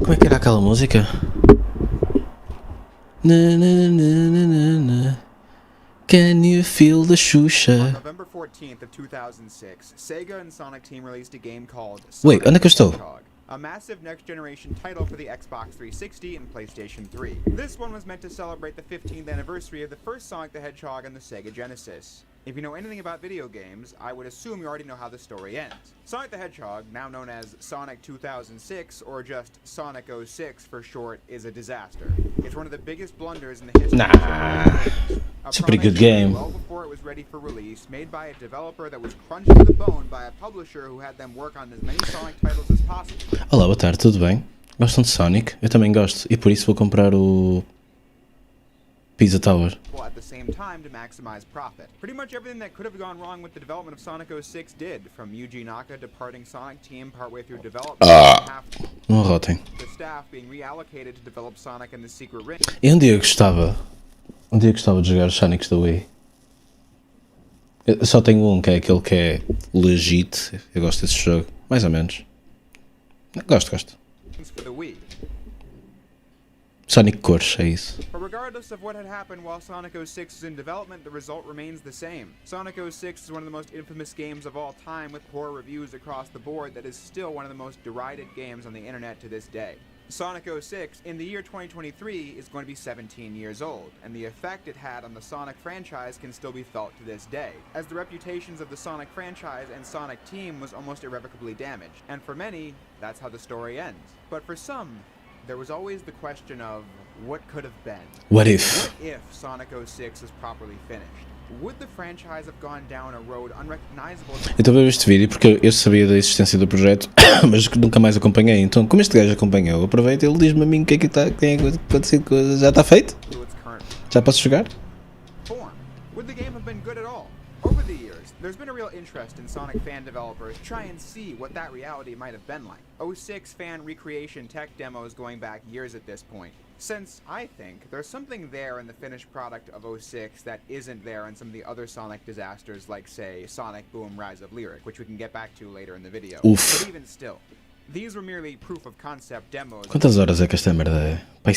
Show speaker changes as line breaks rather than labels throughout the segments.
Como é que era aquela música? Na, na, na, na, na, na. Can you feel the
On
Xuxa?
November 14th of 2006, Sega and Sonic Team released a game called
Wait,
Sonic
onde é que eu
the
estou?
Hedgehog, a massive next-generation title for the Xbox 360 and PlayStation 3. This one was meant to celebrate the 15th anniversary of the first Sonic the Hedgehog on the Sega Genesis. If you know anything about video games, I would assume you already know how the story ends. Sonic the Hedgehog, now known as Sonic 2006 or just Sonic 06 for short, is a disaster. It's one of the biggest blunders in the history of
Nah, it's a pretty good game.
well before it was ready for release, made by a developer that was crunched to the bone by a publisher who had them work on as many Sonic titles as possible.
Olá, boa tarde, tudo bem? Gostam de Sonic? Eu também gosto, e por isso vou comprar o Pizza Tower.
At the same time to maximize profit. Pretty much everything that could have gone wrong with the development of Sonic 06 did, from Yuji Naka departing Sonic Team partway through development,
Não rotem.
the staff being reallocated to develop Sonic and the Secret Ring.
E um dia eu gostava de jogar os Sonics da Wii. Eu só tenho um, que é aquele que é legit. Eu gosto desse jogo, mais ou menos. Gosto.
For the Wii.
Sonic Cores, é isso.
But regardless of what had happened while Sonic 06 was in development, the result remains the same. Sonic 06 is one of the most infamous games of all time, with poor reviews across the board, that is still one of the most derided games on the internet to this day. Sonic 06, in the year 2023, is going to be 17 years old, and the effect it had on the Sonic franchise can still be felt to this day, as the reputations of the Sonic franchise and Sonic Team was almost irrevocably damaged, and for many, that's how the story ends. But for some, there was always the question of what could have been.
What if?
What if Sonic 06 is properly finished? Would the franchise have gone down a road unrecognizable?
Eu estou a ver este vídeo porque eu sabia da existência do projeto, mas nunca mais acompanhei. Então, como este gajo acompanhou, aproveita e ele diz-me a mim o que é que está, tem acontecido. Já está feito? Já posso jogar?
Would the game have been good at all? Over the years, there's been a real interest in Sonic fan developers to try and see what that reality might have been like. 06 fan recreation tech demos going back years at this point. Since I think there's something there in the finished product of 06 that isn't there in some of the other Sonic disasters, like say Sonic Boom Rise of Lyric, which we can get back to later in the video.
Oof.
But even still, these were merely proof of concept demos.
Quantas horas é que esta merda é? Pai,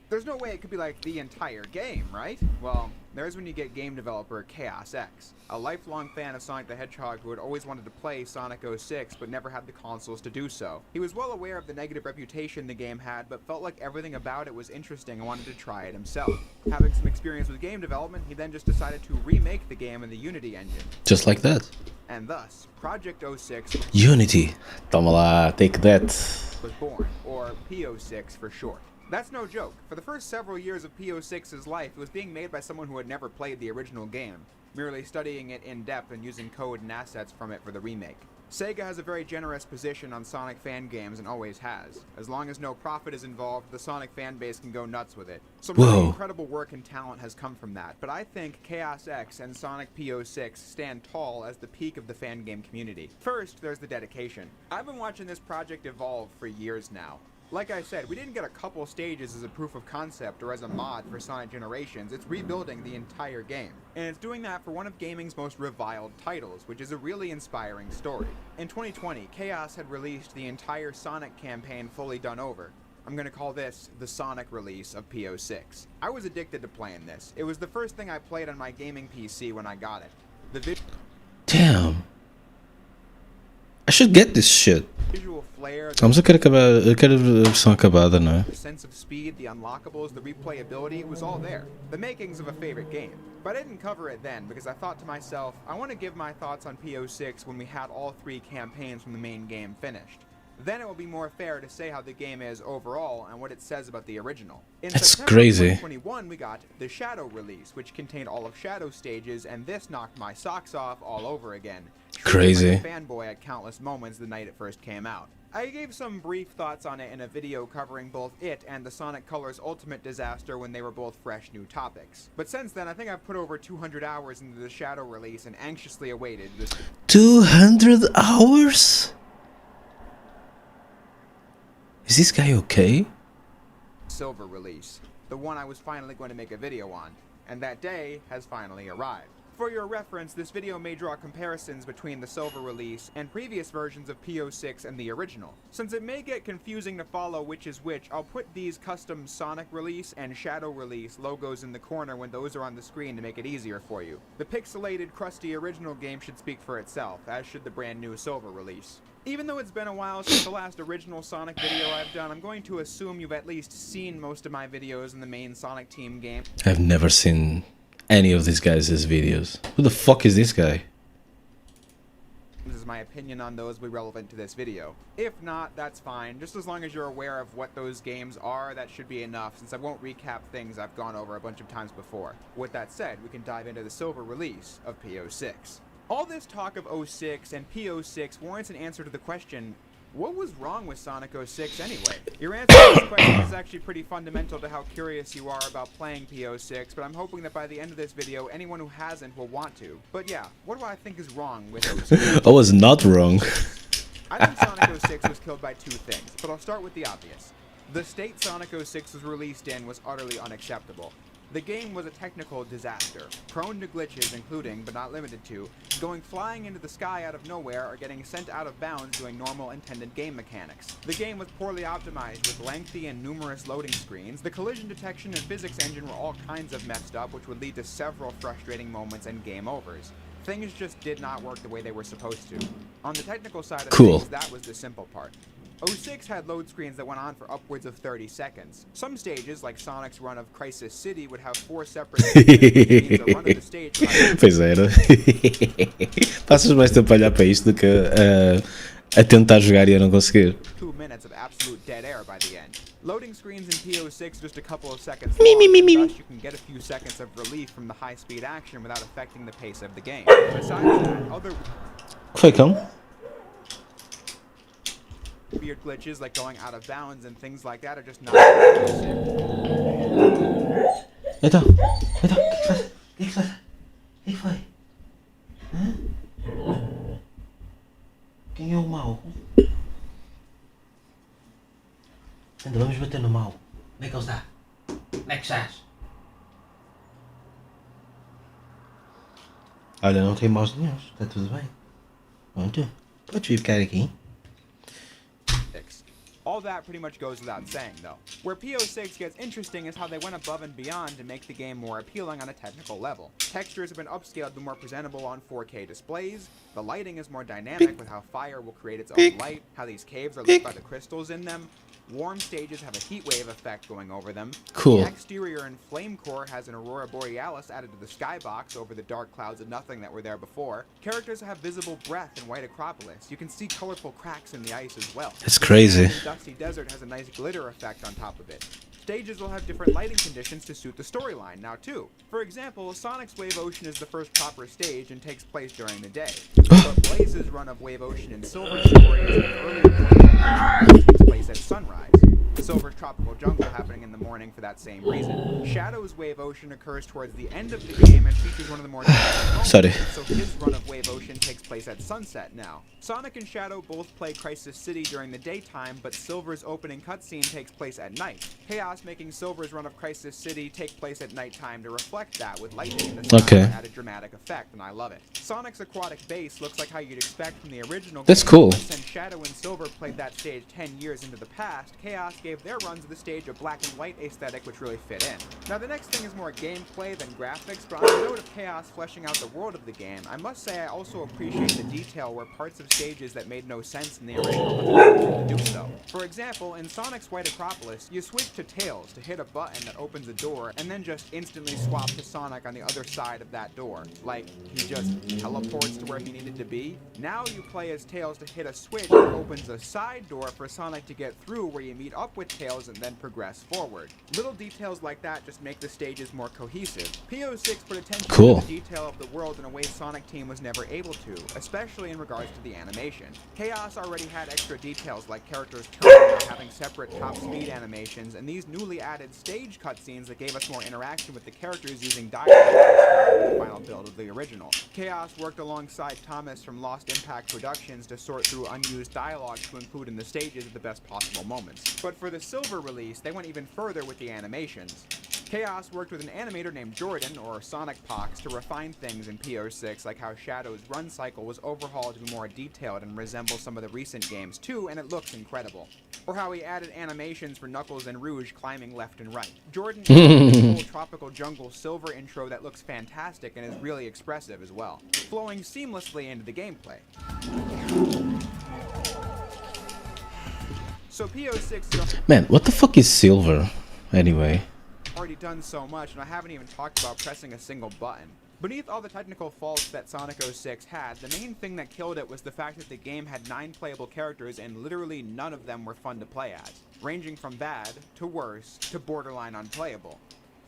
There's no way it could be like the entire game, right? Well, there's when you get game developer Chaos X, a lifelong fan of Sonic the Hedgehog who had always wanted to play Sonic 06 but never had the consoles to do so. He was well aware of the negative reputation the game had, but felt like everything about it was interesting and wanted to try it himself. Having some experience with game development, he then just decided to remake the game in the Unity engine.
Just like that.
And thus, Project 06
Unity. Toma lá, take that.
was born, or P06 for short. That's no joke. For the first several years of P06's life, it was being made by someone who had never played the original game, merely studying it in depth and using code and assets from it for the remake. Sega has a very generous position on Sonic fan games and always has. As long as no profit is involved, the Sonic fan base can go nuts with it. Some really incredible work and talent has come from that, but I think Chaos X and Sonic P06 stand tall as the peak of the fan game community. First, there's the dedication. I've been watching this project evolve for years now. Like I said, we didn't get a couple stages as a proof of concept or as a mod for Sonic Generations, it's rebuilding the entire game. And it's doing that for one of gaming's most reviled titles, which is a really inspiring story. In 2020, Chaos had released the entire Sonic campaign fully done over. I'm gonna call this the Sonic release of P06. I was addicted to playing this. It was the first thing I played on my gaming PC when I got it.
Damn. I should get this shit.
Visual flair,
Vamos, eu quero a versão acabada, não é?
the sense of speed, the unlockables, the replayability, it was all there. The makings of a favorite game. But I didn't cover it then because I thought to myself, I want to give my thoughts on P06 when we had all three campaigns from the main game finished. Then it will be more fair to say how the game is overall and what it says about the original. In
That's
September
crazy.
2021, we got the Shadow release, which contained all of Shadow stages, and this knocked my socks off all over again.
Crazy.
Like a fanboy at countless moments the night it first came out. I gave some brief thoughts on it in a video covering both it and the Sonic Colors Ultimate disaster when they were both fresh new topics. But since then, I think I've put over 200 hours into the Shadow release and anxiously awaited this
200 hours? Is this guy okay?
Silver release, the one I was finally going to make a video on, and that day has finally arrived. For your reference, this video may draw comparisons between the Silver release and previous versions of P06 and the original. Since it may get confusing to follow which is which, I'll put these custom Sonic release and Shadow release logos in the corner when those are on the screen to make it easier for you. The pixelated, crusty original game should speak for itself, as should the brand new Silver release. Even though it's been a while since the last original Sonic video I've done, I'm going to assume you've at least seen most of my videos in the main Sonic Team game.
I've never seen any of these guys' videos. Who the fuck is this guy?
Is my opinion on those will be relevant to this video. If not, that's fine. Just as long as you're aware of what those games are, that should be enough, since I won't recap things I've gone over a bunch of times before. With that said, we can dive into the Silver release of P06. All this talk of 06 and P06 warrants an answer to the question, what was wrong with Sonic 06 anyway? Your answer to this question is actually pretty fundamental to how curious you are about playing P06, but I'm hoping that by the end of this video, anyone who hasn't will want to. But yeah, what do I think is wrong with 06?
I was not wrong.
I think Sonic 06 was killed by two things, but I'll start with the obvious. The state Sonic 06 was released in was utterly unacceptable. The game was a technical disaster, prone to glitches including, but not limited to, going flying into the sky out of nowhere or getting sent out of bounds doing normal intended game mechanics. The game was poorly optimized with lengthy and numerous loading screens. The collision detection and physics engine were all kinds of messed up, which would lead to several frustrating moments and game overs. Things just did not work the way they were supposed to. On the technical side of things, that was the simple part. 06 had load screens that went on for upwards of 30 seconds. Some stages, like Sonic's run of Crisis City, would have 4 separate screens, a run of the stage.
Pois era. Passas mais tempo a olhar para isto do que a tentar jogar e a não conseguir.
2 minutes of absolute dead air by the end. Loading screens in P06 just a couple of seconds long, thus you can get a few seconds of relief from the high-speed action without affecting the pace of the game. Besides that, other
Foi cão?
weird glitches like going out of bounds and things like that are just not inclusive.
Então, o que foi? O que foi? Hã? Quem é o mau? Anda, vamos bater no mau. Como é que ele está? Como é que estás? Olha, não tem maus nenhuns, está tudo bem. Pronto, podes vir ficar aqui.
All that pretty much goes without saying, though. Where P06 gets interesting is how they went above and beyond to make the game more appealing on a technical level. Textures have been upscaled to be more presentable on 4K displays, the lighting is more dynamic with how fire will create its own light, how these caves are lit by the crystals in them. Warm stages have a heat wave effect going over them.
Cool.
The exterior in Flame Core has an Aurora Borealis added to the skybox over the dark clouds of nothing that were there before. Characters have visible breath in White Acropolis. You can see colorful cracks in the ice as well.
That's crazy.
The Dusty Desert has a nice glitter effect on top of it. Stages will have different lighting conditions to suit the storyline now too. For example, Sonic's Wave Ocean is the first proper stage and takes place during the day. But Blaze's run of Wave Ocean in Silver's story is an earlier point and takes place at sunrise. Silver's tropical jungle happening in the morning for that same reason. Shadow's Wave Ocean occurs towards the end of the game and features one of the more
Sorry.
So his run of Wave Ocean takes place at sunset now. Sonic and Shadow both play Crisis City during the daytime, but Silver's opening cutscene takes place at night. Chaos making Silver's run of Crisis City take place at nighttime to reflect that with lightning in the sky to add a dramatic effect, and I love it. Sonic's aquatic base looks like how you'd expect from the original
That's
game.
cool.
Since Shadow and Silver played that stage 10 years into the past, Chaos gave their runs of the stage a black and white aesthetic which really fit in. Now the next thing is more gameplay than graphics, but on the note of Chaos fleshing out the world of the game, I must say I also appreciate the detail where parts of stages that made no sense in the original have to do so. For example, in Sonic's White Acropolis, you switch to Tails to hit a button that opens a door and then just instantly swap to Sonic on the other side of that door. Like, he just teleports to where he needed to be. Now you play as Tails to hit a switch that opens a side door for Sonic to get through where you meet up with Tails and then progress forward. Little details like that just make the stages more cohesive. P06 put attention to the detail of the world in a way Sonic Team was never able to, especially in regards to the animation. Chaos already had extra details like characters turning or having separate top speed animations, and these newly added stage cutscenes that gave us more interaction with the characters using dialogue in the final build of the original. Chaos worked alongside Thomas from Lost Impact Productions to sort through unused dialogue to include in the stages at the best possible moments. But for the Silver release, they went even further with the animations. Chaos worked with an animator named Jordan, or Sonic Pox, to refine things in P06, like how Shadow's run cycle was overhauled to be more detailed and resemble some of the recent games too, and it looks incredible. Or how he added animations for Knuckles and Rouge climbing left and right. Jordan added a cool Tropical Jungle Silver intro that looks fantastic and is really expressive as well, flowing seamlessly into the gameplay. So P06 is
Man, what the fuck is Silver, anyway?
already done so much, and I haven't even talked about pressing a single button. Beneath all the technical faults that Sonic 06 had, the main thing that killed it was the fact that the game had 9 playable characters and literally none of them were fun to play as, ranging from bad, to worse, to borderline unplayable.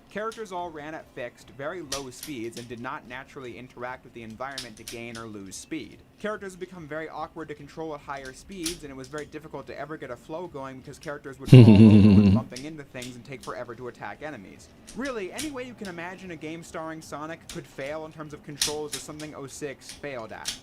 Characters all ran at fixed, very low speeds and did not naturally interact with the environment to gain or lose speed. Characters would become very awkward to control at higher speeds, and it was very difficult to ever get a flow going because characters would fall over when bumping into things and take forever to attack enemies. Really, any way you can imagine a game starring Sonic could fail in terms of controls is something 06 failed at.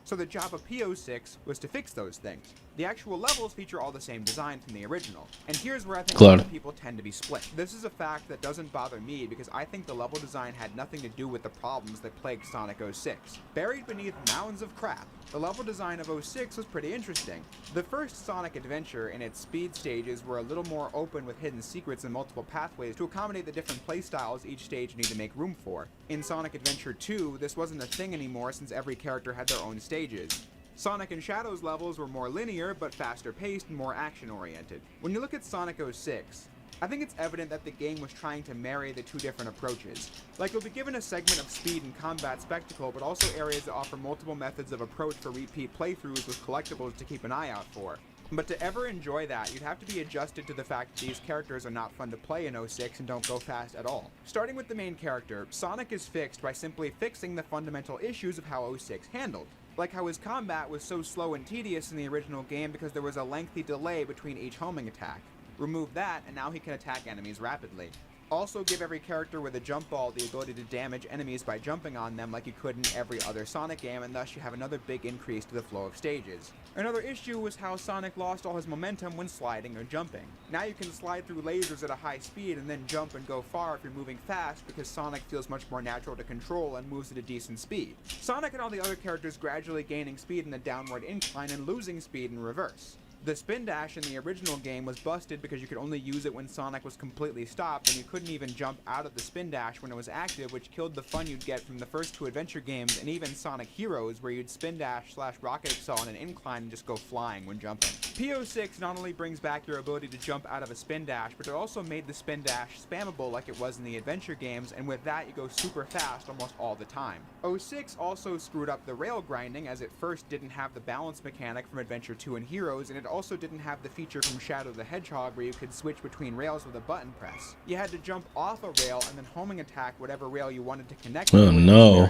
So the job of P06 was to fix those things. The actual levels feature all the same design from the original, and here's where I think a lot of people tend to be split. This is a fact that doesn't bother me because I think the level design had nothing to do with the problems that plagued Sonic 06. Buried beneath mounds of crap, the level design of 06 was pretty interesting. The first Sonic adventure in its speed stages were a little more open with hidden secrets and multiple pathways to accommodate the different playstyles each stage needed to make room for. In Sonic Adventure 2, this wasn't a thing anymore since every character had their own stages. Sonic and Shadow's levels were more linear, but faster paced and more action oriented. When you look at Sonic 06, I think it's evident that the game was trying to marry the two different approaches. Like, you'll be given a segment of speed and combat spectacle, but also areas that offer multiple methods of approach for repeat playthroughs with collectibles to keep an eye out for. But to ever enjoy that, you'd have to be adjusted to the fact that these characters are not fun to play in 06 and don't go fast at all. Starting with the main character, Sonic is fixed by simply fixing the fundamental issues of how 06 handled. Like how his combat was so slow and tedious in the original game because there was a lengthy delay between each homing attack. Remove that, and now he can attack enemies rapidly. Also give every character with a jump ball the ability to damage enemies by jumping on them like you could in every other Sonic game, and thus you have another big increase to the flow of stages. Another issue was how Sonic lost all his momentum when sliding or jumping. Now you can slide through lasers at a high speed and then jump and go far if you're moving fast because Sonic feels much more natural to control and moves at a decent speed. Sonic and all the other characters gradually gaining speed in a downward incline and losing speed in reverse. The spin dash in the original game was busted because you could only use it when Sonic was completely stopped, and you couldn't even jump out of the spin dash when it was active, which killed the fun you'd get from the first 2 adventure games and even Sonic Heroes, where you'd spin dash / rocket excel on an incline and just go flying when jumping. P06 not only brings back your ability to jump out of a spin dash, but it also made the spin dash spammable like it was in the adventure games, and with that you go super fast almost all the time. 06 also screwed up the rail grinding, as it first didn't have the balance mechanic from Adventure 2 and Heroes, and it also didn't have the feature from Shadow the Hedgehog where you could switch between rails with a button press. You had to jump off a rail and then homing attack whatever rail you wanted to connect with.
Oh no.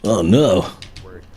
Oh no.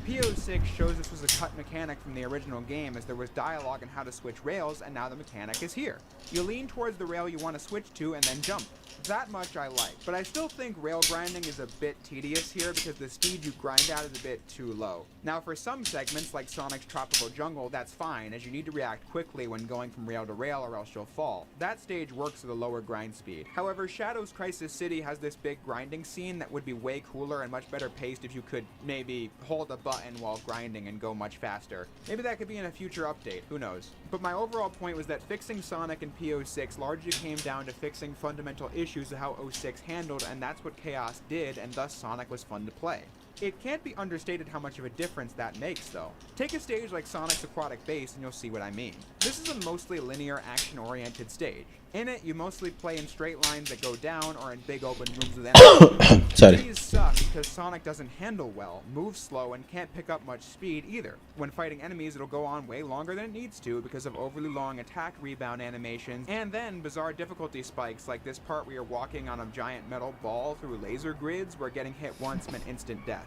P06 shows this was a cut mechanic from the original game, as there was dialogue on how to switch rails, and now the mechanic is here. You lean towards the rail you want to switch to and then jump. That much I like, but I still think rail grinding is a bit tedious here because the speed you grind at is a bit too low. Now for some segments like Sonic's Tropical Jungle, that's fine, as you need to react quickly when going from rail to rail or else you'll fall. That stage works with a lower grind speed. However, Shadow's Crisis City has this big grinding scene that would be way cooler and much better paced if you could maybe hold a button while grinding and go much faster. Maybe that could be in a future update, who knows. But my overall point was that fixing Sonic in P06 largely came down to fixing fundamental issues of how 06 handled, and that's what Chaos did, and thus Sonic was fun to play. It can't be understated how much of a difference that makes, though. Take a stage like Sonic's Aquatic Base and you'll see what I mean. This is a mostly linear, action-oriented stage. In it, you mostly play in straight lines that go down or in big open rooms with enemies.
Sorry.
These suck because Sonic doesn't handle well, moves slow, and can't pick up much speed either. When fighting enemies, it'll go on way longer than it needs to because of overly long attack rebound animations, and then bizarre difficulty spikes like this part where you're walking on a giant metal ball through laser grids where getting hit once meant instant death.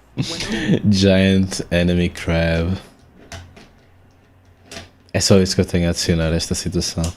Giant enemy crab. É só isso que eu tenho a adicionar a esta situação.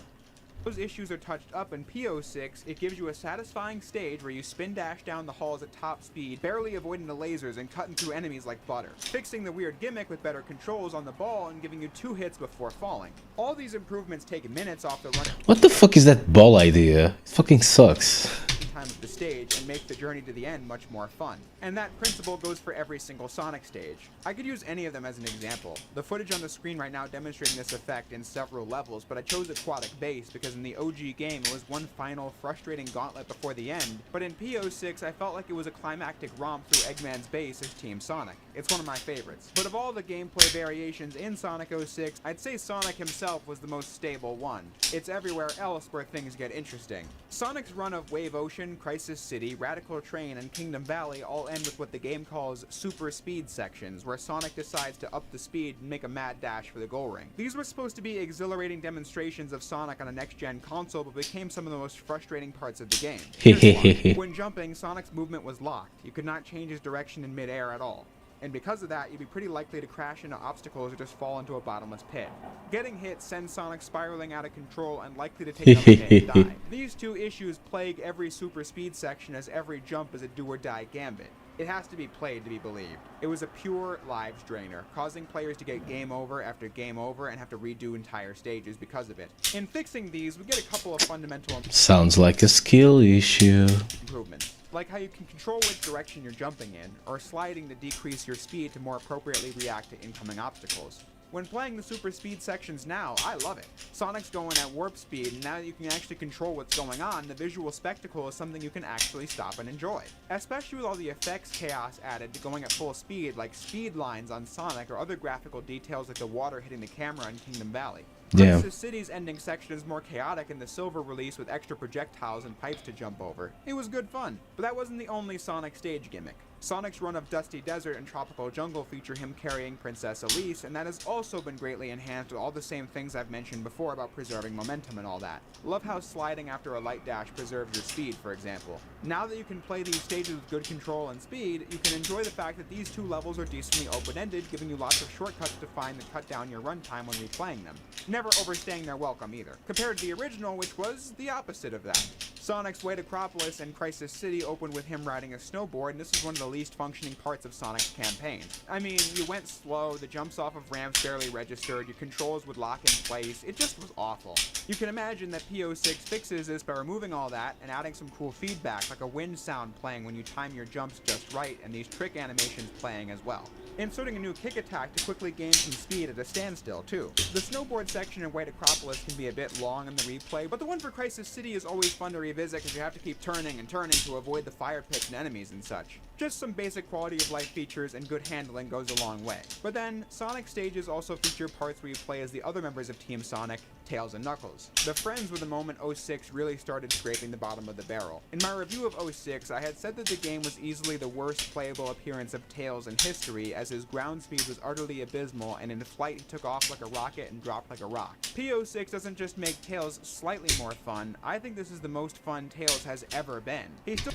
Those issues are touched up in P06, it gives you a satisfying stage where you spin dash down the halls at top speed, barely avoiding the lasers and cutting through enemies like butter, fixing the weird gimmick with better controls on the ball and giving you 2 hits before falling. All these improvements take minutes off the run.
What the fuck is that ball idea? It fucking sucks.
Time of the stage. stage and make the journey to the end much more fun. And that principle goes for every single Sonic stage. I could use any of them as an example. The footage on the screen right now demonstrating this effect in several levels, but I chose Aquatic Base because in the OG game it was one final frustrating gauntlet before the end, but in P06 I felt like it was a climactic romp through Eggman's base as Team Sonic. It's one of my favorites. But of all the gameplay variations in Sonic 06, I'd say Sonic himself was the most stable one. It's everywhere else where things get interesting. Sonic's run of Wave Ocean, Crisis City, Radical Train, and Kingdom Valley all end with what the game calls super speed sections, where Sonic decides to up the speed and make a mad dash for the goal ring. These were supposed to be exhilarating demonstrations of Sonic on a next-gen console, but became some of the most frustrating parts of the game. When jumping, Sonic's movement was locked. You could not change his direction in mid-air at all. And because of that, you'd be pretty likely to crash into obstacles or just fall into a bottomless pit. Getting hit sends Sonic spiraling out of control and likely to take another hit and die. These two issues plague every super speed section, as every jump is a do-or-die gambit. It has to be played to be believed. It was a pure lives drainer, causing players to get game over after game over and have to redo entire stages because of it. In fixing these, we get a couple of fundamental
Sounds like a skill issue.
improvements, like how you can control which direction you're jumping in, or sliding to decrease your speed to more appropriately react to incoming obstacles. When playing the super speed sections now, I love it. Sonic's going at warp speed, and now that you can actually control what's going on, the visual spectacle is something you can actually stop and enjoy. Especially with all the effects chaos added to going at full speed, like speed lines on Sonic or other graphical details like the water hitting the camera in Kingdom Valley.
Yeah.
Crisis City's ending section is more chaotic in the silver release with extra projectiles and pipes to jump over. It was good fun, but that wasn't the only Sonic stage gimmick. Sonic's run of Dusty Desert and Tropical Jungle feature him carrying Princess Elise, and that has also been greatly enhanced with all the same things I've mentioned before about preserving momentum and all that. Love how sliding after a light dash preserves your speed, for example. Now that you can play these stages with good control and speed, you can enjoy the fact that these two levels are decently open-ended, giving you lots of shortcuts to find that cut down your runtime when replaying them. Never overstaying their welcome either, compared to the original, which was the opposite of that. Sonic's Way to Acropolis and Crisis City opened with him riding a snowboard, and this is one of the least functioning parts of Sonic's campaign. I mean, you went slow, the jumps off of ramps barely registered, your controls would lock in place, it just was awful. You can imagine that P06 fixes this by removing all that and adding some cool feedback, like a wind sound playing when you time your jumps just right, and these trick animations playing as well. Inserting a new kick attack to quickly gain some speed at a standstill, too. The snowboard section in White Acropolis can be a bit long in the replay, but the one for Crisis City is always fun to revisit because you have to keep turning and turning to avoid the fire pits and enemies and such. Just some basic quality of life features and good handling goes a long way. But then, Sonic stages also feature parts where you play as the other members of Team Sonic, Tails and Knuckles. The friends were the moment 06 really started scraping the bottom of the barrel. In my review of 06, I had said that the game was easily the worst playable appearance of Tails in history, as his ground speed was utterly abysmal, and in flight he took off like a rocket and dropped like a rock. P06 doesn't just make Tails slightly more fun, I think this is the most fun Tails has ever been. He still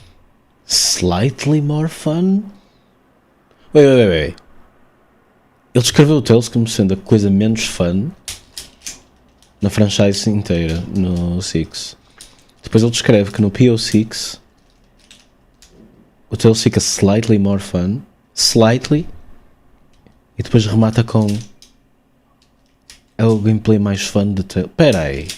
Slightly more fun? Wait. Ele descreveu o Tails como sendo a coisa menos fun na franchise inteira, no 6. Depois ele descreve que no P06 o Tails fica slightly more fun. Slightly. E depois remata com é o gameplay mais fun de Tails. Pera aí.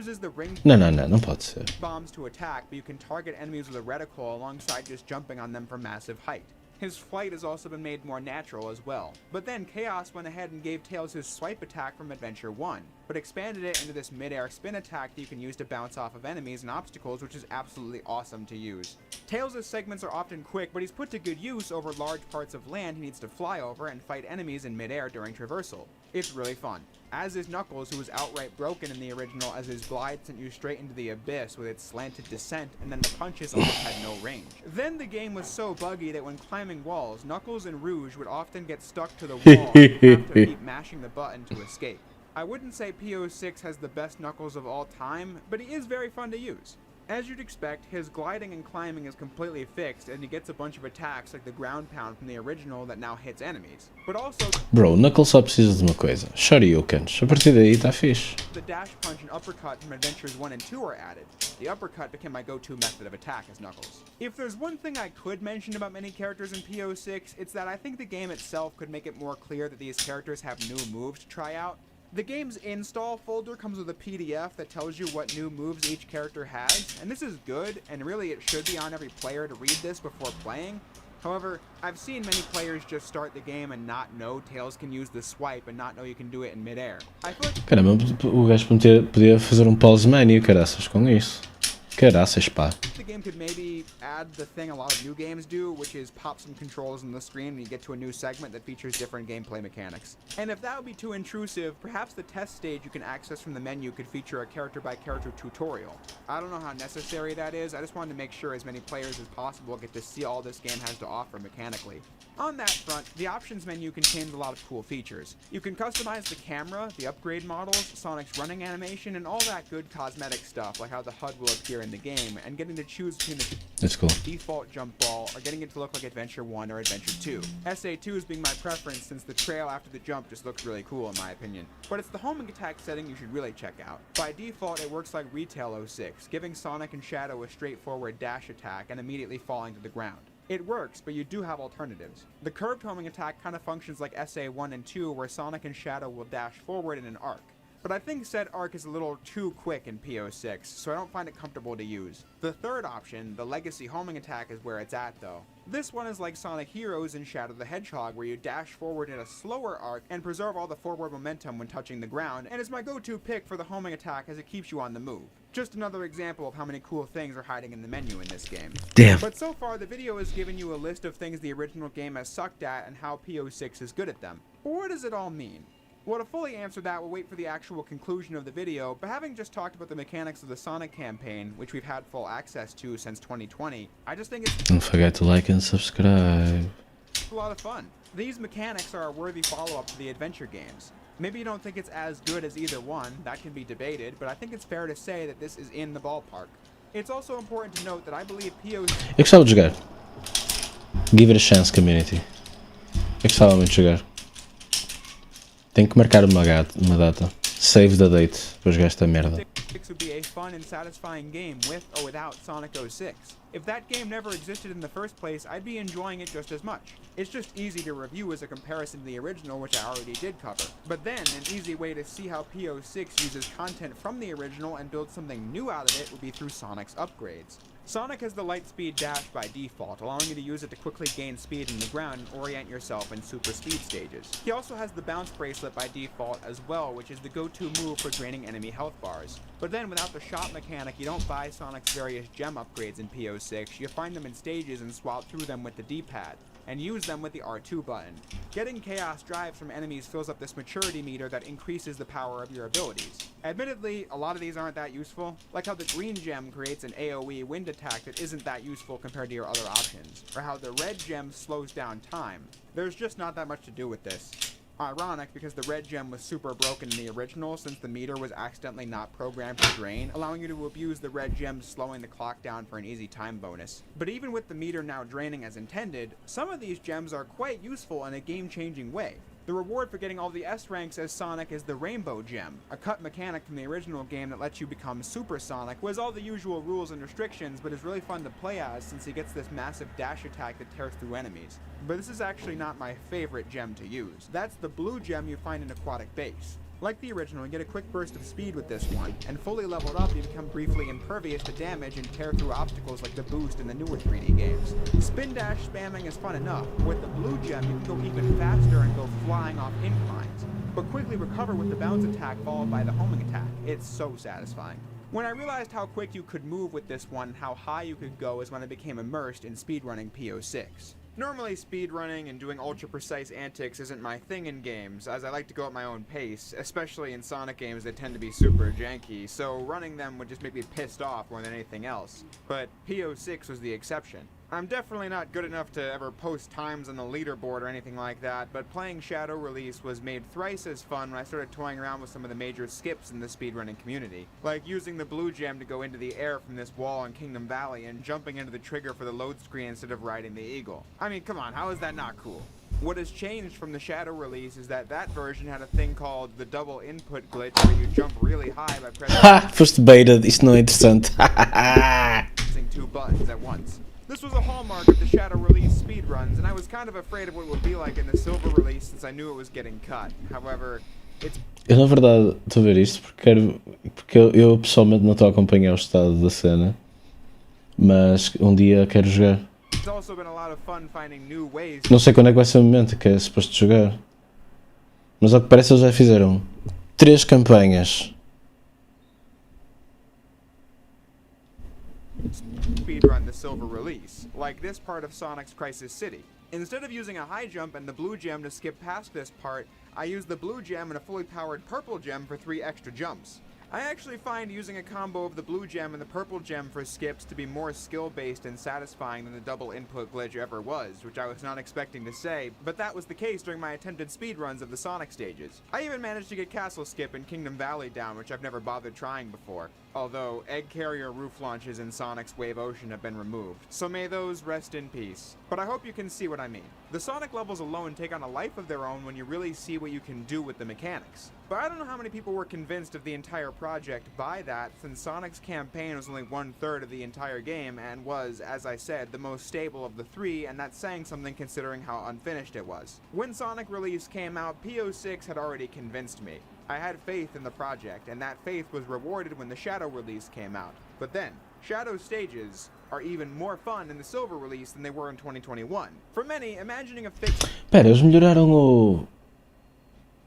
uses the ring
Não pode ser.
bombs to attack, but you can target enemies with a reticle alongside just jumping on them from massive height. His flight has also been made more natural as well. But then Chaos went ahead and gave Tails his swipe attack from Adventure 1, but expanded it into this mid-air spin attack that you can use to bounce off of enemies and obstacles, which is absolutely awesome to use. Tails' segments are often quick, but he's put to good use over large parts of land he needs to fly over and fight enemies in mid-air during traversal. It's really fun. As is Knuckles, who was outright broken in the original, as his glide sent you straight into the abyss with its slanted descent, and then the punches almost had no range. Then the game was so buggy that when climbing walls, Knuckles and Rouge would often get stuck to the wall and have to keep mashing the button to escape. I wouldn't say P06 has the best Knuckles of all time, but he is very fun to use. As you'd expect, his gliding and climbing is completely fixed, and he gets a bunch of attacks like the ground pound from the original that now hits enemies. But also,
Bro, Knuckles só precisa de uma coisa: Shoryukens. A partir daí está fixe.
the dash punch and uppercut from Adventures 1 and 2 are added. The uppercut became my go-to method of attack as Knuckles. If there's one thing I could mention about many characters in P06, it's that I think the game itself could make it more clear that these characters have new moves to try out. The game's install folder comes with a PDF that tells you what new moves each character has, and this is good, and really it should be on every player to read this before playing. However, I've seen many players just start the game and not know Tails can use the swipe and not know you can do it in mid-air. I feel like
Caramba, o gajo podia fazer pause menu, caraças, com isso. Caraças, pá.
the game could maybe add the thing a lot of new games do, which is pop some controls on the screen when you get to a new segment that features different gameplay mechanics. And if that would be too intrusive, perhaps the test stage you can access from the menu could feature a character-by-character tutorial. I don't know how necessary that is, I just wanted to make sure as many players as possible get to see all this game has to offer mechanically. On that front, the options menu contains a lot of cool features. You can customize the camera, the upgrade models, Sonic's running animation, and all that good cosmetic stuff, like how the HUD will appear in the game, and getting to choose between the
That's cool.
default jump ball or getting it to look like Adventure 1 or Adventure 2. SA2 is being my preference since the trail after the jump just looks really cool in my opinion. But it's the homing attack setting you should really check out. By default, it works like Retail 06, giving Sonic and Shadow a straightforward dash attack and immediately falling to the ground. It works, but you do have alternatives. The curved homing attack kind of functions like SA1 and 2, where Sonic and Shadow will dash forward in an arc. But I think said arc is a little too quick in P06, so I don't find it comfortable to use. The third option, the legacy homing attack, is where it's at though. This one is like Sonic Heroes and Shadow the Hedgehog, where you dash forward in a slower arc and preserve all the forward momentum when touching the ground, and is my go-to pick for the homing attack as it keeps you on the move. Just another example of how many cool things are hiding in the menu in this game.
Damn.
But so far, the video has given you a list of things the original game has sucked at and how P06 is good at them. But what does it all mean? Well, to fully answer that, we'll wait for the actual conclusion of the video, but having just talked about the mechanics of the Sonic campaign, which we've had full access to since 2020, I just think it's
Don't forget to like and subscribe.
a lot of fun. These mechanics are a worthy follow-up to the adventure games. Maybe you don't think it's as good as either one, that can be debated, but I think it's fair to say that this is in the ballpark. It's also important to note that I believe PO's...
Eu gostava de jogar. Give it a chance, community. Eu gostava muito de jogar. Tenho que marcar uma data. Save the date para jogar esta merda.
6 would be a fun and satisfying game with or without Sonic 06. If that game never existed in the first place, I'd be enjoying it just as much. It's just easy to review as a comparison to the original, which I already did cover. But then, an easy way to see how P06 uses content from the original and builds something new out of it would be through Sonic's upgrades. Sonic has the Lightspeed Dash by default, allowing you to use it to quickly gain speed in the ground and orient yourself in super speed stages. He also has the Bounce Bracelet by default as well, which is the go-to move for draining enemy health bars. But then without the shop mechanic, you don't buy Sonic's various gem upgrades in P06, you find them in stages and swap through them with the D-pad, and use them with the R2 button. Getting Chaos Drives from enemies fills up this maturity meter that increases the power of your abilities. Admittedly, a lot of these aren't that useful, like how the green gem creates an AoE wind attack that isn't that useful compared to your other options, or how the red gem slows down time. There's just not that much to do with this. Ironic, because the red gem was super broken in the original since the meter was accidentally not programmed to drain, allowing you to abuse the red gem slowing the clock down for an easy time bonus. But even with the meter now draining as intended, some of these gems are quite useful in a game-changing way. The reward for getting all the S ranks as Sonic is the Rainbow Gem, a cut mechanic from the original game that lets you become Super Sonic, with all the usual rules and restrictions, but is really fun to play as since he gets this massive dash attack that tears through enemies. But this is actually not my favorite gem to use. That's the blue gem you find in Aquatic Base. Like the original, you get a quick burst of speed with this one, and fully leveled up, you become briefly impervious to damage and tear through obstacles like the boost in the newer 3D games. Spin dash spamming is fun enough. With the blue gem, you can go even faster and go flying off inclines, but quickly recover with the bounce attack followed by the homing attack. It's so satisfying. When I realized how quick you could move with this one, how high you could go, is when I became immersed in speedrunning P06. Normally, speedrunning and doing ultra-precise antics isn't my thing in games, as I like to go at my own pace, especially in Sonic games that tend to be super janky, so running them would just make me pissed off more than anything else. But P06 was the exception. I'm definitely not good enough to ever post times on the leaderboard or anything like that, but playing Shadow Release was made thrice as fun when I started toying around with some of the major skips in the speedrunning community, like using the blue gem to go into the air from this wall in Kingdom Valley and jumping into the trigger for the load screen instead of riding the eagle. I mean, come on, how is that not cool? What has changed from the Shadow Release is that version had a thing called the double input glitch where you jump really high by pressing
Foste beta, isto não é interessante.
two buttons at once. This was a hallmark of the Shadow Release speedruns, and I was kind of afraid of what it would be like in the Silver Release since I knew it was getting cut. However, It's
Eu na verdade estou a ver isto porque eu pessoalmente não estou a acompanhar o estado da cena, mas um dia quero jogar.
also been a lot of fun finding new ways.
Não sei quando é que vai ser o momento que é suposto jogar, mas ao que parece eles já fizeram 3 campanhas.
Speedrun the silver release, like this part of Sonic's Crisis City. Instead of using a high jump and the blue gem to skip past this part, I used the blue gem and a fully powered purple gem for 3 extra jumps. I actually find using a combo of the blue gem and the purple gem for skips to be more skill-based and satisfying than the double input glitch ever was, which I was not expecting to say, but that was the case during my attempted speedruns of the Sonic stages. I even managed to get Castle Skip and Kingdom Valley down, which I've never bothered trying before, although egg carrier roof launches in Sonic's Wave Ocean have been removed, so may those rest in peace. But I hope you can see what I mean. The Sonic levels alone take on a life of their own when you really see what you can do with the mechanics. But I don't know how many people were convinced of the entire project by that, since Sonic's campaign was only 1/3 of the entire game and was, as I said, the most stable of the 3, and that's saying something considering how unfinished it was. When Sonic Release came out, P06 had already convinced me. I had faith in the project, and that faith was rewarded when the Shadow Release came out. But then, Shadow stages are even more fun in the Silver Release than they were in 2021. For many, imagining a fixed
Pera, eles melhoraram o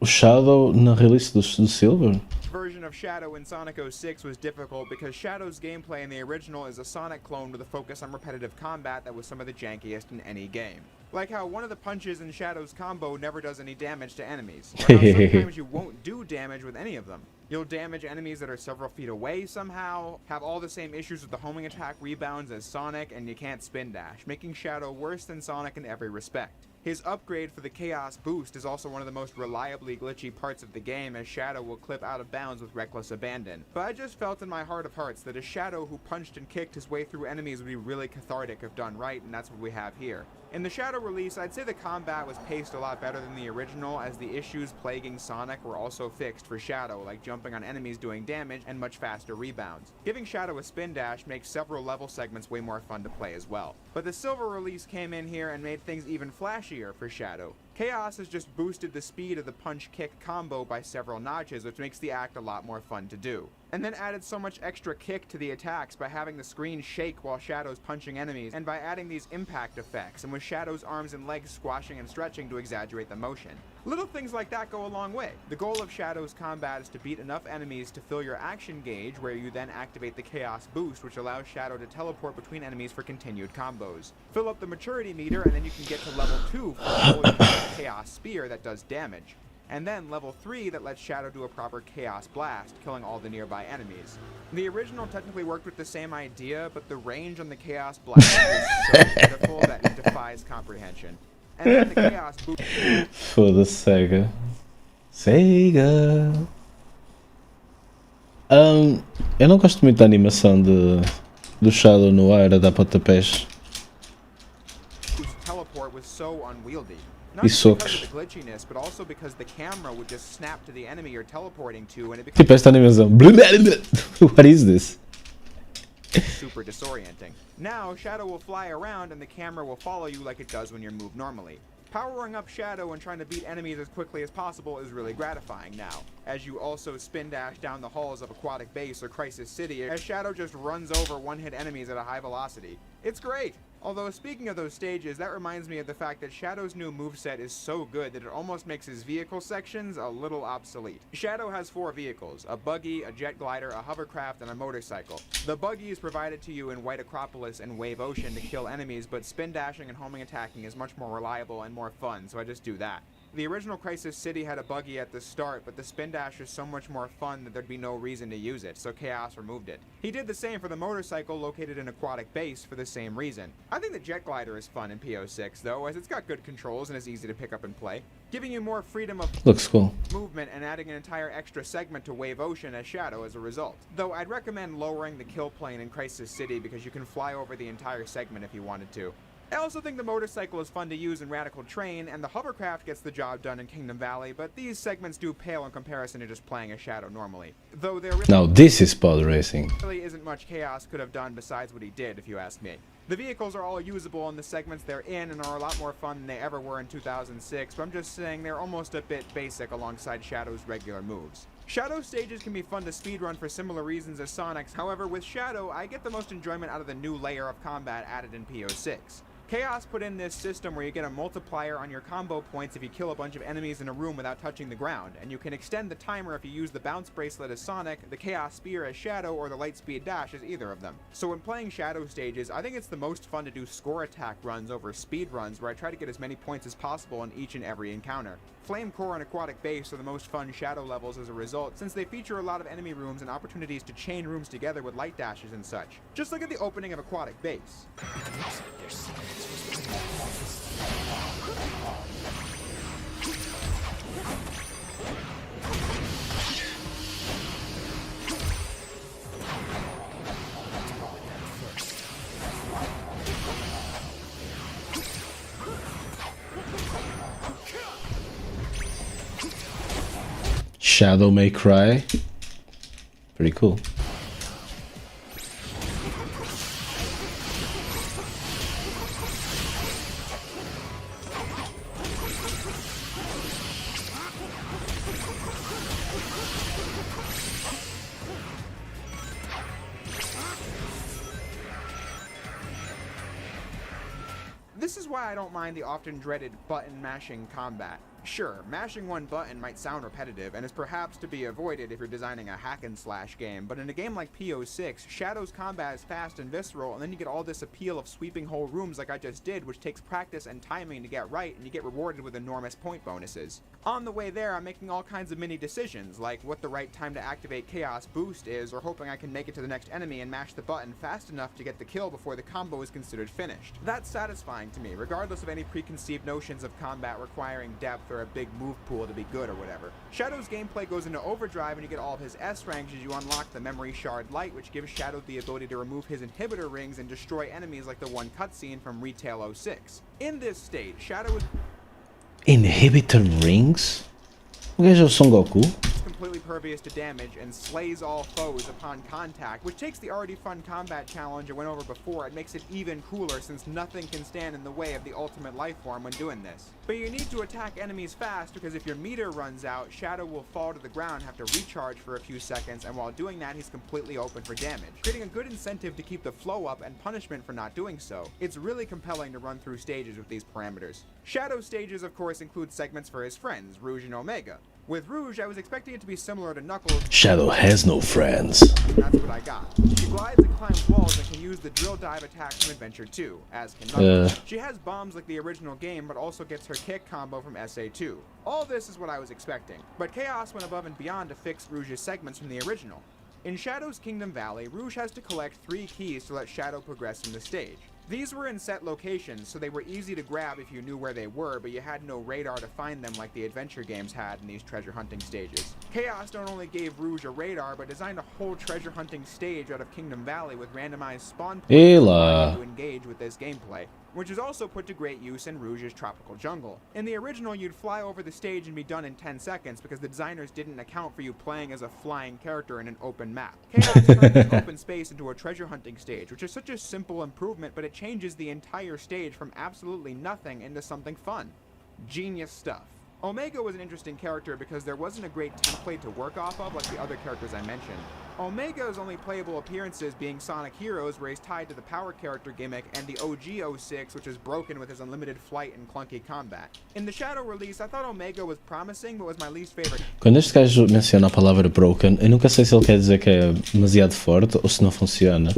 Shadow na release do Silver?
version of Shadow in Sonic 06 was difficult because Shadow's gameplay in the original is a Sonic clone with a focus on repetitive combat that was some of the jankiest in any game. Like how one of the punches in Shadow's combo never does any damage to enemies, or how sometimes you won't do damage with any of them. You'll damage enemies that are several feet away somehow, have all the same issues with the homing attack rebounds as Sonic, and you can't spin dash, making Shadow worse than Sonic in every respect. His upgrade for the Chaos Boost is also one of the most reliably glitchy parts of the game, as Shadow will clip out of bounds with reckless abandon. But I just felt in my heart of hearts that a Shadow who punched and kicked his way through enemies would be really cathartic if done right, and that's what we have here. In the Shadow release, I'd say the combat was paced a lot better than the original, as the issues plaguing Sonic were also fixed for Shadow, like jumping on enemies doing damage and much faster rebounds. Giving Shadow a spin dash makes several level segments way more fun to play as well. But the Silver release came in here and made things even flashier for Shadow. Chaos has just boosted the speed of the punch-kick combo by several notches, which makes the act a lot more fun to do. And then added so much extra kick to the attacks by having the screen shake while Shadow's punching enemies, and by adding these impact effects, and with Shadow's arms and legs squashing and stretching to exaggerate the motion. Little things like that go a long way. The goal of Shadow's combat is to beat enough enemies to fill your action gauge, where you then activate the Chaos Boost, which allows Shadow to teleport between enemies for continued combos. Fill up the maturity meter, and then you can get to level 2 for a fully powered Chaos Spear that does damage. And then level 3 that lets Shadow do a proper Chaos Blast, killing all the nearby enemies. The original technically worked with the same idea, but the range on the Chaos Blast is so pitiful that it defies comprehension. And then the Chaos Boost...
Foda-se, Sega. Sega! Eu não gosto muito da animação do Shadow no ar a dar pontapés
teleport was so unwieldy.
e
Not just because
socos.
of the glitchiness, but also because the camera would just snap to the enemy you're teleporting to, and it becomes
Tipo esta animação. What is this?
super disorienting. Now, Shadow will fly around and the camera will follow you like it does when you move normally. Powering up Shadow and trying to beat enemies as quickly as possible is really gratifying now, as you also spin dash down the halls of Aquatic Base or Crisis City as Shadow just runs over one-hit enemies at a high velocity. It's great! Although, speaking of those stages, that reminds me of the fact that Shadow's new moveset is so good that it almost makes his vehicle sections a little obsolete. Shadow has 4 vehicles: a buggy, a jet glider, a hovercraft, and a motorcycle. The buggy is provided to you in White Acropolis and Wave Ocean to kill enemies, but spin dashing and homing attacking is much more reliable and more fun, so I just do that. The original Crisis City had a buggy at the start, but the spin dash is so much more fun that there'd be no reason to use it, so Chaos removed it. He did the same for the motorcycle located in Aquatic Base for the same reason. I think the jet glider is fun in P06 though, as it's got good controls and is easy to pick up and play, giving you more freedom of
Looks cool.
movement and adding an entire extra segment to Wave Ocean as Shadow as a result. Though I'd recommend lowering the kill plane in Crisis City because you can fly over the entire segment if you wanted to. I also think the motorcycle is fun to use in Radical Train, and the hovercraft gets the job done in Kingdom Valley, but these segments do pale in comparison to just playing as Shadow normally. Though there
Now this is pod racing.
really isn't much Chaos could have done besides what he did, if you ask me. The vehicles are all usable in the segments they're in and are a lot more fun than they ever were in 2006, but I'm just saying they're almost a bit basic alongside Shadow's regular moves. Shadow stages can be fun to speedrun for similar reasons as Sonic's, however with Shadow I get the most enjoyment out of the new layer of combat added in P06. Chaos put in this system where you get a multiplier on your combo points if you kill a bunch of enemies in a room without touching the ground, and you can extend the timer if you use the bounce bracelet as Sonic, the Chaos Spear as Shadow, or the Lightspeed Dash as either of them. So when playing Shadow stages, I think it's the most fun to do score attack runs over speed runs where I try to get as many points as possible in each and every encounter. Flame Core and Aquatic Base are the most fun Shadow levels as a result, since they feature a lot of enemy rooms and opportunities to chain rooms together with light dashes and such. Just look at the opening of Aquatic Base.
Shadow May Cry. Pretty cool.
This is why I don't mind the often dreaded button mashing combat. Sure, mashing one button might sound repetitive and is perhaps to be avoided if you're designing a hack and slash game, but in a game like P06, Shadow's combat is fast and visceral, and then you get all this appeal of sweeping whole rooms like I just did, which takes practice and timing to get right, and you get rewarded with enormous point bonuses. On the way there, I'm making all kinds of mini decisions, like what the right time to activate Chaos Boost is, or hoping I can make it to the next enemy and mash the button fast enough to get the kill before the combo is considered finished. That's satisfying to me, regardless of any preconceived notions of combat requiring depth or a big move pool to be good or whatever. Shadow's gameplay goes into overdrive and you get all of his S ranks as you unlock the Memory Shard Light, which gives Shadow the ability to remove his inhibitor rings and destroy enemies like the one cutscene from Retail 06. In this state, Shadow is
Inhibitor rings? O gajo é o Son Goku?
completely pervious to damage and slays all foes upon contact, which takes the already fun combat challenge I went over before and makes it even cooler since nothing can stand in the way of the ultimate life form when doing this. But you need to attack enemies fast because if your meter runs out, Shadow will fall to the ground, have to recharge for a few seconds, and while doing that he's completely open for damage, creating a good incentive to keep the flow up and punishment for not doing so. It's really compelling to run through stages with these parameters. Shadow stages of course include segments for his friends, Rouge and Omega. With Rouge, I was expecting it to be similar to Knuckles.
Shadow has no friends.
And that's what I got. She glides and climbs walls and can use the drill dive attack from Adventure 2, as can Knuckles. She has bombs like the original game, but also gets her kick combo from SA2. All this is what I was expecting, but Chaos went above and beyond to fix Rouge's segments from the original. In Shadow's Kingdom Valley, Rouge has to collect 3 keys to let Shadow progress from the stage. These were in set locations, so they were easy to grab if you knew where they were, but you had no radar to find them like the adventure games had in these treasure hunting stages. Chaos not only gave Rouge a radar, but designed a whole treasure hunting stage out of Kingdom Valley with randomized spawn points to engage with this gameplay, which is also put to great use in Rouge's Tropical Jungle. In the original, you'd fly over the stage and be done in 10 seconds because the designers didn't account for you playing as a flying character in an open map. Chaos turned this open space into a treasure hunting stage, which is such a simple improvement, but it changes the entire stage from absolutely nothing into something fun. Genius stuff. Omega was an interesting character because there wasn't a great template to work off of like the other characters I mentioned. Omega's only playable appearances being Sonic Heroes, where he's tied to the power character gimmick, and the OG 06, which is broken with his unlimited flight and clunky combat. In the Shadow release, I thought Omega was promising, but was my least favorite.
Quando este gajo menciona a palavra broken, eu nunca sei se ele quer dizer que é demasiado forte ou se não funciona.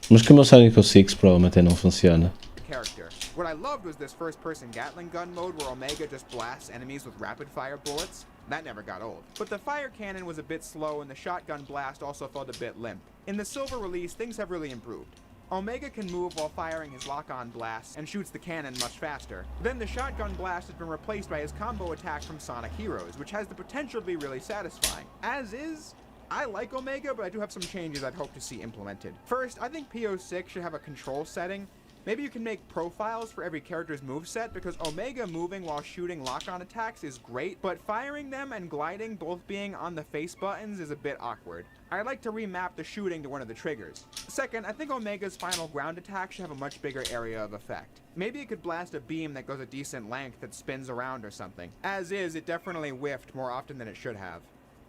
Mas como o Sonic 06 provavelmente não funciona.
Character. What I loved was this first-person Gatling gun mode where Omega just blasts enemies with rapid-fire bullets. That never got old. But the fire cannon was a bit slow and the shotgun blast also felt a bit limp. In the Silver release, things have really improved. Omega can move while firing his lock-on blasts and shoots the cannon much faster. Then the shotgun blast has been replaced by his combo attack from Sonic Heroes, which has the potential to be really satisfying. As is, I like Omega, but I do have some changes I'd hope to see implemented. First, I think P06 should have a control setting. Maybe you can make profiles for every character's moveset, because Omega moving while shooting lock-on attacks is great, but firing them and gliding both being on the face buttons is a bit awkward. I'd like to remap the shooting to one of the triggers. Second, I think Omega's final ground attack should have a much bigger area of effect. Maybe it could blast a beam that goes a decent length that spins around or something. As is, it definitely whiffed more often than it should have.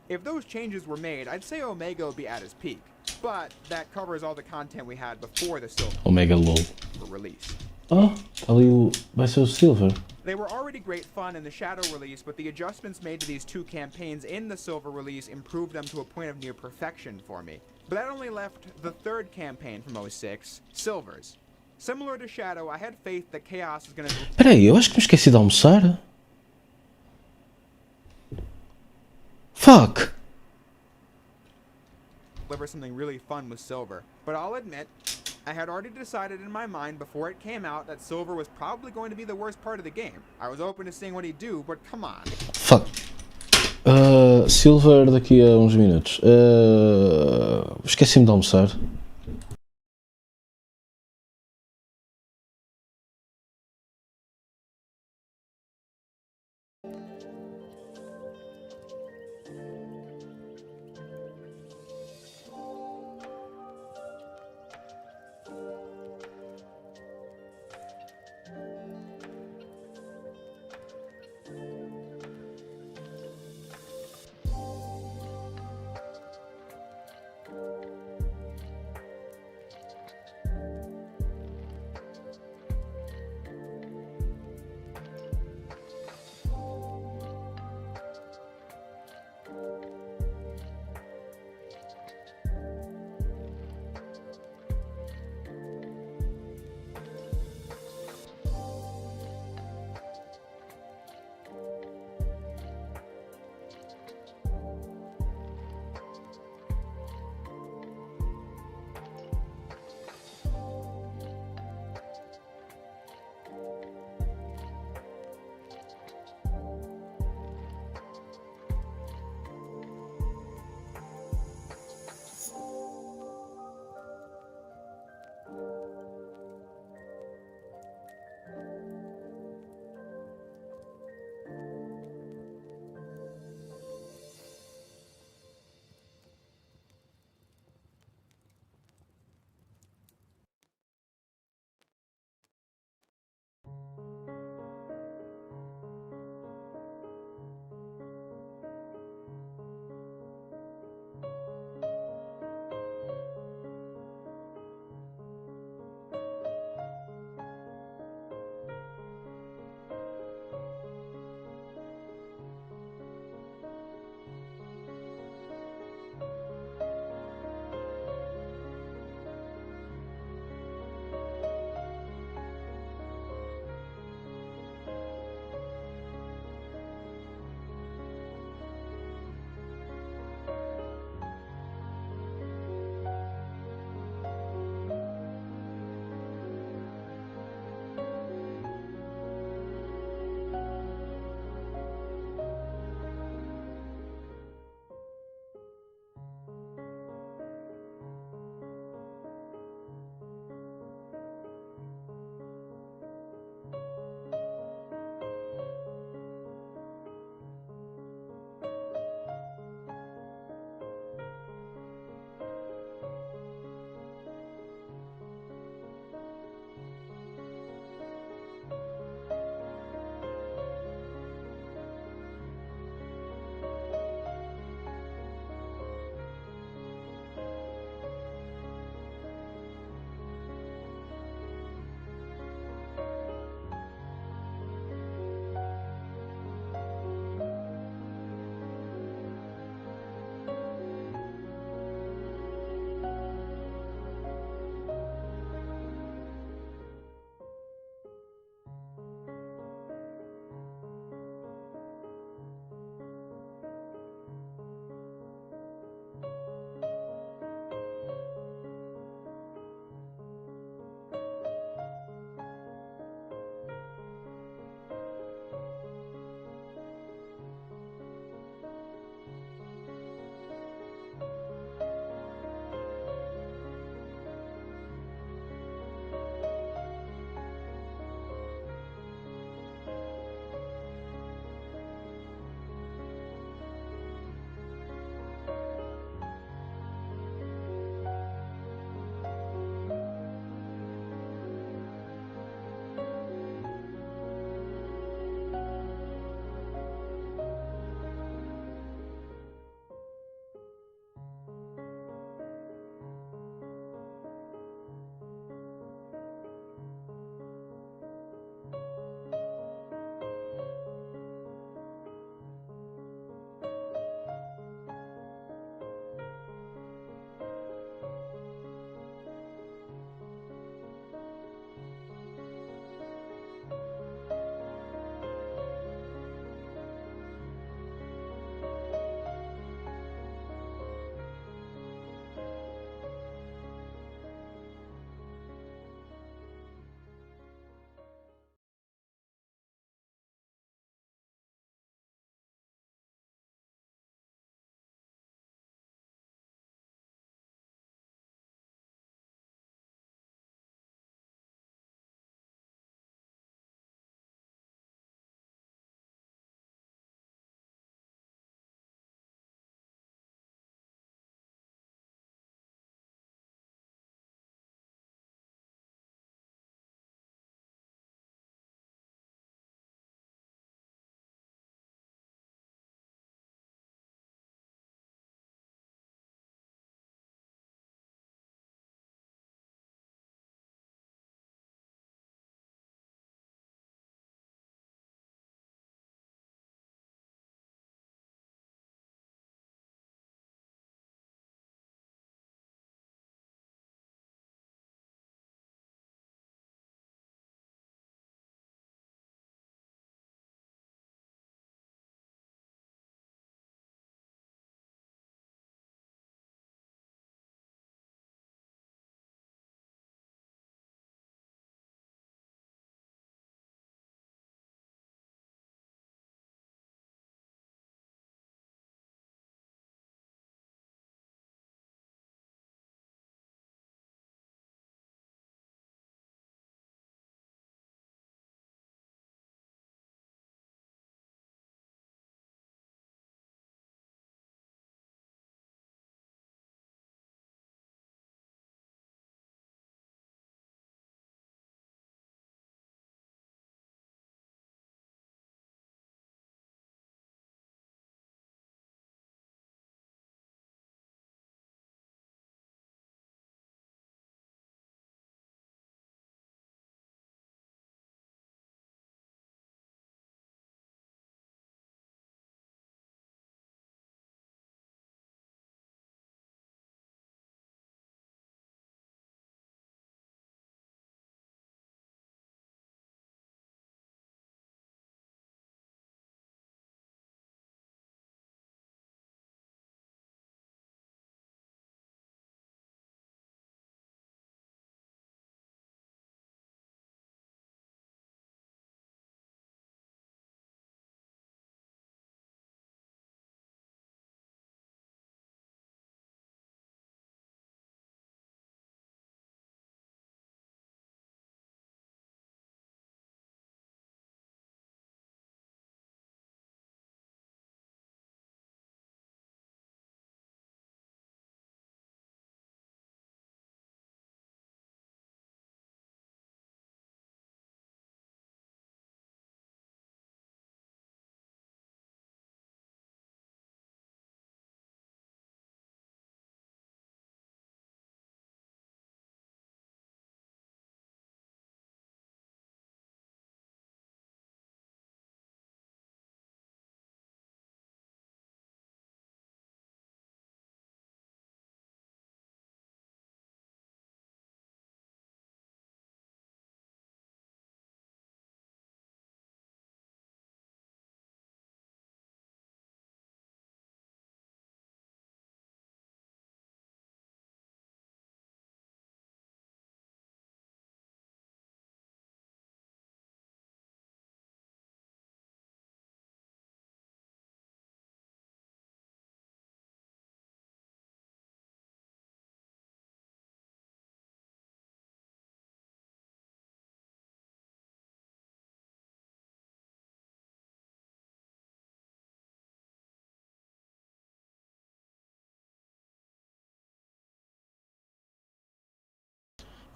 If those changes were made, I'd say Omega would be at his peak. But that covers all the content we had before the Silver
Omega LOL.
release.
Oh, ali vai ser o Silver.
They were already great fun in the Shadow release, but the adjustments made to these two campaigns in the Silver release improved them to a point of near perfection for me. But that only left the third campaign from 06, Silver's. Similar to Shadow, I had faith that Chaos was going to...
Peraí, eu acho que me esqueci de almoçar. Fuck!
deliver something really fun with Silver. But I'll admit, I had already decided in my mind before it came out that Silver was probably going to be the worst part of the game. I was open to seeing what he'd do, but come on.
Fuck. Silver daqui a uns minutos. Esqueci-me de almoçar.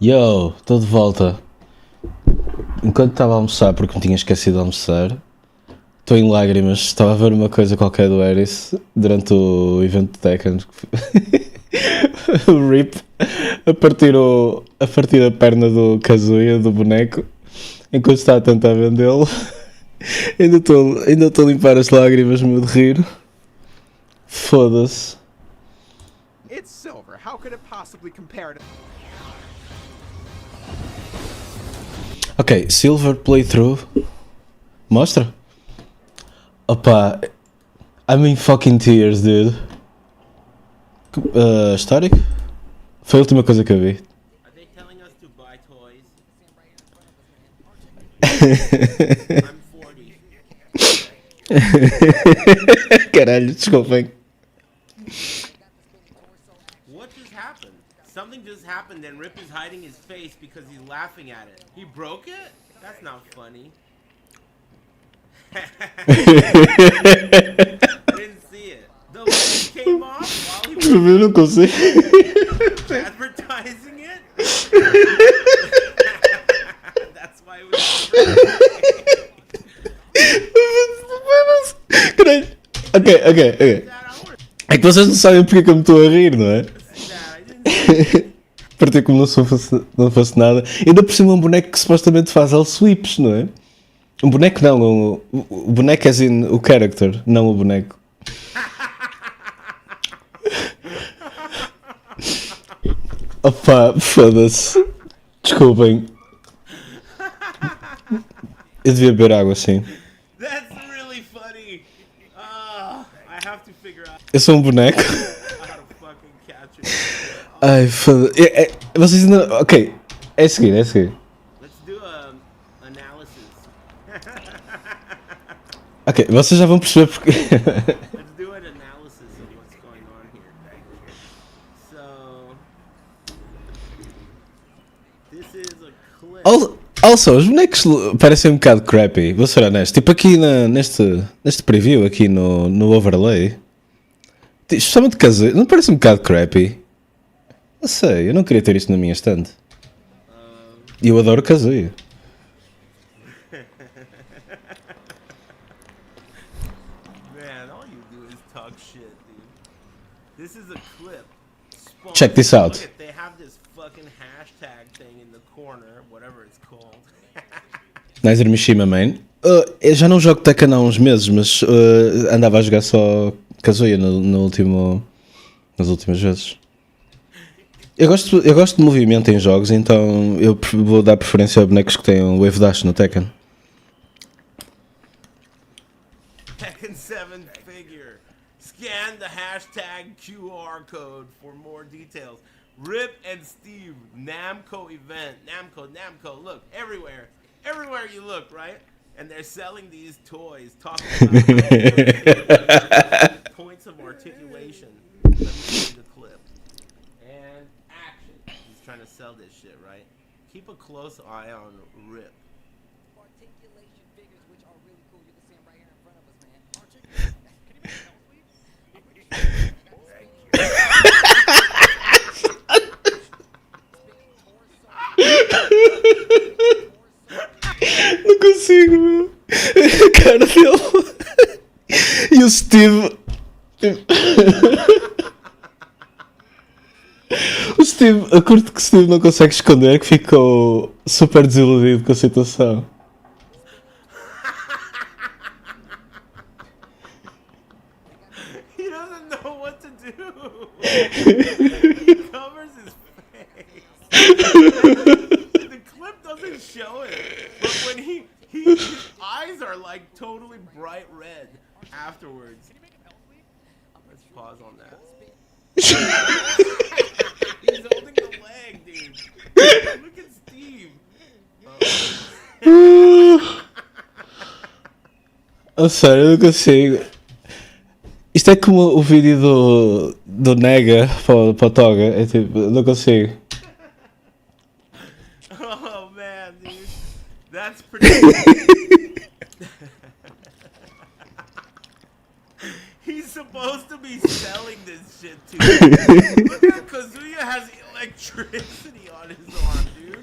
Yo, estou de volta. Enquanto estava a almoçar, porque me tinha esquecido de almoçar, estou em lágrimas. Estava a ver uma coisa qualquer do Eris durante o evento de Tekken. O Rip a partir a perna do Kazuya, do boneco, enquanto está a tentar vendê-lo. Ainda estou a limpar as lágrimas, meu, de rir. Foda-se.
It's silver. How could it possibly compare to...
Ok, Silver Playthrough. Mostra? Opa, I'm in fucking tears, dude. Histórico? Foi a última coisa que eu vi.
Are they telling us to buy toys? I'm 40.
Caralho, desculpem.
What just happened? Something just happened and Rip is hiding his face because he's laughing at it. He broke it? That's not funny. Didn't see it. The lid came off while he was
Eu não consigo.
advertising it? That's why it was
Caralho. Ok. É que vocês não sabem porque é que eu me estou a rir, não é? Partir como não fosse nada. Ainda por cima um boneco que supostamente faz all sweeps, não é? Um boneco não, o boneco é assim, o character, não o boneco. Opa, foda-se. Desculpem. Eu devia beber água assim.
That's really funny. I have to figure out
Eu sou um boneco.
how to fucking catch it.
Ai, foda-se. Vocês ainda. Ok, é seguir.
Let's do a analysis.
Ok, vocês já vão perceber porque.
Let's do an analysis of what's going on here. So, this is a clip.
Also, os bonecos parecem um bocado crappy, vou ser honesto. Tipo aqui neste preview, aqui no overlay, especialmente caseiro, não parece um bocado crappy? Não sei, eu não queria ter isto na minha stand. E eu adoro caseiro.
Man, all you do is talk shit, dude. This is a clip.
Check this out.
Look at, they have this fucking hashtag thing in the corner, whatever it's called.
Nizer Mishima, man. Eu já não jogo Tekken há uns meses, mas andava a jogar só Kazuya nas últimas vezes. Eu gosto de movimento em jogos, então eu vou dar preferência a bonecos que tenham Wave Dash no Tekken.
Tekken 7 figure. Scan the hashtag QR code for more details. Rip and Steve, Namco event. Namco, look, everywhere you look, right? And they're selling these toys, talking about points of articulation. Let me see the clip. And action. He's trying to sell this shit, right? Keep a close eye on Rip.
Articulation figures, which are really cool. You can see them right here in front of us, man. Articulation. Can you make it
Não consigo, meu. A cara dele. E o Steve. O Steve, eu curto que o Steve não consegue esconder, que ficou super desiludido com a situação.
He doesn't know what to do. He covers his face. The clip doesn't show it, but when his eyes are like totally bright red afterwards. Let's pause on that. He's holding the leg, dude. Look at Steve.
A sério, eu não consigo. Isto é como o vídeo do Nega para o Toga. É tipo, não consigo.
Oh man, dude. That's pretty. He's supposed to be selling this shit too. Look at Kazuya has electricity on his arm, dude.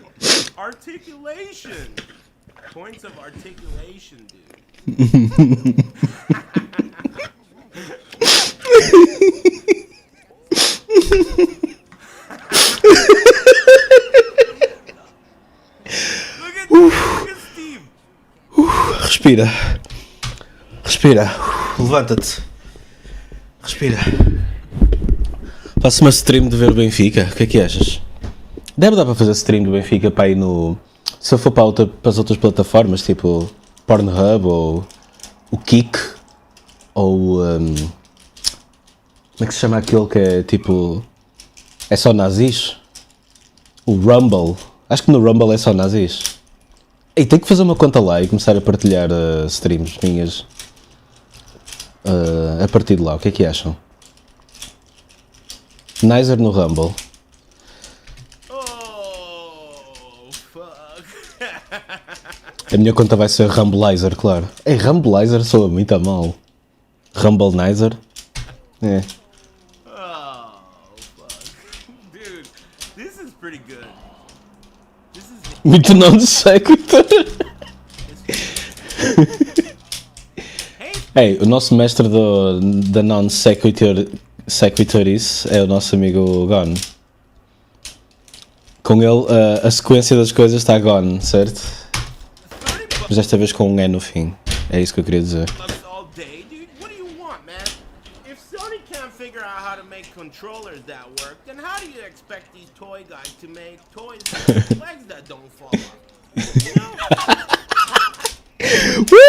Articulation. Points of articulation, dude. Look at Steve.
Respira. Respira. Levanta-te. Respira. Faço uma stream de ver o Benfica. O que é que achas? Deve dar para fazer stream do Benfica para ir no... Se eu for para as outras plataformas, tipo Pornhub ou o Kik ou... como é que se chama aquele que é tipo... É só nazis? O Rumble. Acho que no Rumble é só nazis. Ei, tenho que fazer uma conta lá e começar a partilhar streams minhas a partir de lá. O que é que acham? Nizer no Rumble.
Oh, fuck.
A minha conta vai ser Rumbleizer, claro. Ei, Rumbleizer soa muito a mal. Rumble-Nizer? É.
Oh, fuck. Dude, this is pretty good. This is...
Muito não de sequitur. Ei, o nosso mestre da non-sequitoris é o nosso amigo Gon. Com ele, a sequência das coisas está Gon, certo? Mas desta vez com um E no fim. É isso que eu queria dizer.
$30 all day, dude? What do you want, man? If Sony can't figure out how to make controllers that work, then how do you expect these toy guys to make toys with legs that don't fall off? You know?
Woo!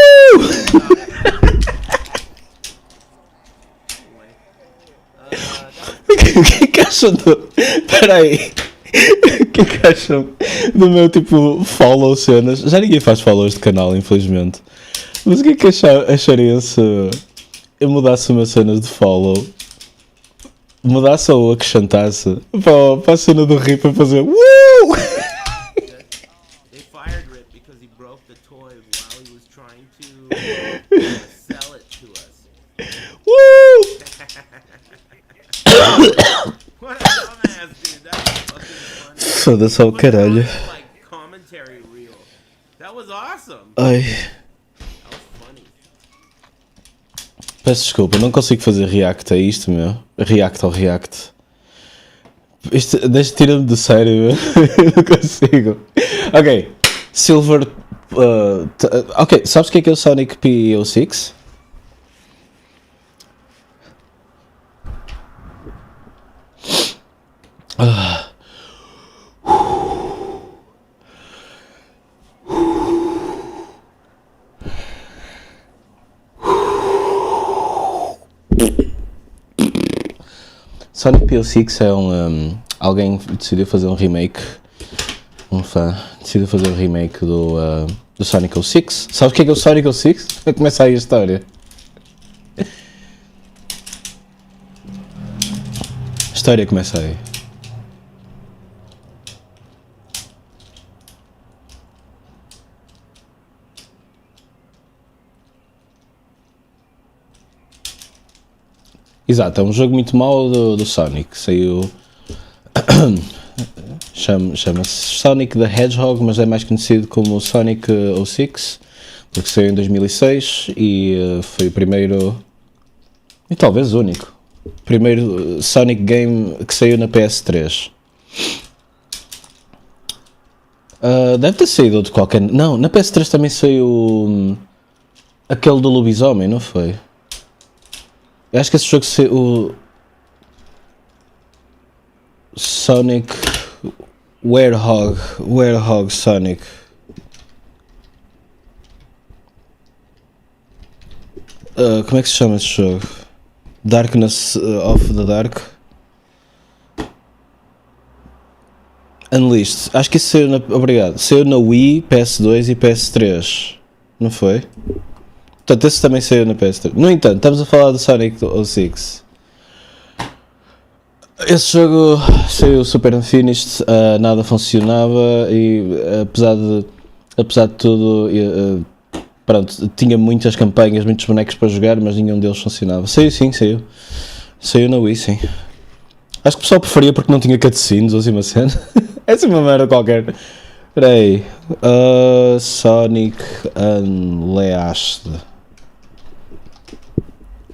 O que é que acham do... Peraí. O que é que acham do meu tipo follow cenas? Já ninguém faz follows de canal, infelizmente. Mas o que é que achariam se eu mudasse umas cenas de follow? Mudasse ou acrescentasse para a cena do Rip a fazer Woo!
They fired Rip because he broke the toy while he was trying to sell it to us.
Woo!
What a dumbass, dude. That was fucking funny.
Foda-se ao caralho.
Like commentary reel. That was awesome.
Ai,
That was funny.
peço desculpa, não consigo fazer react a isto, meu. React ao react. Isto tira-me de sério, meu. Não consigo. Ok, Silver. Ok, sabes o que é o Sonic P06? Sonic P06 é alguém decidiu fazer um remake, um fã decidiu fazer um remake do Sonic 06. Sabes o que é o Sonic 06? Começa aí a história. A história começa aí. Exato, é um jogo muito mau do Sonic. Saiu. Chama-se Sonic the Hedgehog, mas é mais conhecido como Sonic 06, porque saiu em 2006 e foi o primeiro. E talvez o único. Primeiro Sonic game que saiu na PS3. Deve ter saído de qualquer. Não, na PS3 também saiu aquele do lobisomem, não foi? Eu acho que esse jogo o Sonic Werehog Sonic. Como é que se chama esse jogo? Darkness of the Dark. Unleashed. Acho que isso saiu na. Obrigado. Saiu na Wii, PS2 e PS3. Não foi? Portanto, esse também saiu na PS3. No entanto, estamos a falar do Sonic 06. Esse jogo saiu super unfinished, nada funcionava e apesar de tudo, pronto, tinha muitas campanhas, muitos bonecos para jogar, mas nenhum deles funcionava. Saiu sim, saiu. Saiu na Wii, sim. Acho que o pessoal preferia porque não tinha cutscenes ou assim uma cena. É assim uma merda qualquer. Espera aí. Sonic Unleashed.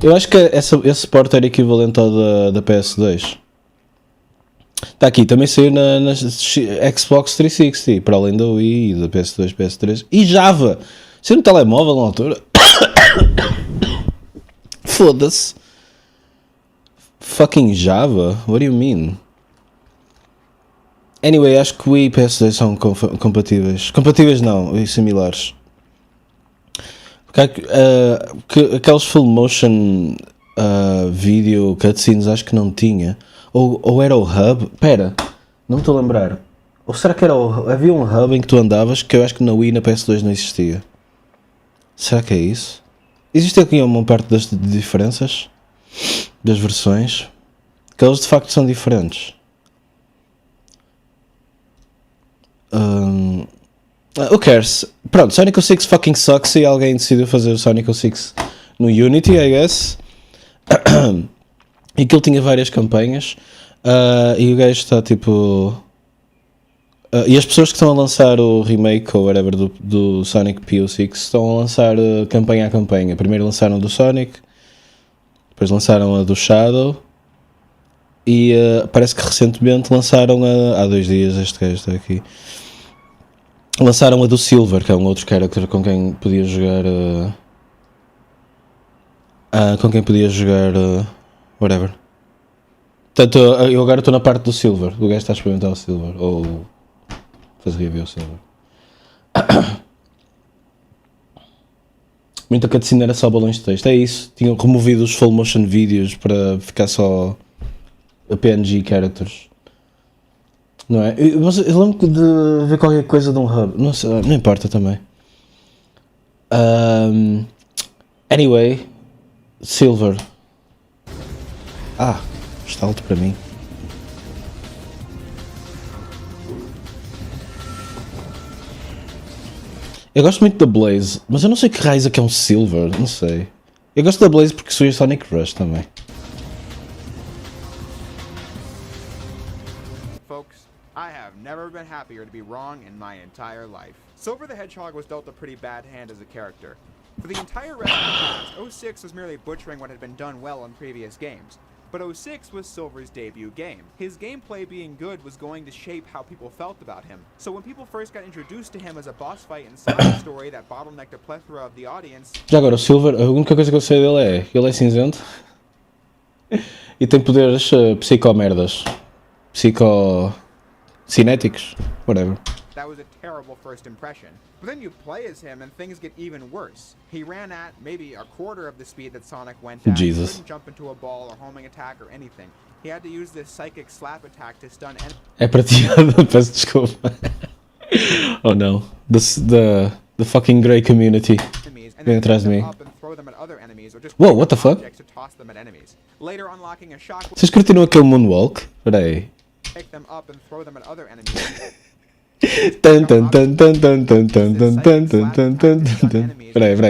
Eu acho que esse port era equivalente ao da PS2. Está aqui, também saiu na Xbox 360, para além da Wii, da PS2, PS3 e Java. Saiu no telemóvel na altura. Foda-se. Fucking Java? What do you mean? Anyway, acho que Wii e PS2 são compatíveis. Compatíveis não, e similares. Porque aqueles full motion video cutscenes acho que não tinha. Ou era o hub? Pera, não me estou a lembrar. Ou será que era havia um hub em que tu andavas que eu acho que na Wii e na PS2 não existia? Será que é isso? Existe aqui uma parte das diferenças das versões? Que eles de facto são diferentes. Who cares? Pronto, Sonic 06 fucking sucks e alguém decidiu fazer o Sonic 06 no Unity, I guess. E que ele tinha várias campanhas. E o gajo está tipo. E as pessoas que estão a lançar o remake ou whatever do Sonic P06 estão a lançar campanha a campanha. Primeiro lançaram do Sonic, depois lançaram a do Shadow. E parece que recentemente lançaram há 2 dias, este gajo está aqui. Lançaram a do Silver, que é um outro character com quem podia jogar. Com quem podia jogar. Whatever. Portanto, eu agora estou na parte do Silver. O gajo está a experimentar o Silver. Ou fazer review o Silver. Muita cutscene era só balões de texto. É isso. Tinham removido os full motion videos para ficar só a PNG characters. Não é? Mas eu lembro de ver qualquer coisa de um hub. Não sei, não importa também. Anyway, Silver. Está alto para mim. Eu gosto muito da Blaze, mas eu não sei que raiz é que é um Silver. Não sei. Eu gosto da Blaze porque sou Sonic Rush também.
Folks, I have never been happier to be wrong in my entire life. Silver the Hedgehog was dealt a pretty bad hand as a character. For the entire rest of the past, 06 was merely butchering what had been done well in previous games. But 06 was Silver's debut game. His gameplay being good was going to shape how people felt about him. So when people first got introduced to him as a boss fight in Sonic's story that bottlenecked a plethora of the audience...
Já agora, o Silver, a única coisa que eu sei dele é ele é cinzento e tem poderes psicomerdas. Cinéticos, whatever.
That was a terrible first impression. But then you play as him and things get even worse. He ran at maybe a quarter of the speed that Sonic went at.
Jesus.
He couldn't jump into a ball or homing attack or anything. He had to use this psychic slap attack to stun
É prateado, peço desculpa. Oh no. The fucking grey community.
enemies and
Vem
then
atrás de
pick
mim.
them up and throw them at other enemies or just
Whoa,
pick
what the
up
fuck?
objects to toss them at enemies. Later unlocking a shock
Vocês curtiram aquele moonwalk? Peraí.
pick them up and throw them at other enemies.
Peraí,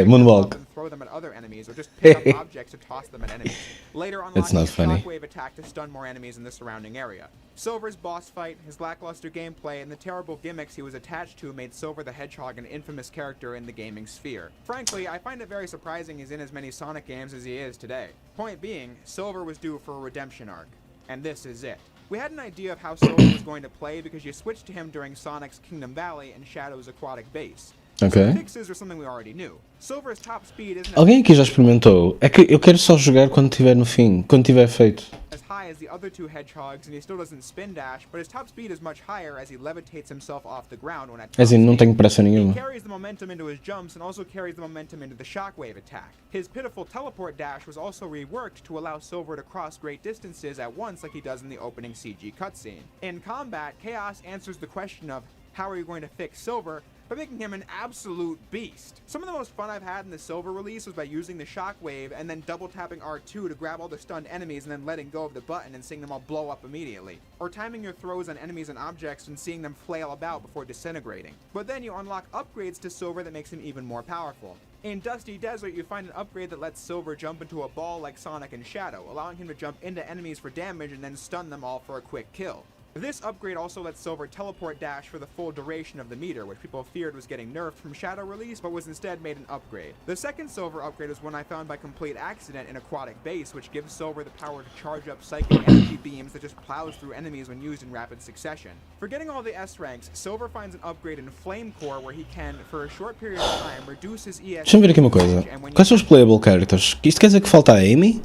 moonwalk.
Throw them at other enemies or just pick up objects to toss them at enemies. Later
That's
unlocking
not
a
funny.
shockwave attack to stun more enemies in the surrounding area. Silver's boss fight, his lackluster gameplay, and the terrible gimmicks he was attached to made Silver the Hedgehog an infamous character in the gaming sphere. Frankly, I find it very surprising he's in as many Sonic games as he is today. Point being, Silver was due for a redemption arc. And this is it. We had an idea of how Silver was going to play because you switched to him during Sonic's Kingdom Valley and Shadow's Aquatic Base.
Ok.
So fixes are something we already knew. Silver's top speed isn't
Alguém aqui já experimentou? É que eu quero só jogar quando estiver no fim, quando tiver feito.
as high as the other two hedgehogs, and he still doesn't spin dash, but his top speed is much higher as he levitates himself off the ground when at top
Assim, não
speed.
tenho pressa
He
nenhuma.
carries the momentum into his jumps and also carries the momentum into the shockwave attack. His pitiful teleport dash was also reworked to allow Silver to cross great distances at once like he does in the opening CG cutscene. In combat, Chaos answers the question of how are you going to fix Silver by making him an absolute beast. Some of the most fun I've had in the Silver release was by using the shockwave and then double tapping R2 to grab all the stunned enemies and then letting go of the button and seeing them all blow up immediately. Or timing your throws on enemies and objects and seeing them flail about before disintegrating. But then you unlock upgrades to Silver that makes him even more powerful. In Dusty Desert, you find an upgrade that lets Silver jump into a ball like Sonic and Shadow, allowing him to jump into enemies for damage and then stun them all for a quick kill. This upgrade also lets Silver teleport dash for the full duration of the meter, which people feared was getting nerfed from Shadow release, but was instead made an upgrade. The second Silver upgrade is one I found by complete accident in Aquatic Base, which gives Silver the power to charge up psychic energy beams that just plows through enemies when used in rapid succession. For getting all the S ranks, Silver finds an upgrade in Flame Core where he can, for a short period of time, reduce his ESP.
Deixa-me ver aqui uma coisa. Quais são os playable characters? Isto quer dizer que falta a Amy?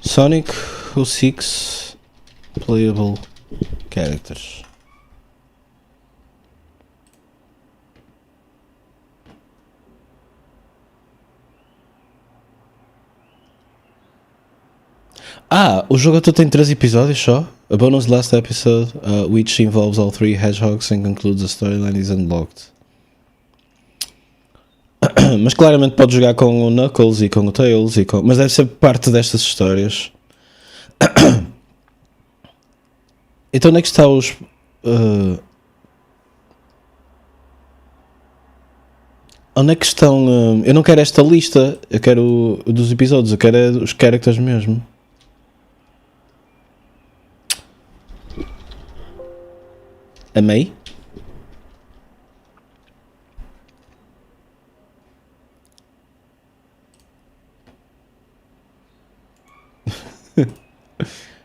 Sonic 06 playable characters. O jogo todo tem 3 episódios só. A bonus last episode, which involves all 3 hedgehogs and concludes the storyline, is unlocked. Mas claramente pode jogar com o Knuckles e com o Tails, mas deve ser parte destas histórias. Então onde é que está os... onde é que estão... eu não quero esta lista, eu quero o dos episódios, eu quero os characters mesmo. Amei?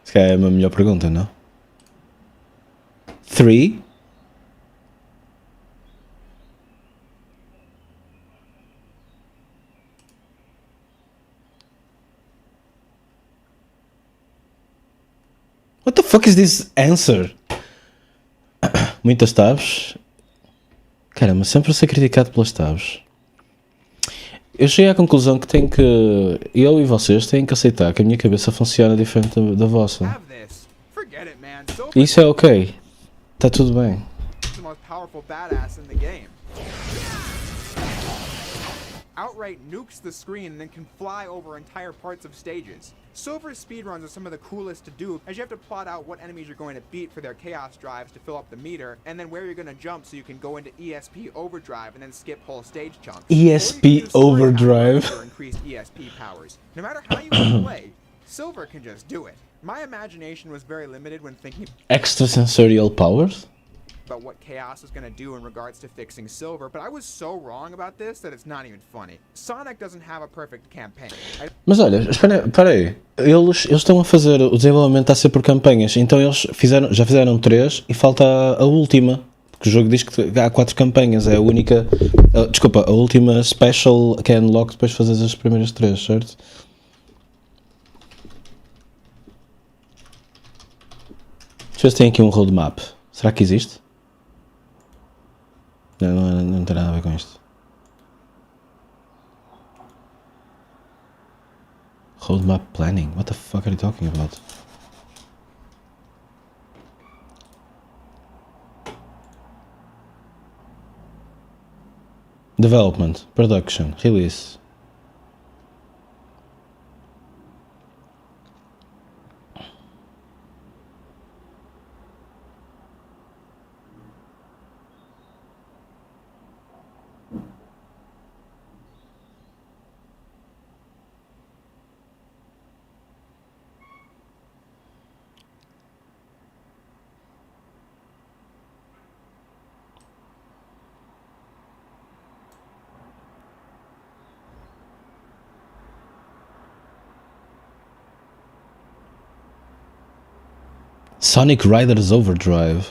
Se calhar é a melhor pergunta, não? 3? What the fuck is this answer? Muitas tabs. Caramba, sempre a ser criticado pelas tabs. Eu cheguei à conclusão que tenho que... eu e vocês têm que aceitar que a minha cabeça funciona diferente da vossa.
Have this. Forget it, man. Silver
E isso é ok. Está tudo bem.
is the most powerful badass in the game. Outright nukes the screen and then can fly over entire parts of stages. Silver's speedruns are some of the coolest to do, as you have to plot out what enemies you're going to beat for their chaos drives to fill up the meter, and then where you're going to jump so you can go into ESP overdrive and then skip whole stage chunks.
ESP overdrive.
For increased ESP powers. No matter how you want to play, Silver can just do it. My imagination was very limited when thinking
Extrasensorial powers?
about what Chaos was going to do in regards to fixing Silver, but I was so wrong about this that it's not even funny. Sonic doesn't have a perfect campaign.
Mas olha, espera aí. Eles estão a fazer... o desenvolvimento está a ser por campanhas. Então eles já fizeram 3 e falta a última. Porque o jogo diz que há 4 campanhas. É a única... desculpa, a última special que é unlock depois de fazer as primeiras 3, certo? Deixa eu ver se tem aqui um roadmap. Será que existe? Não tem nada a ver com isto. Roadmap planning? What the fuck are you talking about? Development, production, release. Sonic Riders Overdrive.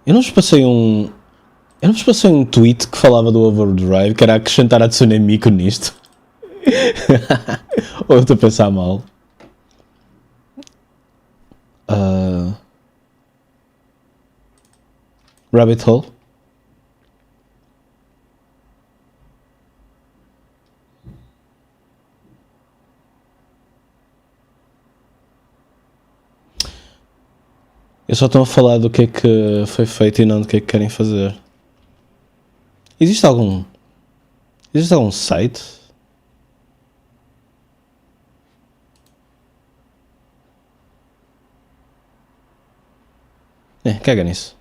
Eu não vos passei um tweet que falava do Overdrive, que era acrescentar a Tsune Miku nisto. Ou eu estou a pensar mal. Rabbit Hole. Eu só estou a falar do que é que foi feito e não do que é que querem fazer. Existe algum site? Caga nisso.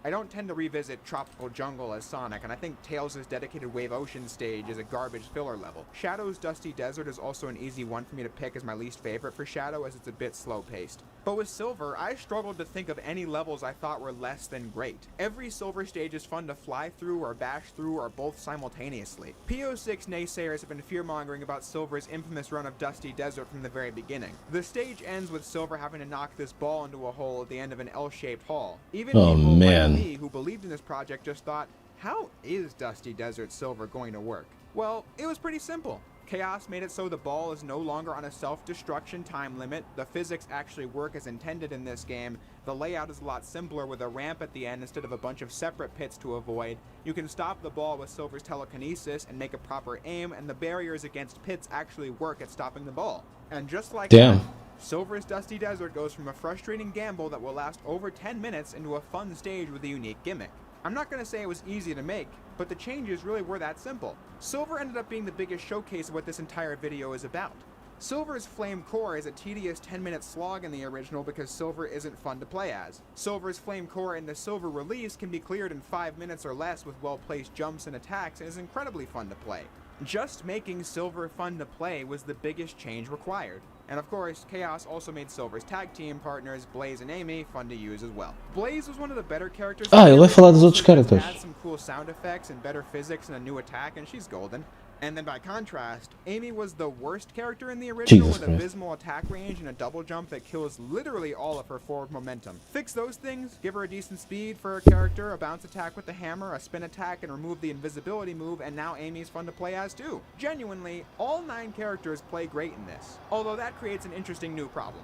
I don't tend to revisit Tropical Jungle as Sonic, and I think Tails' dedicated Wave Ocean stage is a garbage filler level. Shadow's Dusty Desert is also an easy one for me to pick as my least favorite for Shadow, as it's a bit slow-paced. But with Silver, I struggled to think of any levels I thought were less than great. Every Silver stage is fun to fly through or bash through or both simultaneously. P06 naysayers have been fear-mongering about Silver's infamous run of Dusty Desert from the very beginning. The stage ends with Silver having to knock this ball into a hole at the end of an L-shaped hall. Even people like me who believed in this project just thought, how is Dusty Desert Silver going to work? Well, it was pretty simple. Chaos made it so the ball is no longer on a self-destruction time limit, the physics actually work as intended in this game, the layout is a lot simpler with a ramp at the end instead of a bunch of separate pits to avoid, you can stop the ball with Silver's telekinesis and make a proper aim, and the barriers against pits actually work at stopping the ball. And just like that, Silver's Dusty Desert goes from a frustrating gamble that will last over 10 minutes into a fun stage with a unique gimmick. I'm not going to say it was easy to make, but the changes really were that simple. Silver ended up being the biggest showcase of what this entire video is about. Silver's Flame Core is a tedious 10-minute slog in the original because Silver isn't fun to play as. Silver's Flame Core in the Silver release can be cleared in 5 minutes or less with well-placed jumps and attacks and is incredibly fun to play. Just making Silver fun to play was the biggest change required. And of course, Chaos also made Silver's tag team partners, Blaze and Amy, fun to use as well. Blaze was one of the better characters.
Ele vai falar dos outros characters.
Had some cool sound effects and better physics and a new attack, and she's golden. And then by contrast, Amy was the worst character in the original with abysmal attack range and a double jump that kills literally all of her forward momentum. Fix those things, give her a decent speed for her character, a bounce attack with the hammer, a spin attack, and remove the invisibility move, and now Amy's fun to play as too. Genuinely, all 9 characters play great in this, although that creates an interesting new problem.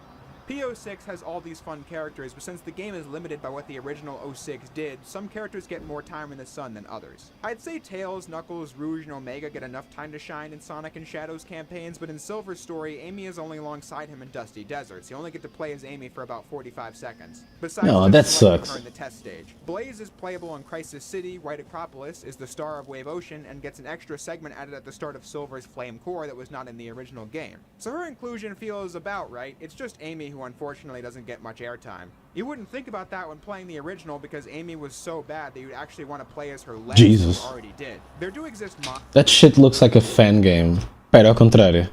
P06 has all these fun characters, but since the game is limited by what the original 06 did, some characters get more time in the sun than others. I'd say Tails, Knuckles, Rouge, and Omega get enough time to shine in Sonic and Shadow's campaigns, but in Silver's story, Amy is only alongside him in Dusty Desert, so you only get to play as Amy for about 45 seconds. Besides
that
just
sucks.
her in the test stage. Blaze is playable in Crisis City, White Acropolis, is the star of Wave Ocean, and gets an extra segment added at the start of Silver's Flame Core that was not in the original game. So her inclusion feels about right, it's just Amy who unfortunately doesn't get much airtime. You wouldn't think about that when playing the original because Amy was so bad that you'd actually want to play as her less than you already did. There do exist
That shit looks like a fan game. Pera, ao contrário.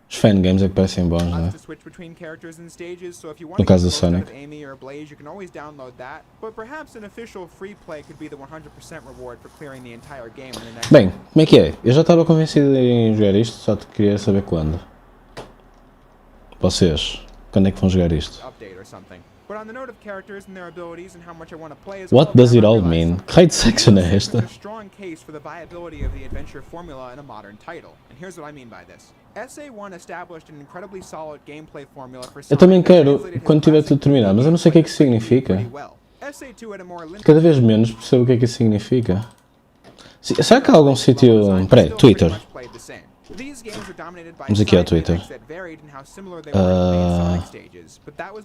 Os fan games é que parecem bons, né?
to switch between characters and stages, so if you want
No
to
caso do
get
Sonic.
out of Amy or Blaze, you can always download that. But perhaps an official free play could be the 100% reward for clearing the entire game in the next.
Bem, como é que é? Eu já estava convencido em jogar isto, só queria saber quando. Vocês, quando é que vão jogar isto?
Update or something. But on the note of characters and their abilities and how much I want to play as
What does it all mean? Que raio de section é esta?
a strong case for the viability of the adventure formula in a modern title. And here's what I mean by this. SA1 established an incredibly solid gameplay formula for
Eu também quero, quando tiver tudo terminado, mas eu não sei o que é que isso significa.
SA2 had a more limited
Cada vez menos percebo o que é que isso significa. Será que há algum sítio... Peraí, Twitter.
Vamos
aqui ao Twitter.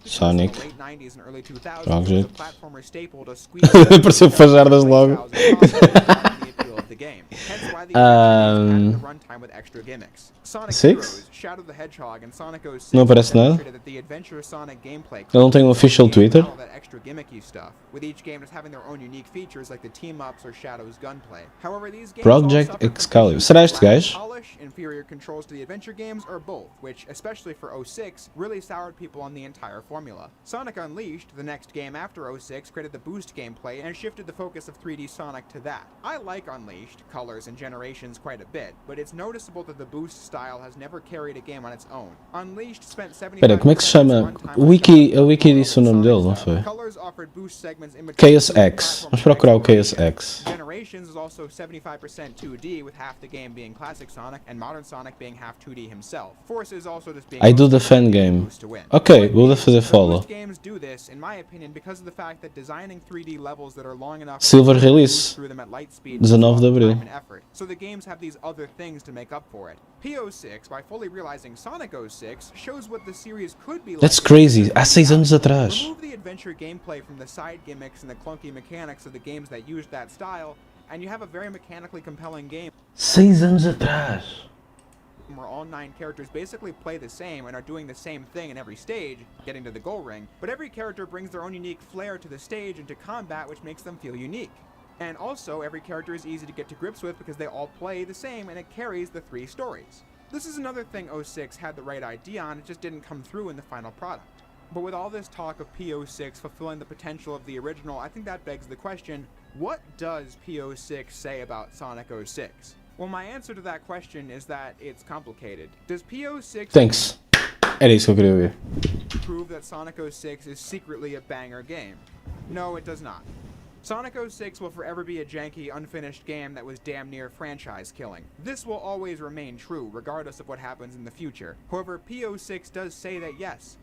Sonic Project. Apareceu Fajardas logo. Six? Não aparece nada? Ele não tem um official Twitter? Project Excalibur. Será este gajo?
Inferior controls to the adventure games, or both, which, especially for 06, really soured people on the entire formula. Sonic Unleashed, the next game after 06, created the boost gameplay and shifted the focus of 3D Sonic to that. I like Unleashed, colors, and generations quite a bit, but it's noticeable that the boost style has never carried a game on its own. Unleashed spent 75%
Espera, como é que se chama? A Wiki disse o nome dele, não foi? KSX. Vamos procurar o KSX.
Generations is also 75% 2D, with half the game being classic Sonic and modern Sonic being half 2D himself. Force is also just being
I do the fan game. Ok, vou fazer follow.
Games do this, in my opinion, because of the fact that designing 3D levels that are long enough
Silver release,
through them at light speed
19 de Abril.
so the games have these other things to make up for it. P06, by fully realizing Sonic 06, shows what the series could be like.
That's crazy. Há 6 anos atrás.
Remove the adventure gameplay from the side gimmicks and the clunky mechanics of the games that used that style, and you have a very mechanically compelling game.
6 anos atrás.
where all 9 characters basically play the same and are doing the same thing in every stage, getting to the goal ring, but every character brings their own unique flair to the stage and to combat, which makes them feel unique. And also, every character is easy to get to grips with because they all play the same and it carries the 3 stories. This is another thing 06 had the right idea on, it just didn't come through in the final product. But with all this talk of P06 fulfilling the potential of the original, I think that begs the question, what does P06 say about Sonic 06? Well, my answer to that question is that it's complicated. Does P06
Thanks. Era isso que eu queria ouvir.
prove that Sonic 06 is secretly a banger game? No, it does not. Sonic 06 will forever be a janky, unfinished game that was damn near franchise killing. This will always remain true, regardless of what happens in the future. However, P06 does say that yes,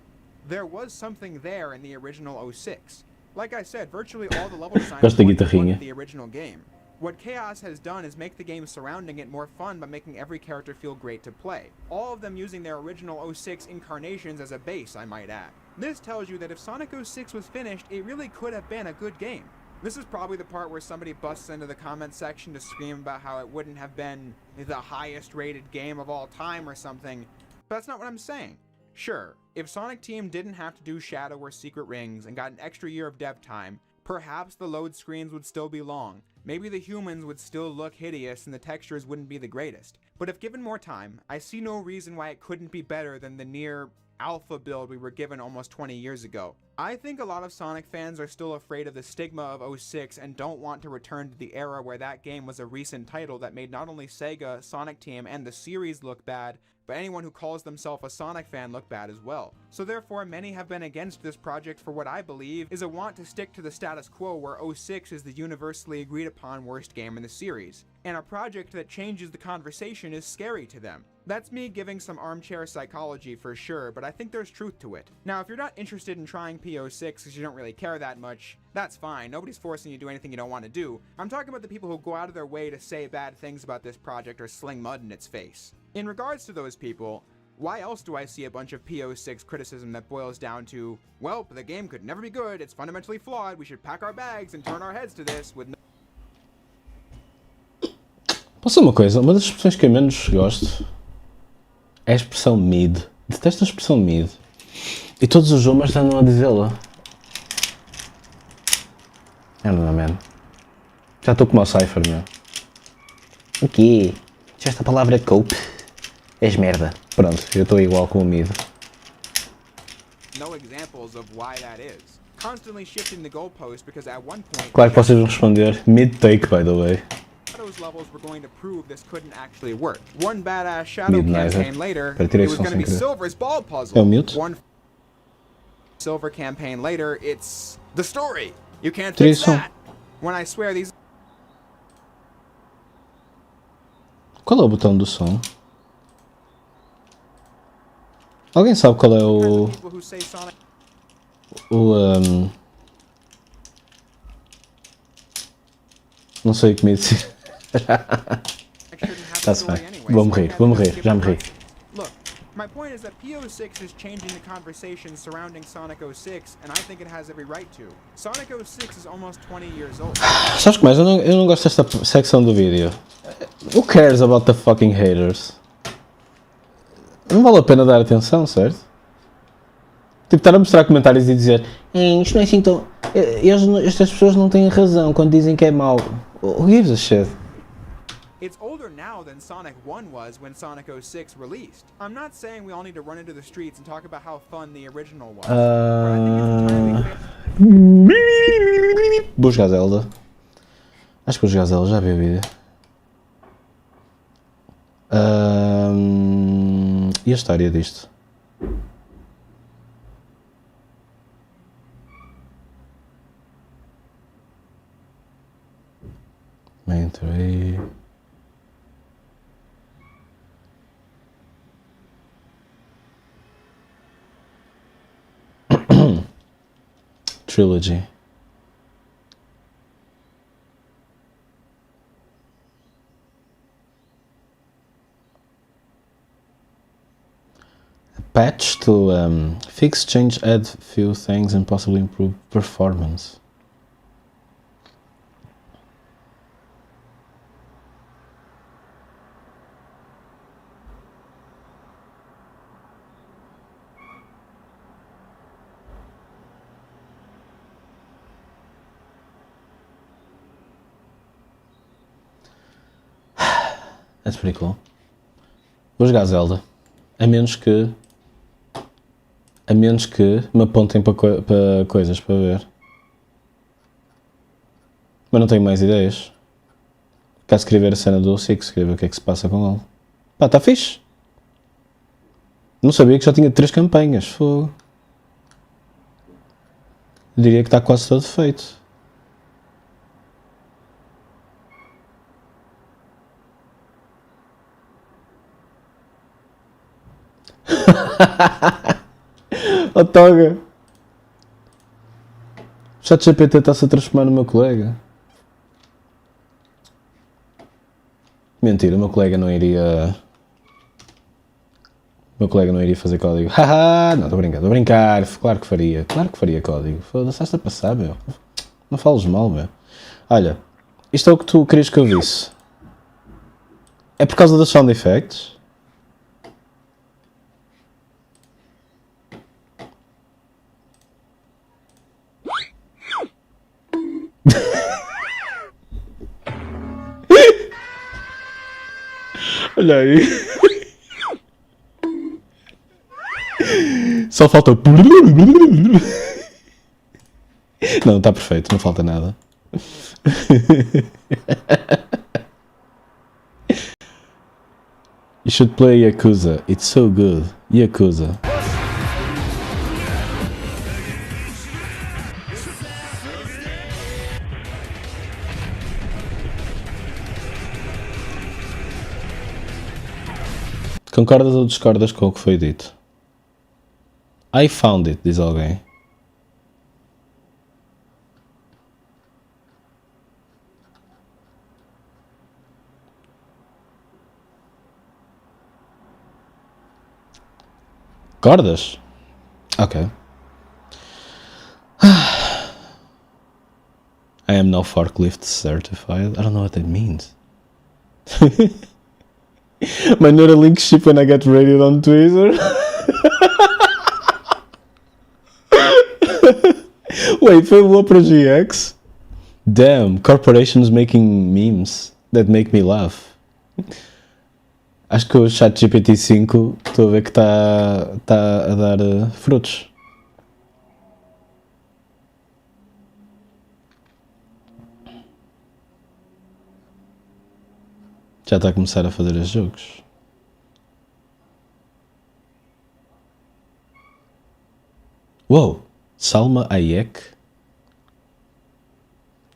there was something there in the original 06. Like I said, virtually all the level design
Gosto da
was
guitarrinha.
in the original game. What Chaos has done is make the game surrounding it more fun by making every character feel great to play. All of them using their original 06 incarnations as a base, I might add. This tells you that if Sonic 06 was finished, it really could have been a good game. This is probably the part where somebody busts into the comment section to scream about how it wouldn't have been the highest rated game of all time or something, but that's not what I'm saying. Sure, if Sonic Team didn't have to do Shadow or Secret Rings and got an extra year of dev time, perhaps the load screens would still be long, maybe the humans would still look hideous and the textures wouldn't be the greatest. But if given more time, I see no reason why it couldn't be better than the near alpha build we were given almost 20 years ago. I think a lot of Sonic fans are still afraid of the stigma of 06 and don't want to return to the era where that game was a recent title that made not only Sega, Sonic Team, and the series look bad, but anyone who calls themselves a Sonic fan look bad as well. So therefore, many have been against this project for what I believe is a want to stick to the status quo where 06 is the universally agreed upon worst game in the series. And a project that changes the conversation is scary to them. That's me giving some armchair psychology for sure, but I think there's truth to it. Now, if you're not interested in trying P06 because you don't really care that much, that's fine. Nobody's forcing you to do anything you don't want to do. I'm talking about the people who go out of their way to say bad things about this project or sling mud in its face. In regards to those people, why else do I see a bunch of P06 criticism that boils down to, well, the game could never be good, it's fundamentally flawed, we should pack our bags and turn our heads to this with no...
Posso dizer uma coisa? Uma das expressões que eu menos gosto é a expressão mid. Detesto a expressão mid. E todos os homens andam a dizê-la. I don't know, man. Já estou como o Cypher, meu. O quê? Já esta palavra é cope. És merda. Pronto, eu estou igual com o mid.
no examples of why that is. Constantly shifting the goalpost because at one point...
Claro que vocês vão responder. Mid take, by the way.
Shadows levels were going to prove this couldn't actually work. One badass Shadow
Midnight,
campaign later,
Pero
it
tirei
was
som
going to be
sem querer.
Silver's ball
É o
puzzle.
mute?
One Silver campaign later, it's the story. You can't
Tirei
fix
som.
that. When I swear these
Qual é o botão do som? Alguém sabe qual é o...
people who say Sonic
Não sei o que me dizer.
shouldn't have a
That's
story
fine.
anyway,
Vou
so
morrer,
can't
vou
just
morrer,
skip
já
the
morri.
cutscene. Look, my point is that P06 is changing the conversation surrounding Sonic 06, and I think it has every right to. Sonic 06 is almost 20 years old.
Sabes que mais? Eu não gosto desta secção do vídeo. Who cares about the fucking haters? Não vale a pena dar atenção, certo? Tipo, estar a mostrar comentários e dizer isto não é assim tão... Estas pessoas não têm razão quando dizem que é mau. Who gives a shit?
It's older now than Sonic 1 was when Sonic 06 released. I'm not saying we all need to run into the streets and talk about how fun the original was. But I think it's entirely fair.
Vou jogar Zelda. Acho que vou jogar Zelda, já vi o vídeo. E a história disto? Main 3. Trilogy. Patch to fix, change, add few things and possibly improve performance. That's pretty cool. Vou jogar Zelda. A menos que me apontem para coisas para ver. Mas não tenho mais ideias. Quero escrever a cena do Six, escrever o que é que se passa com ele. Pá, está fixe. Não sabia que já tinha 3 campanhas. Fogo. Eu diria que está quase todo feito. Oh, Toga! O ChatGPT está-se a transformar no meu colega. Mentira, o meu colega não iria. O meu colega não iria fazer código. Haha! Não, estou a brincar. Claro que faria. Claro que faria código. Foda-se, estás a passar, meu. Não fales mal, meu. Olha, isto é o que tu querias que eu visse. É por causa dos sound effects? Olha aí. Só falta o. Não, está perfeito, não falta nada. You should play Yakuza. It's so good. Yakuza. Concordas ou discordas com o que foi dito? I found it, diz alguém. Cordas? Ok. I am now forklift certified. I don't know what that means. My Neuralink chip when I get rated on Twitter. Wait, foi o Opera GX? Damn, corporations making memes that make me laugh. Acho que o ChatGPT 5 estou a ver que está a dar frutos. Já está a começar a fazer os jogos. Uou! Salma Hayek?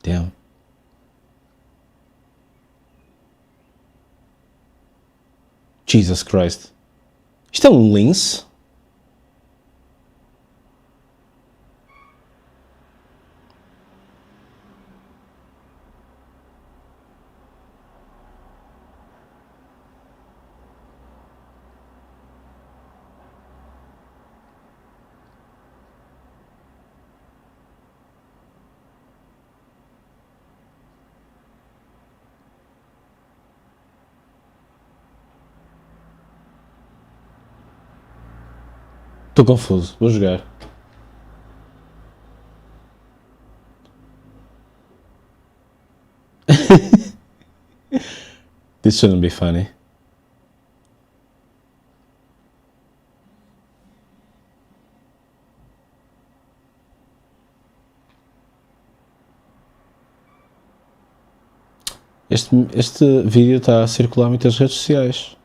Damn. Jesus Christ. Isto é um lince? Estou confuso, vou jogar. This shouldn't be funny. Este vídeo está a circular muitas redes sociais.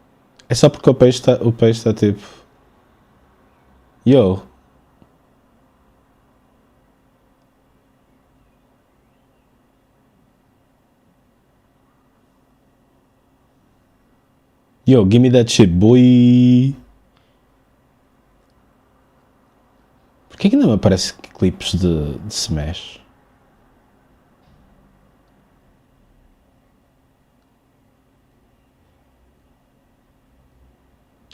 É só porque o peixe está tipo. Yo. Yo, give me that shit, boy. Porquê que ainda me aparece clipes de Smash?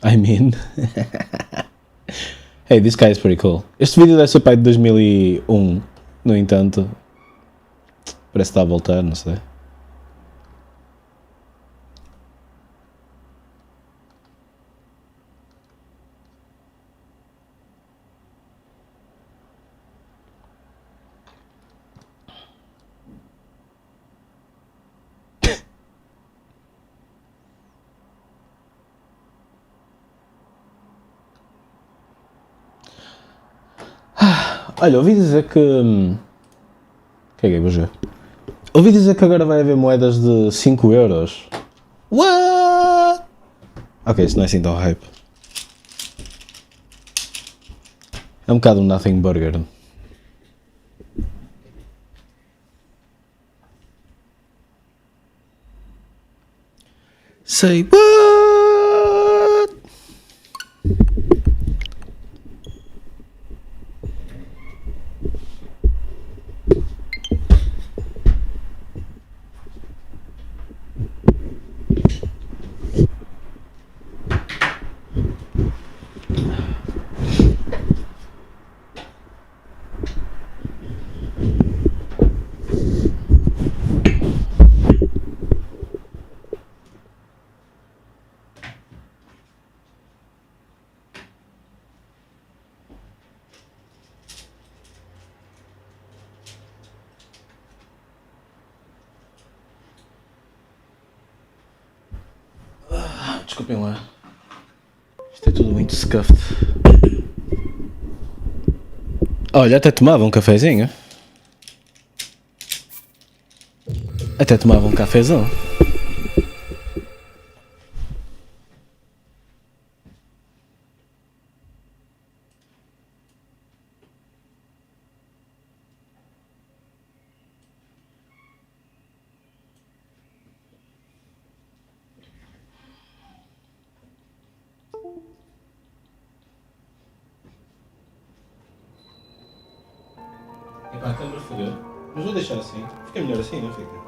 I mean. Hey, this guy is pretty cool. Este vídeo deve ser pai de 2001, no entanto. Parece que está a voltar, não sei. Olha, ouvi dizer que. Caguei, vou jogar. Ouvi dizer que agora vai haver moedas de 5 euros. What? Ok, isso não é assim tão hype. É um bocado um nothing burger. Say what? Desculpem lá. Isto é tudo muito scuffed. Olha, até tomava um cafezinho. Até tomava um cafezão. Epá, a câmera fodeu. Mas vou deixar assim. Fica melhor assim, não fica?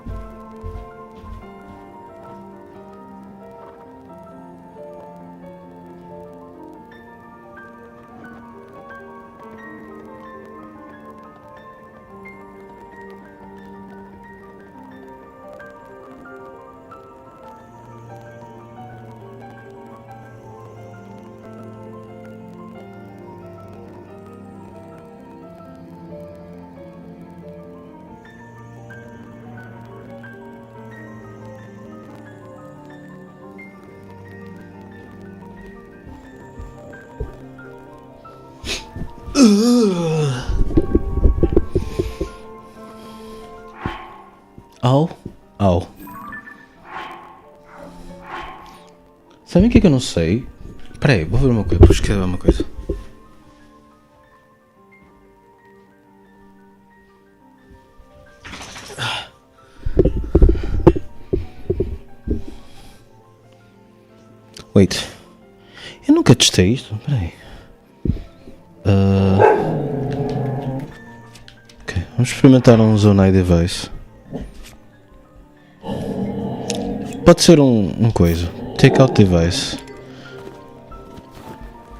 Au, au. Sabem o que é que eu não sei? Espera aí, vou ver uma coisa. Vou escrever uma coisa. Wait. Eu nunca testei isto. Espera aí. Ok, vamos experimentar um Zone Eye Device. Pode ser um coisa. Take out device.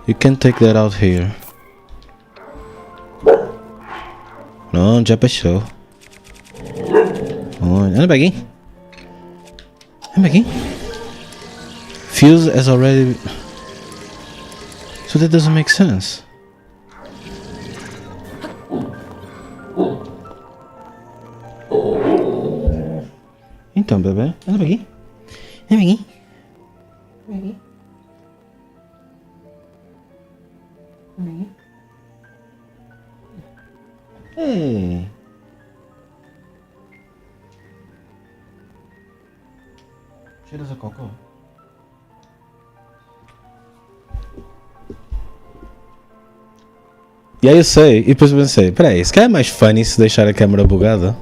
You can take that out here. Não, já passou. Anda aqui. Anda aqui. Fuse has already... So that doesn't make sense. Então, bebê, anda aqui. Anda aqui. Anda aqui. Anda aqui. Ei. Cheiras a cocô. E aí eu sei, e depois eu pensei, peraí, se calhar é mais funny se deixar a câmera bugada.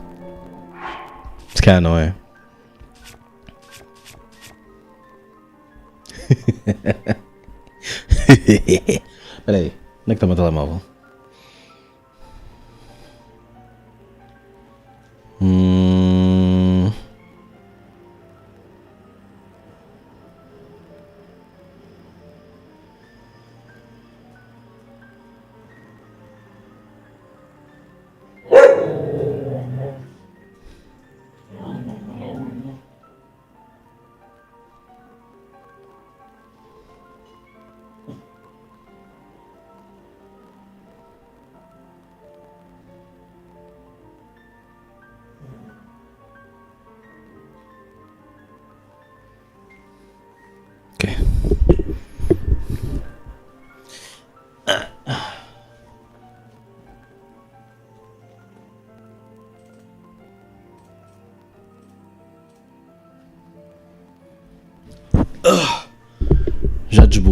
Se calhar não é. Peraí, onde é que está o meu telemóvel?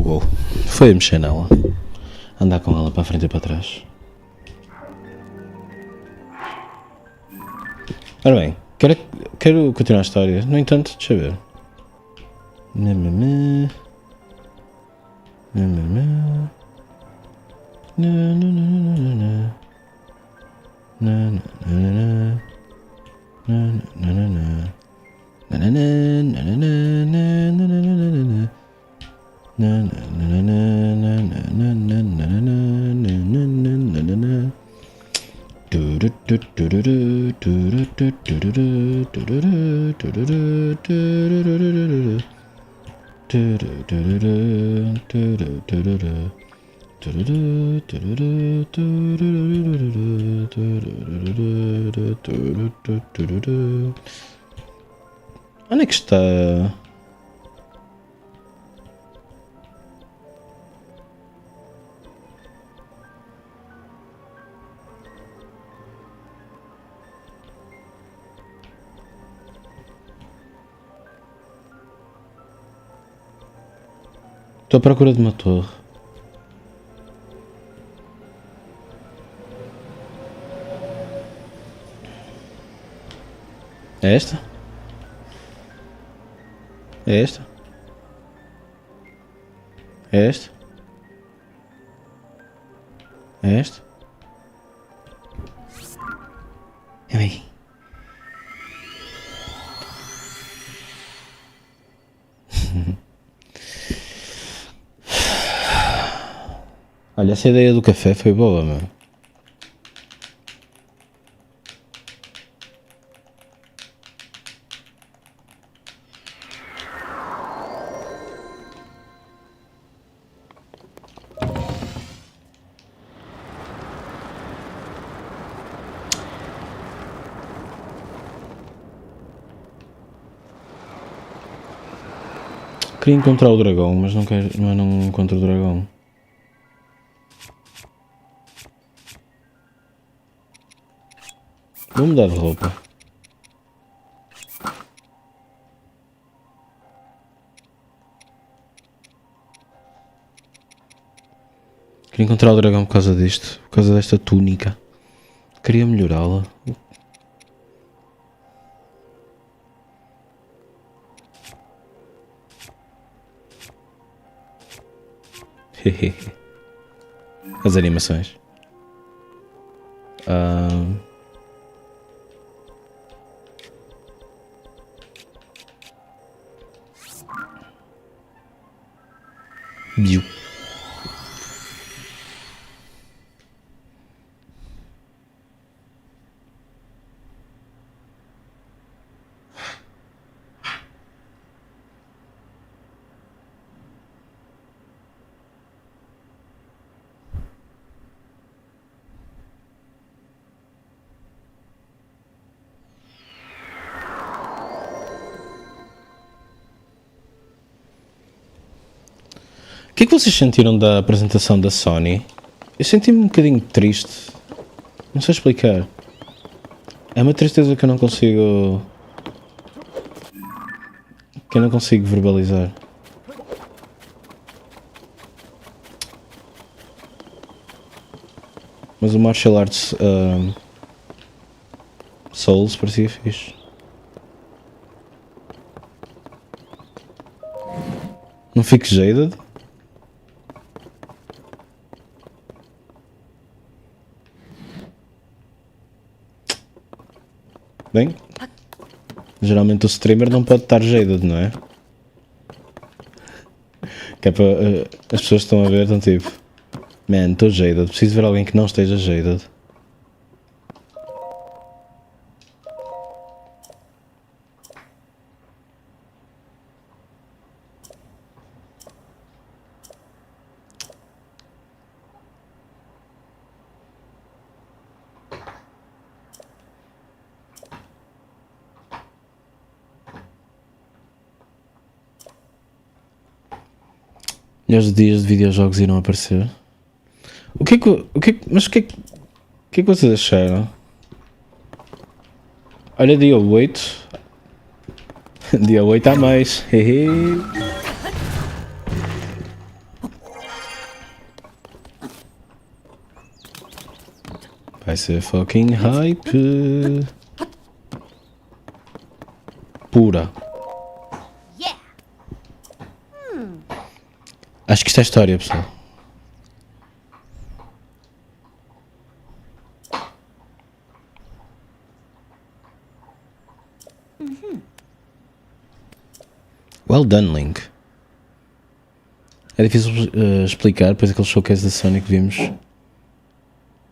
bugou. Foi a mexer nela. Andar com ela para a frente e para trás. Ora bem, quero continuar a história. No entanto, deixa eu ver. Onde é que está? Estou à procura de uma torre. É esta? É esta? É esta? É esta? Ai. Olha, essa ideia do café foi boa, meu. Queria encontrar o dragão, mas não quero, não encontro o dragão. Vou mudar de roupa. Queria encontrar o dragão por causa disto, por causa desta túnica. Queria melhorá-la. As animações. Biu. O que é que vocês sentiram da apresentação da Sony? Eu senti-me um bocadinho triste. Não sei explicar. É uma tristeza que eu não consigo... que eu não consigo verbalizar. Mas o Martial Arts Souls parecia fixe. Não fico jaded? Bem, geralmente o streamer não pode estar jaded, não é? Que é para as pessoas que estão a ver, estão tipo, man, estou jaded, preciso ver alguém que não esteja jaded. E os dias de videojogos irão aparecer. Mas o que é que vocês acharam? Olha, dia 8. Dia 8 a mais. Vai ser fucking hype. Pura.
Yeah.
Acho que isto é história, pessoal. Well done, Link. É difícil explicar, pois aquele showcase da Sonic que vimos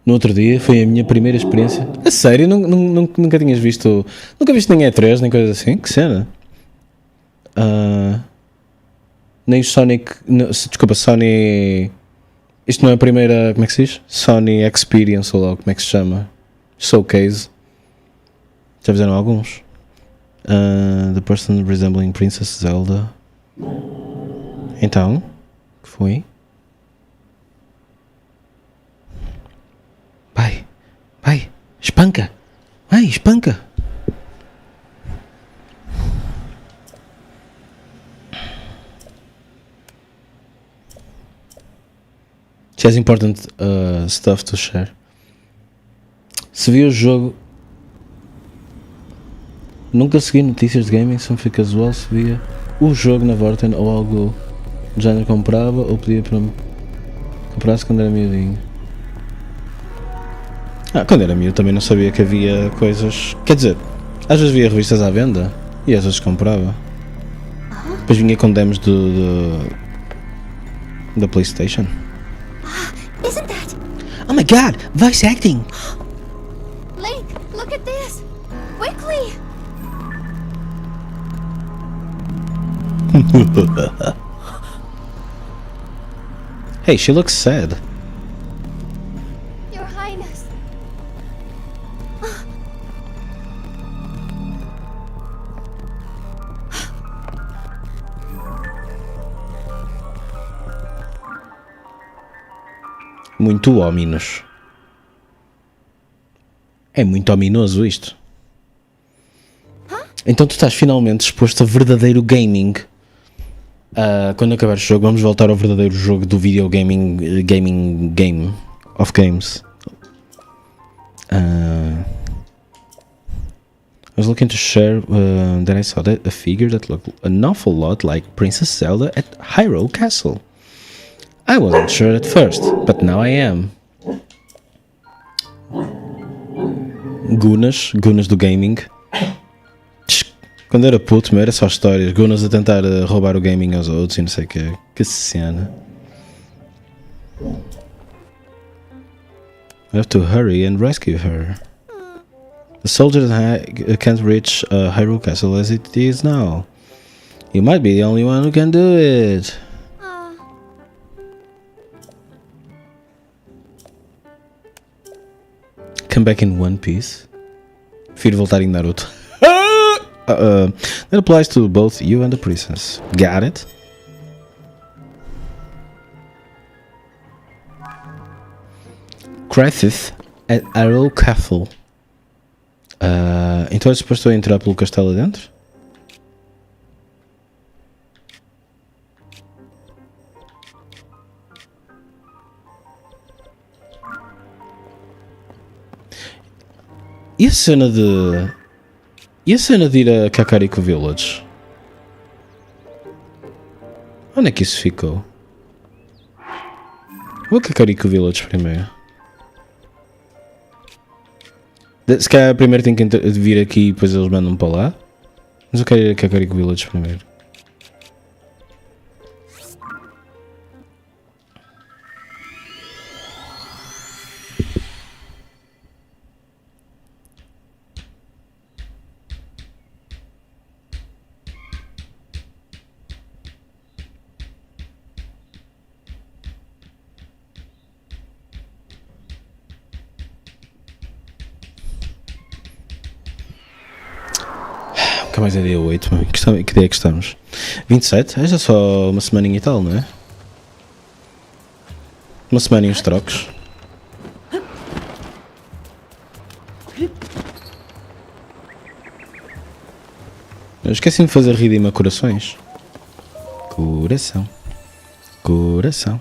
no outro dia foi a minha primeira experiência. A sério? Nunca tinhas visto. Nunca viste nem E3, nem coisa assim? Que cena? Nem o Sonic. Desculpa, Sony. Isto não é a primeira. Como é que se diz? Sony Experience ou lá, como é que se chama? Showcase. Já fizeram alguns? The person resembling Princess Zelda. Então, que foi? Vai, espanca! Vai, espanca! She has important stuff to share. Se viu o jogo. Nunca segui notícias de gaming, sempre fui casual. Se via o jogo na Vorten ou algo do género, comprava ou pedia para me comprasse quando era miudinho. Quando era miúdo também não sabia que havia coisas. Quer dizer, às vezes via revistas à venda e às vezes comprava. Depois vinha com demos da PlayStation.
Isn't that?
Oh my god, voice acting!
Link, look at this. Quickly.
Hey, she looks sad.
Your Highness.
Muito ominos. É muito ominoso isto. Então tu estás finalmente exposto a verdadeiro gaming. Quando acabar o jogo, vamos voltar ao verdadeiro jogo do videogaming game of games. I was looking to share that I saw a figure that looked an awful lot like Princess Zelda at Hyrule Castle. I wasn't sure at first, but now I am. Gunas do gaming. Quando era puto, era só histórias. Gunas a tentar roubar o gaming aos outros e não sei o quê. Que cena. We have to hurry and rescue her. The soldiers can't reach Hyrule Castle as it is now. You might be the only one who can do it. Come back in one piece. Prefiro voltar em Naruto. That applies to both you and the princess. Got it? Crisis at Hyrule Castle. Então é suposto eu entrar pelo castelo adentro? E a cena de... E a cena de ir a Kakariko Village? Onde é que isso ficou? Vou a Kakariko Village primeiro. Se calhar primeiro tenho que vir aqui e depois eles mandam-me para lá. Mas eu quero ir a Kakariko Village primeiro. Nunca mais é dia 8, mano. Que dia é que estamos? 27? É já só uma semaninha e tal, não é? Uma semana e uns trocos. Eu esqueci-me de fazer ridima corações. Coração. Coração.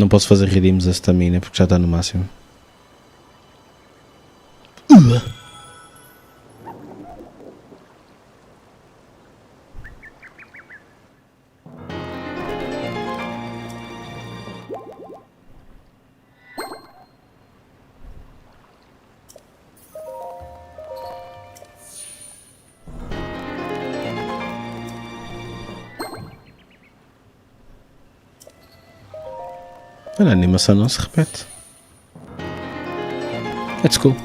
Não posso fazer redeems a stamina porque já está no máximo. Olha, a animação não se repete. Let's go.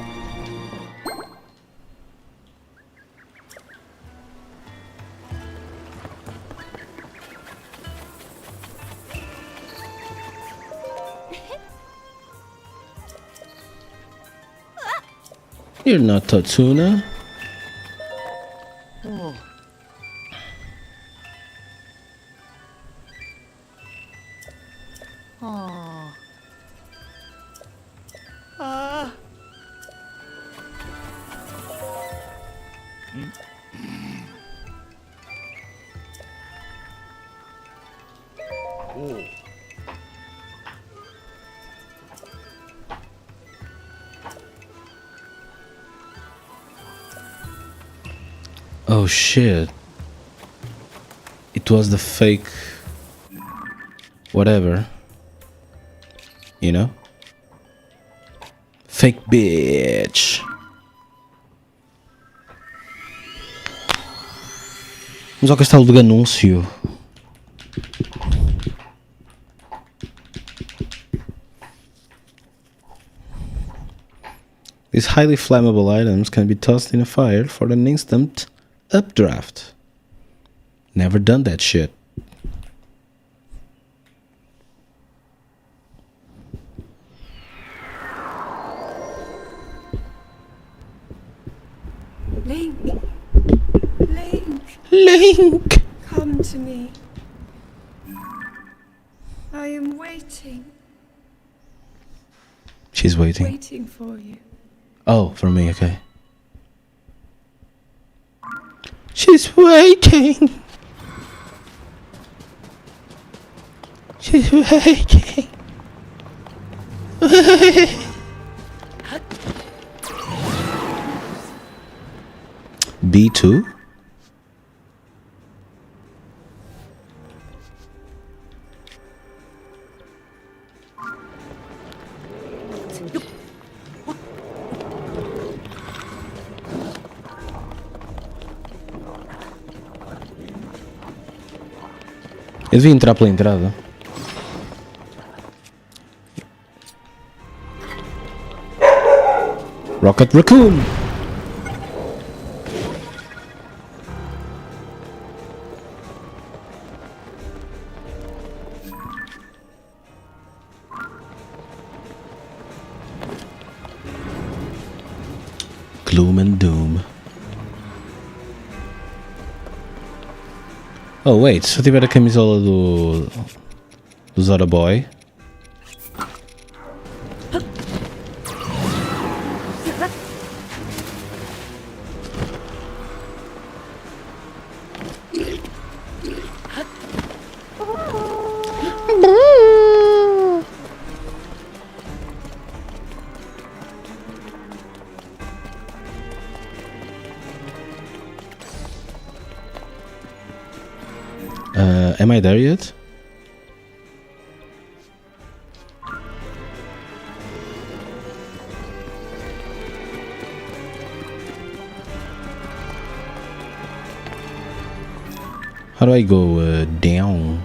You're not Tatsuna. Oh shit. It was the fake whatever. You know? Fake bitch. Vamos ao castelo do Ganúncio. These highly flammable items can be tossed in a fire for an instant updraft. Never done that shit.
Link. Link.
Link!
Come to me. I am waiting.
She's waiting.
Waiting for you.
Oh, for me, okay. She's waiting. She's waiting. B2? Eu devia entrar pela entrada. Rocket Raccoon! Gloom and Doom. Oh wait, se eu tiver a camisola do Zora Boy. Am I there yet? How do I go down?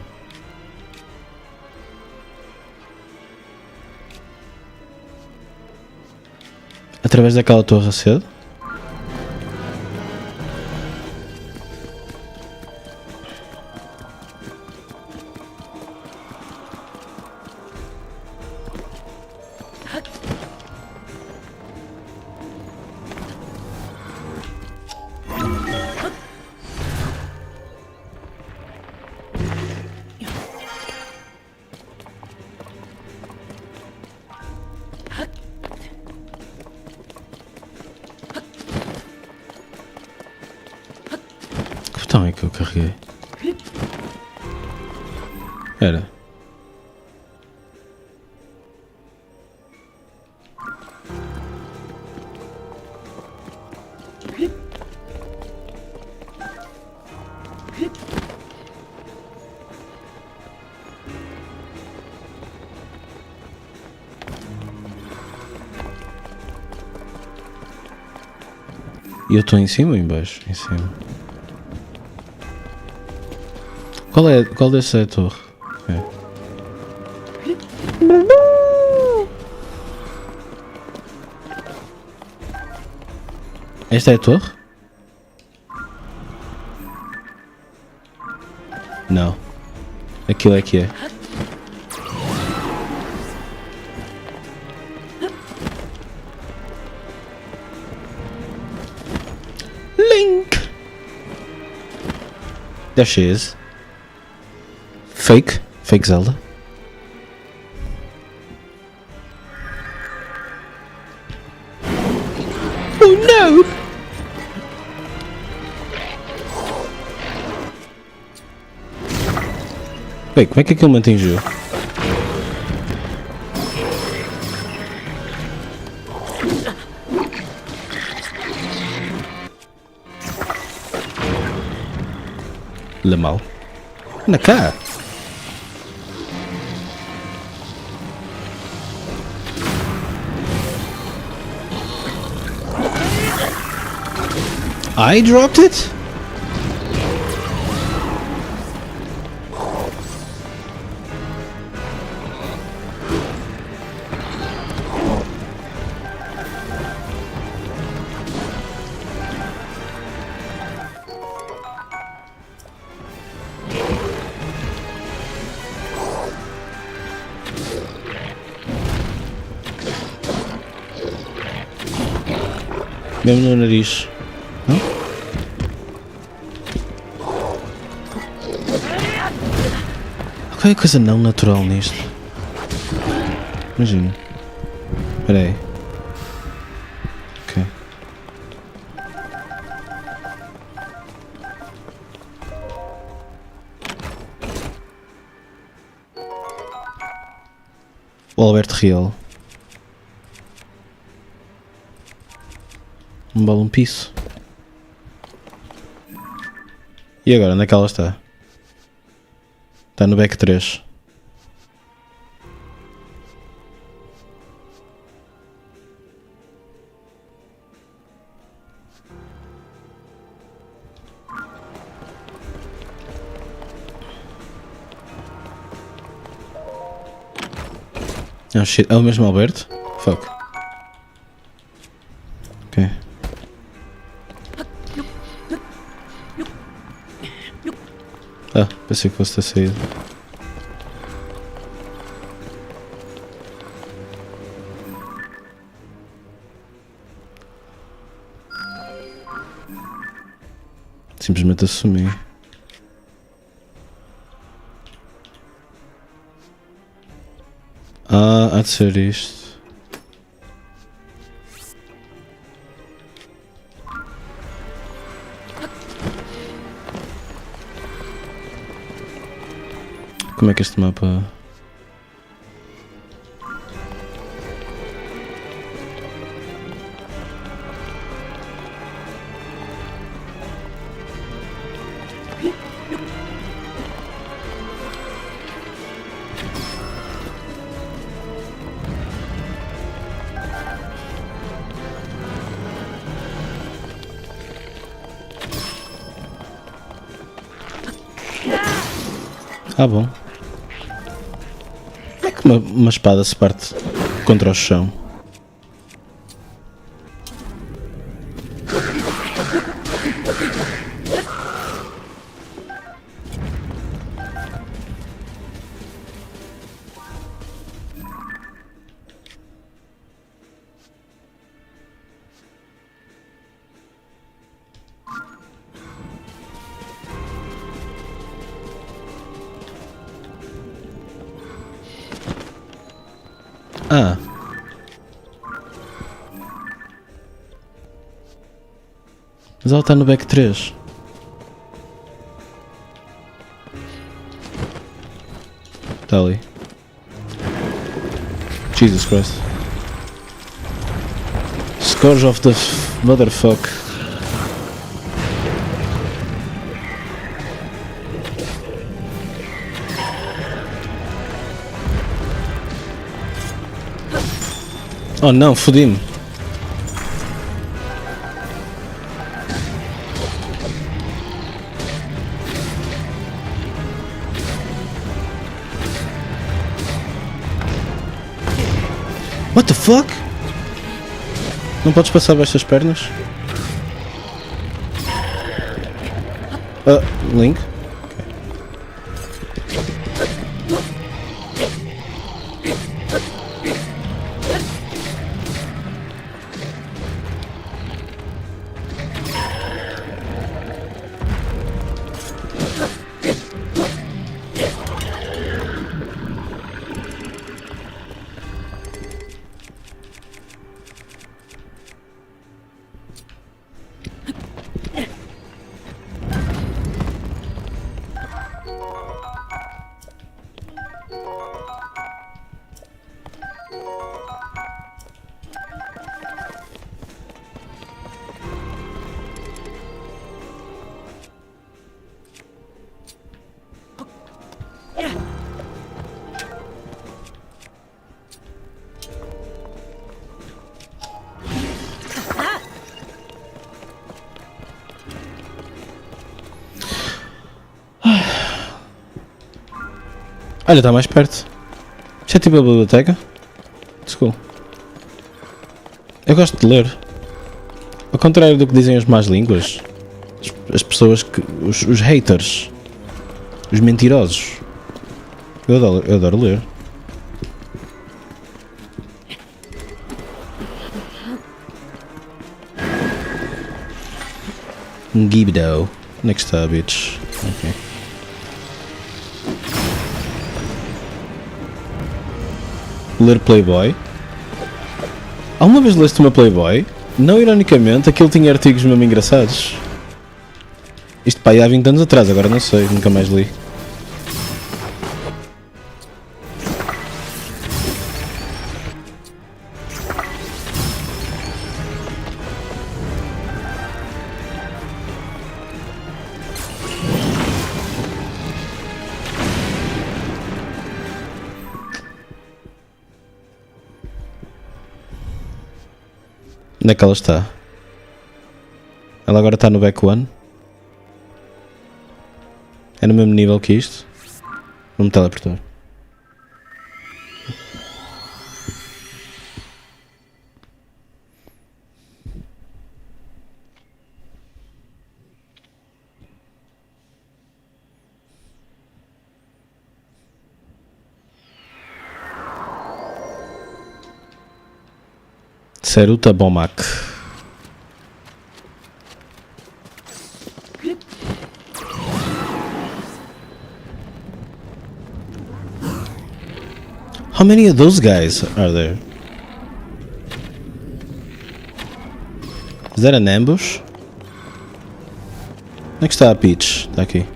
Através daquela torre cedo? Que botão é que eu carreguei? Era. E eu estou em cima ou em baixo? Em cima. Qual desse é a torre? É. Esta é a torre? Não. Aquilo é que é. Link! There she is. Fake Zelda. Oh no! Bem, como é que aquilo me atingiu? Lamau. Anda cá! I dropped it? Mesmo no nariz. Não? Há qualquer coisa não natural nisto. Imagina. Espera aí. Ok. O Alberto Real. Um balão piso. E agora, onde é que ela está? Está no back 3. Oh shit, é o mesmo Alberto? Fuck. Ok. Ah, pensei que fosse ter saído. Simplesmente assumi. Ah, há de ser isto. Como é que este mapa... Ah, bom. Como é que uma espada se parte contra o chão? Ah. Mas ela está no back 3. Está ali. Jesus Christ. Scourge of the motherfuck. Oh não, fodi-me. What the fuck? Não podes passar baixo as pernas? Link? Olha, está mais perto. Isto é tipo a biblioteca? Desculpa. Eu gosto de ler. Ao contrário do que dizem as más línguas. As pessoas que. Os haters. Os mentirosos. Eu adoro ler. Gibido. Onde é que está, bitch? Ok. Ler Playboy. Alguma vez leste uma Playboy? Não ironicamente, aquilo tinha artigos mesmo engraçados. Isto pá, há 20 anos atrás, agora não sei, nunca mais li. Onde é que ela está? Ela agora está no back one? É no mesmo nível que isto? Vou-me teleportar. Seruta Bomac. How many of those guys are there? Is that an ambush? Onde é que está a Peach? Está aqui.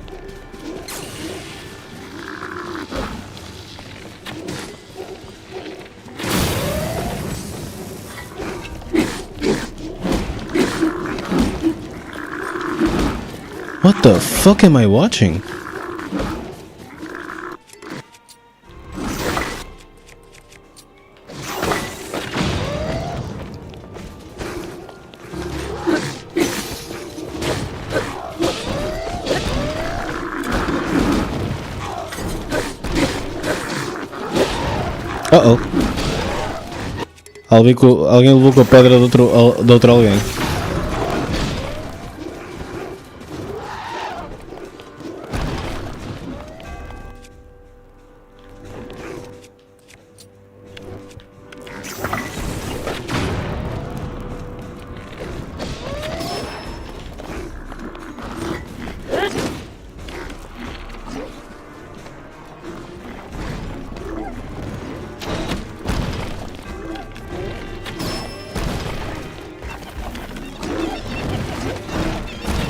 What the fuck am I watching? Uh-oh. Alguém levou com a pedra de outro alguém.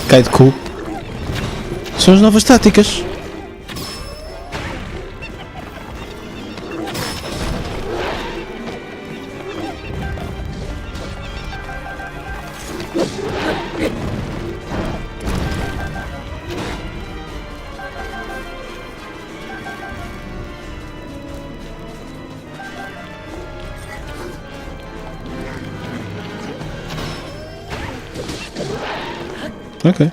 Cai de cu. São as novas táticas. Ok.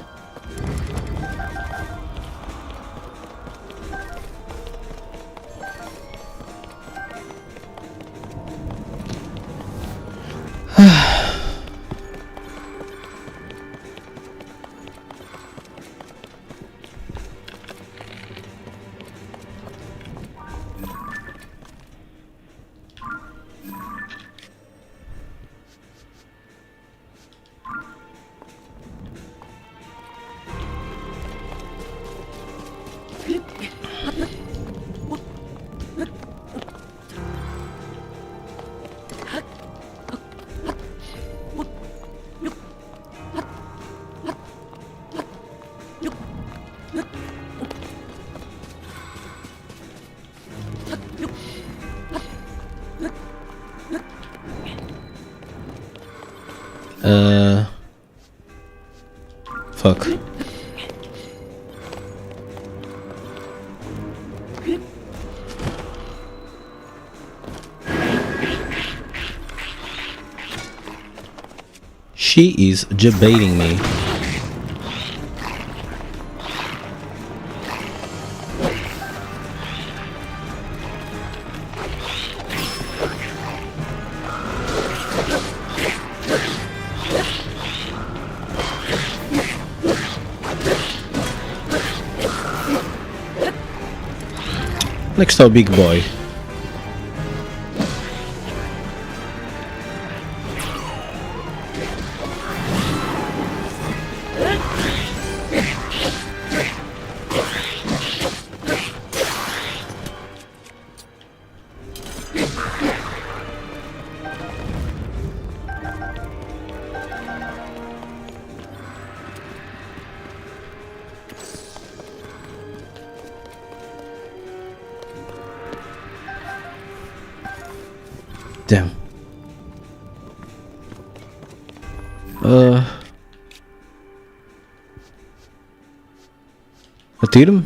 Fuck. She is debating me. Next to a big boy. Damn. Atira-me?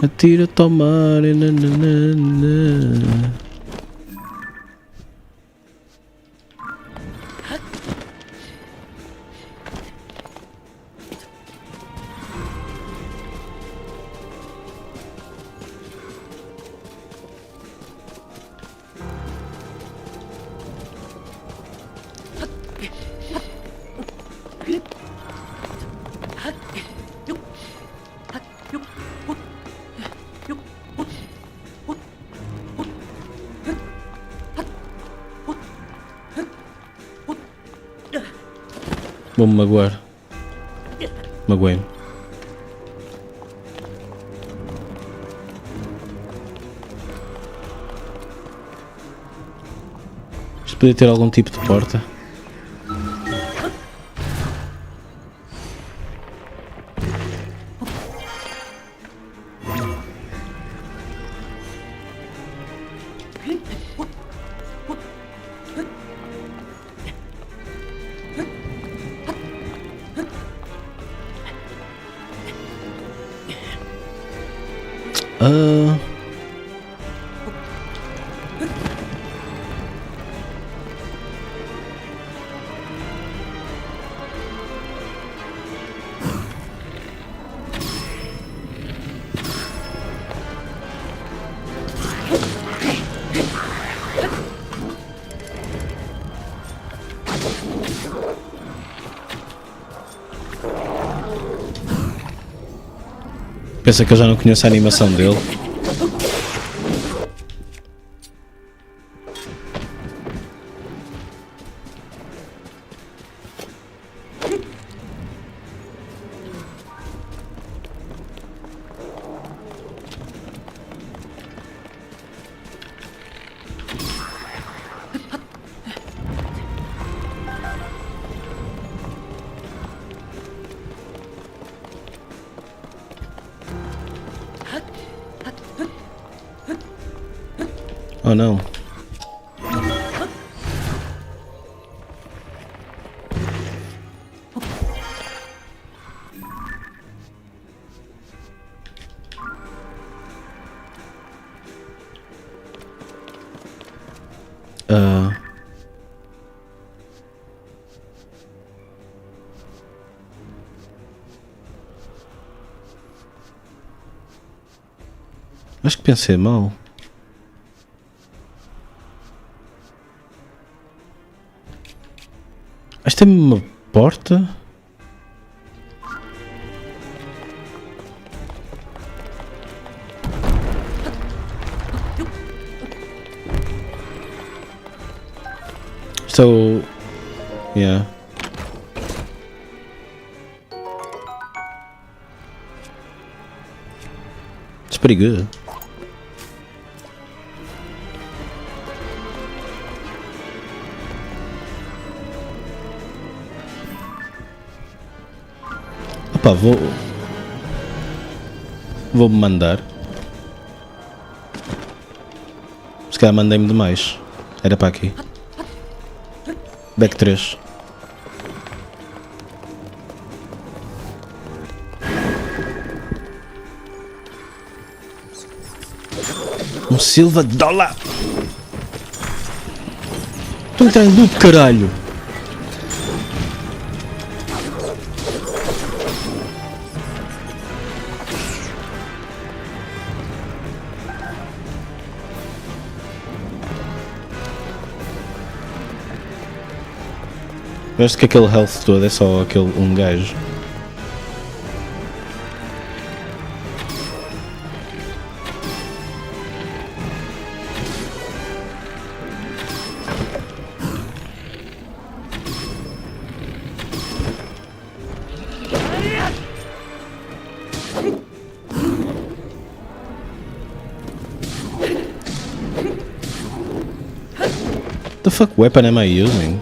Atira, tomar. Nananana. Vou-me magoar. Magoei-me. Isto podia ter algum tipo de porta. Pensa que eu já não conheço a animação dele. Oh não. Acho que pensei mal. Acho que tem uma porta. So, yeah. It's pretty good. Opa, vou-me mandar. Se calhar mandei-me demais. Era para aqui. Back 3. Um Silva dólar! Estou a entrar em loop, caralho! Eu acho que aquele health todo é só aquele um gajo. The fuck weapon am I using?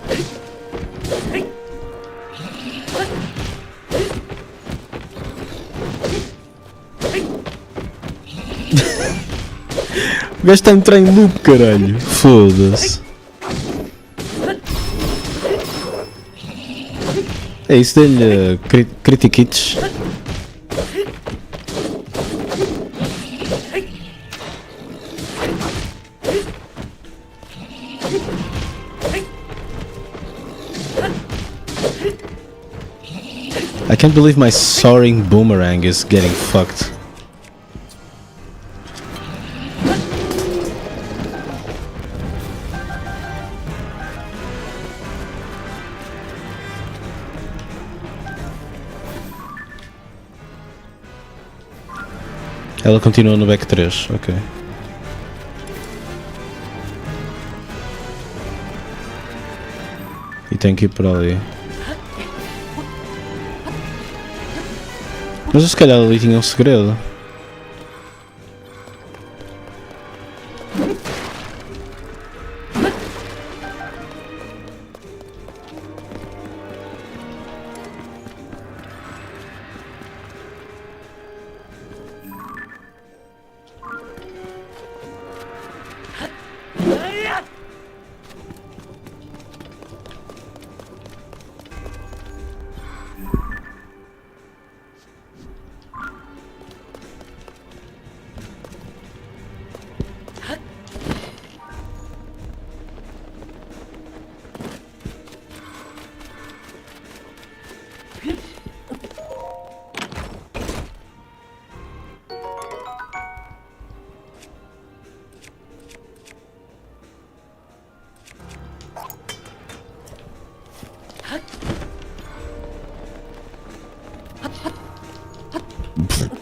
O gajo está a entrar em loop, caralho. Foda-se. É isso dele, critic hits. I can't believe my soaring boomerang is getting fucked. Ela continua no back 3, ok. E tem que ir por ali. Mas se calhar ali tinha um segredo.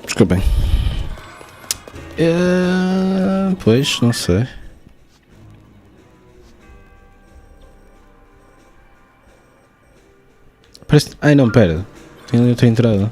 Desculpem. Pois, não sei. Parece... Ai não, pera. Tem ali outra entrada.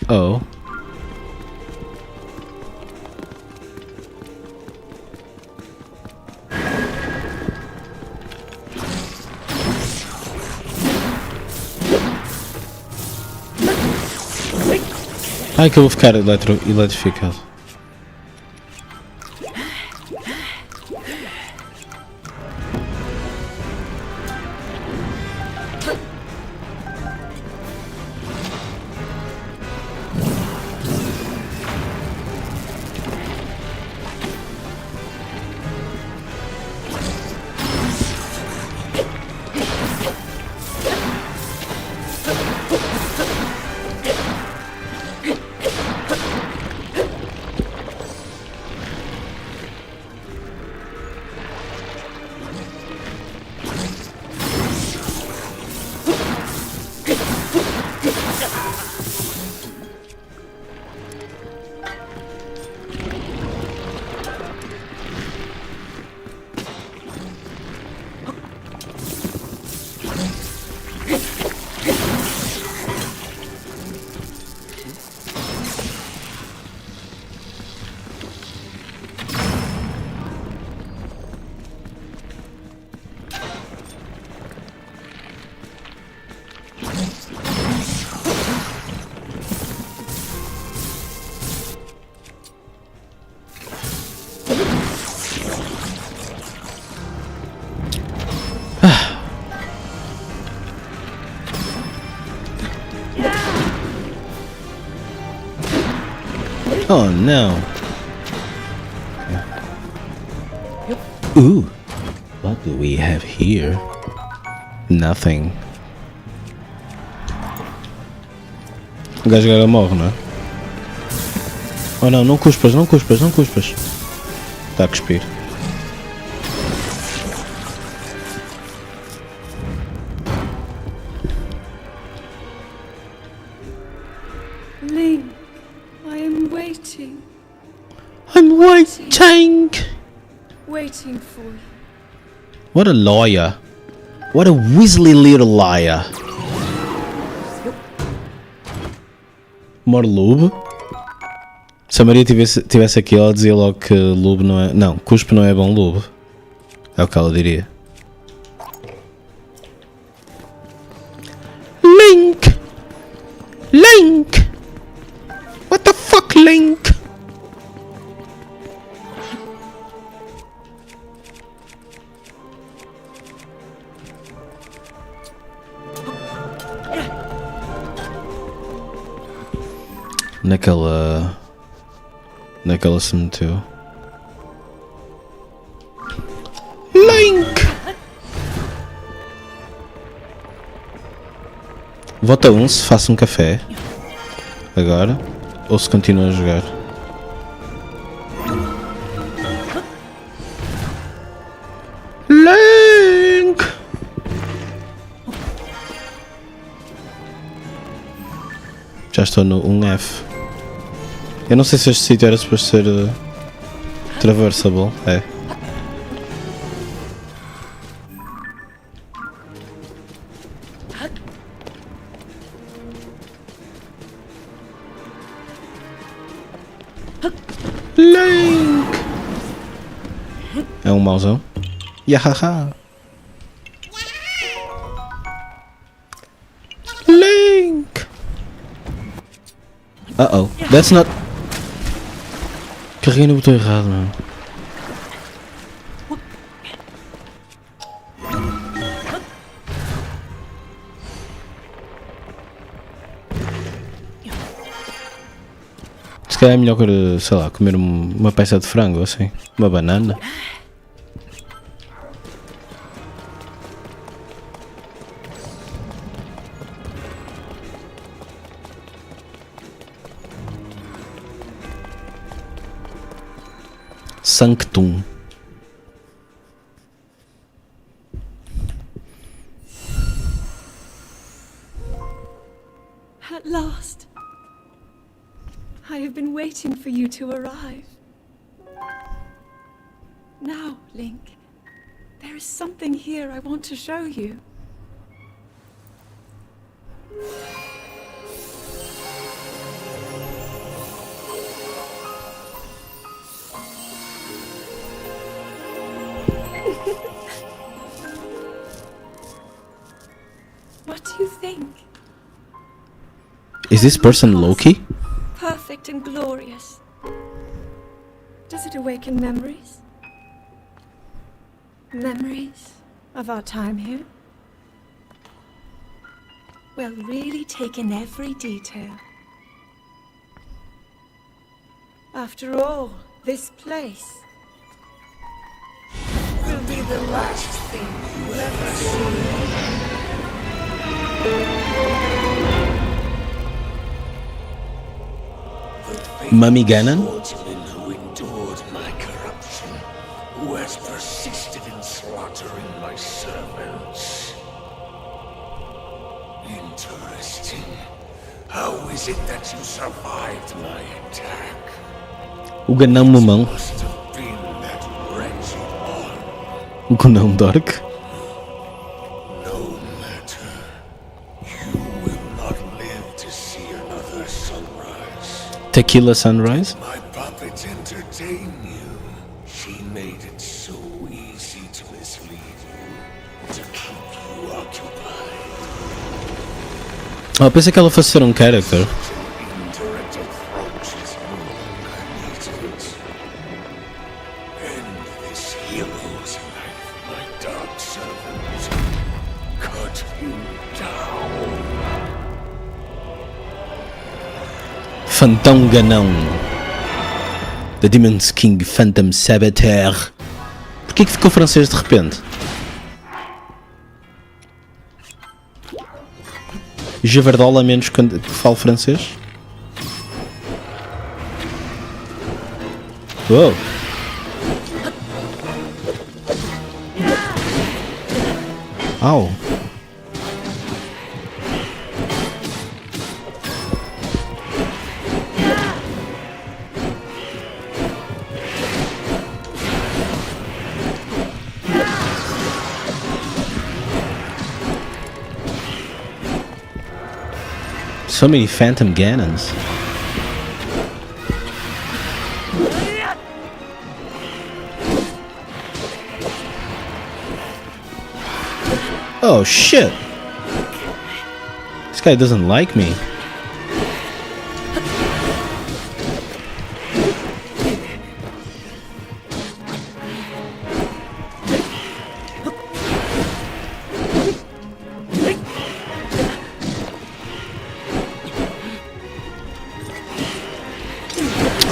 Oh. Ai que eu vou ficar eletrificado. Oh no. Ooh. What do we have here? Nothing. O gajo agora morre, não é? Oh não, não cuspas, não cuspas, não cuspas. Está a cuspir.
Link, I am waiting.
I'm waiting.
Waiting for you.
What a liar. What a Weasley little liar. More lube? Se a Maria tivesse aqui, ela dizia logo que lube não é... Não, cuspe não é bom lube. É o que ela diria. Link! Link! What the fuck, Link? Naquela se meteu. Link! Vota 1 se faça um café. Agora. Ou se continua a jogar. Link! Já estou no 1F. Eu não sei se este sítio era suposto ser traversable. É. Link! É um mauzão. Yahaha! Link! Uh-oh. That's not... Carreguei no botão errado, mano. Se calhar é melhor, sei lá, comer uma peça de frango assim. Uma banana. Sanctum.
At last. I have been waiting for you to arrive. Now, Link, there is something here I want to show you. What do you think?
Is this person Loki?
perfect and glorious. Does it awaken memories? Memories of our time here? Well, really take in every detail. After all, this place will be the last thing you ever see.
Mummy Ganon?
Swordsman who endured my corruption, who has persisted in slaughtering my servants. Interesting. How is it that you survived my attack?
O Ganão Mamão.
Must have been that wretched one.
O Ganão Dark.
No matter. You will not live to see another sunrise.
Tequila Sunrise.
My puppet entertain you. She made it so easy to mislead you, to keep you occupied.
Oh, pensei que ela fosse ser um character.
Such an indirect approach is no longer needed. End this hero's life, my dark servant. Cut him down.
Fantão Ganão. The Demon's King Phantom Saboteur. Porquê que ficou francês de repente? Javardola menos quando falo francês? Uou! Au! So many Phantom Ganons. Oh shit! This guy doesn't like me.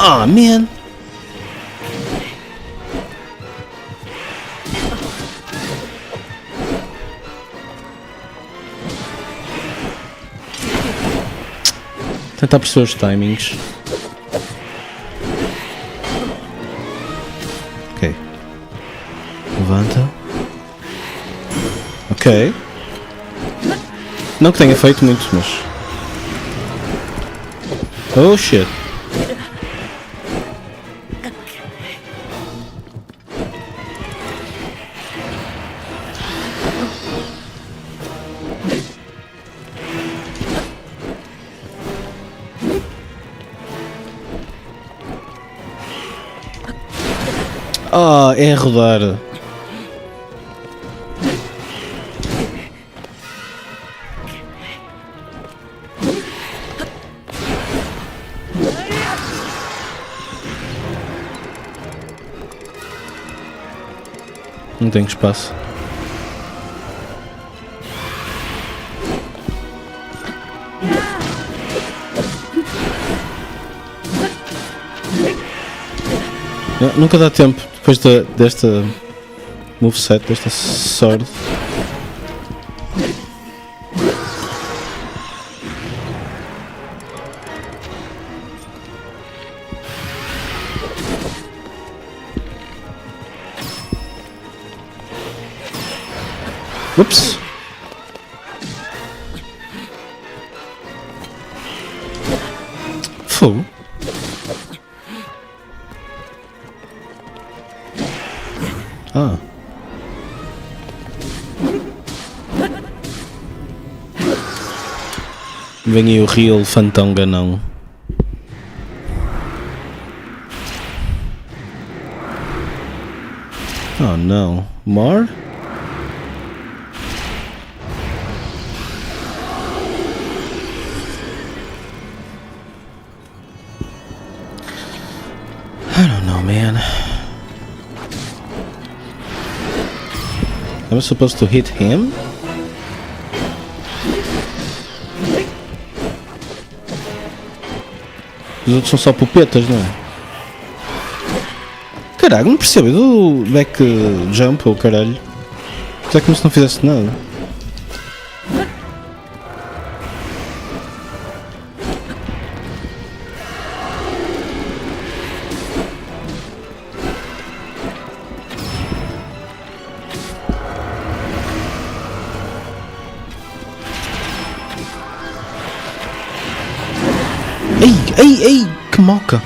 Aw, man. Tentar perceber os timings. Ok. Levanta. Ok. Não que tenha feito muito, mas... Oh shit. Ah, é rodar. Não tenho espaço. Nunca dá tempo depois desta moveset, desta sword. Ups. Fogo. Ah. Vem aí o real Fantão Ganão. Oh não. More? I don't know, man. Am I supposed to hit him? Os outros são só pupetas, não é? Caralho, não percebo. Do back jump ou caralho. É como se não fizesse nada. Ei, que moca!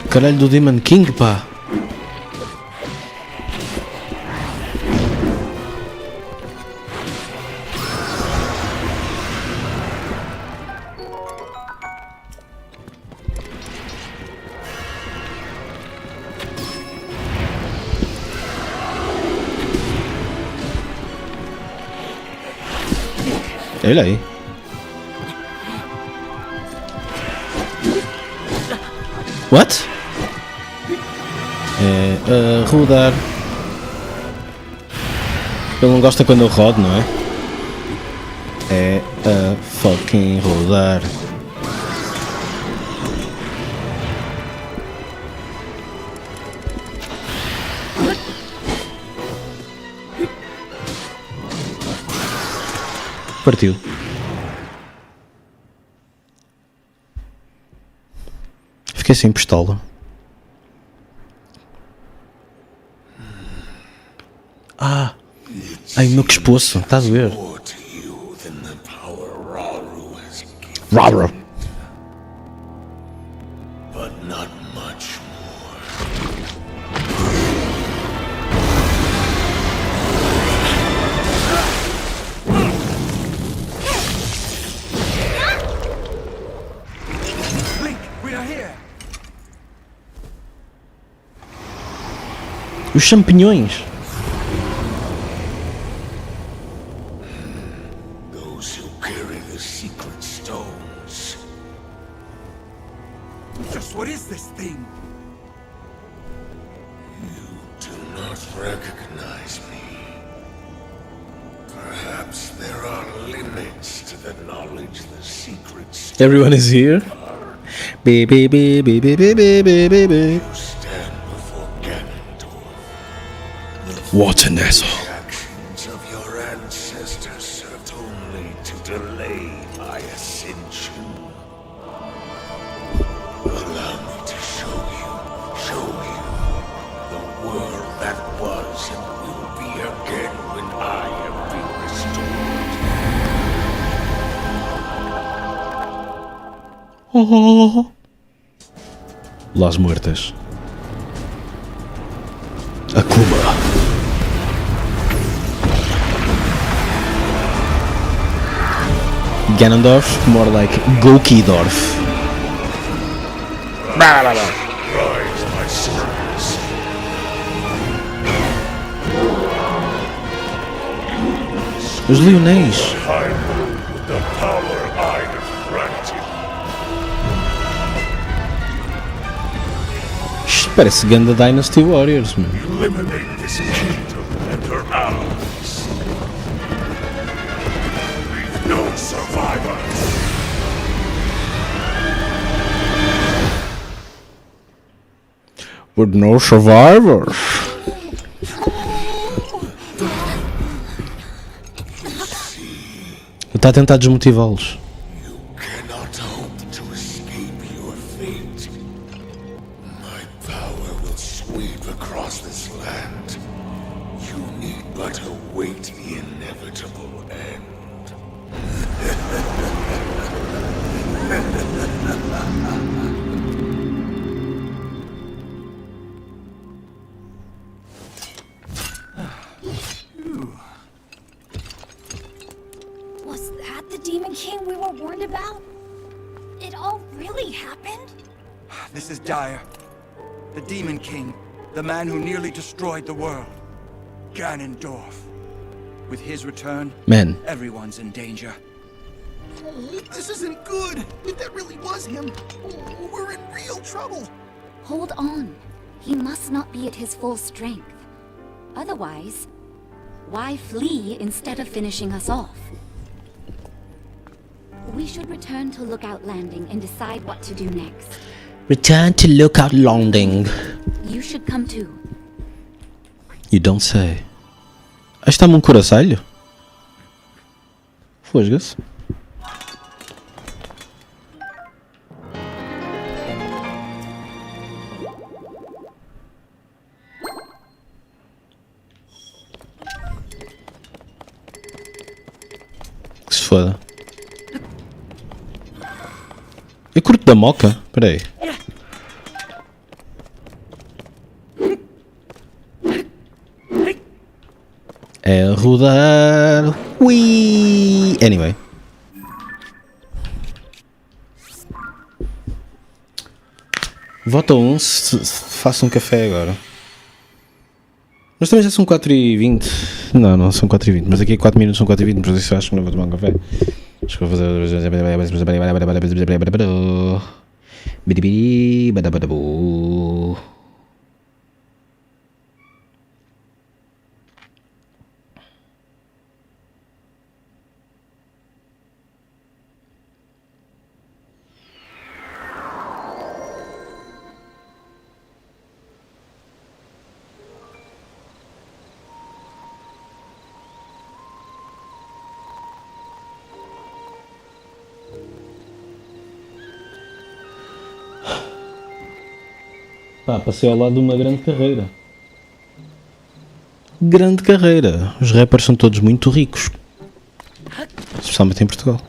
Caralho do Demon King, pá! Olha aí. What? É rodar. Ele não gosta quando eu rodo, não é? É a fucking rodar. Partiu. Fiquei sem pistola. Ah! Ai, o meu pescoço, está a doer. Rara.
But not much
Link, we are here.
Os champignões.
those who carry the secret stones.
Just what is this thing?
Do not recognize me. Perhaps there are limits to the knowledge the secret stones
Everyone is here. Baby, baby, baby, baby, baby.
stand before Ganondorf.
What an asshole.
The actions of your ancestors served only to delay my ascension. Allow me to show you the world that was and will be again when I have been restored.
Oh. Las Muertas. Akuma. Ganondorf, more like Gokidorf.
Rise, my sons.
Os leonéis.
Hide with the power I have granted.
Isto parece Ganda Dynasty Warriors, mano.
Eliminate this kingdom and her allies. Leave no survivors.
With no survivors. Está a tentar desmotivá-los.
You cannot hope to escape your fate. My power will sweep across this land. You need but await the inevitable end.
Was that the Demon King we were warned about? It all really happened?
This is dire. The Demon King, the man who nearly destroyed the world. Ganondorf. With his return,
Man,
everyone's in danger.
This isn't good. If that really was him, we're in real trouble.
Hold on. He must not be at his full strength. Otherwise, why flee instead of finishing us off? We should return to Lookout Landing and decide what to do next.
return to Lookout Landing.
You should come too.
You don't say. Aí está-me um coraçalho? Fosga-se. Que se foda. Eu curto da moca. Espera aí. É rodar. Ui. Anyway. Vota 1 se faço um café agora. Mas também já são 4h20. Não são 4h20. Mas daqui a 4 minutos são 4h20. Por isso acho que não vou tomar um café. Acho que vou fazer. Pá, passei ao lado de uma grande carreira. Grande carreira. Os rappers são todos muito ricos. Especialmente em Portugal.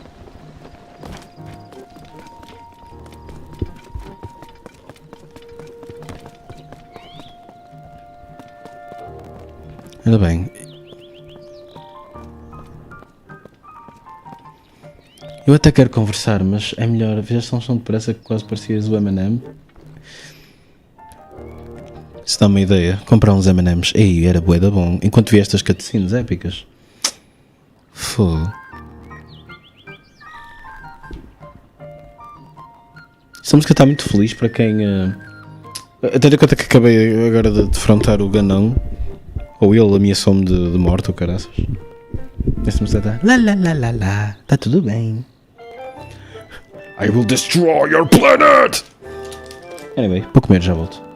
Ainda bem. Eu até quero conversar, mas é melhor. Fizeste um som depressa que quase parecias o M&M. Isso dá uma ideia. Comprar uns M&M's. Ei, era bué da bom. Enquanto vi estas cutscenes épicas. Fogo. Esta música está muito feliz para quem... Tendo em conta que acabei agora de defrontar o Ganão. Ou ele ameaçou-me de morte ou caraças. Esta música está... Lá lá lá lá lá. Está tudo bem. I will destroy your planet! Anyway, vou comer, já volto.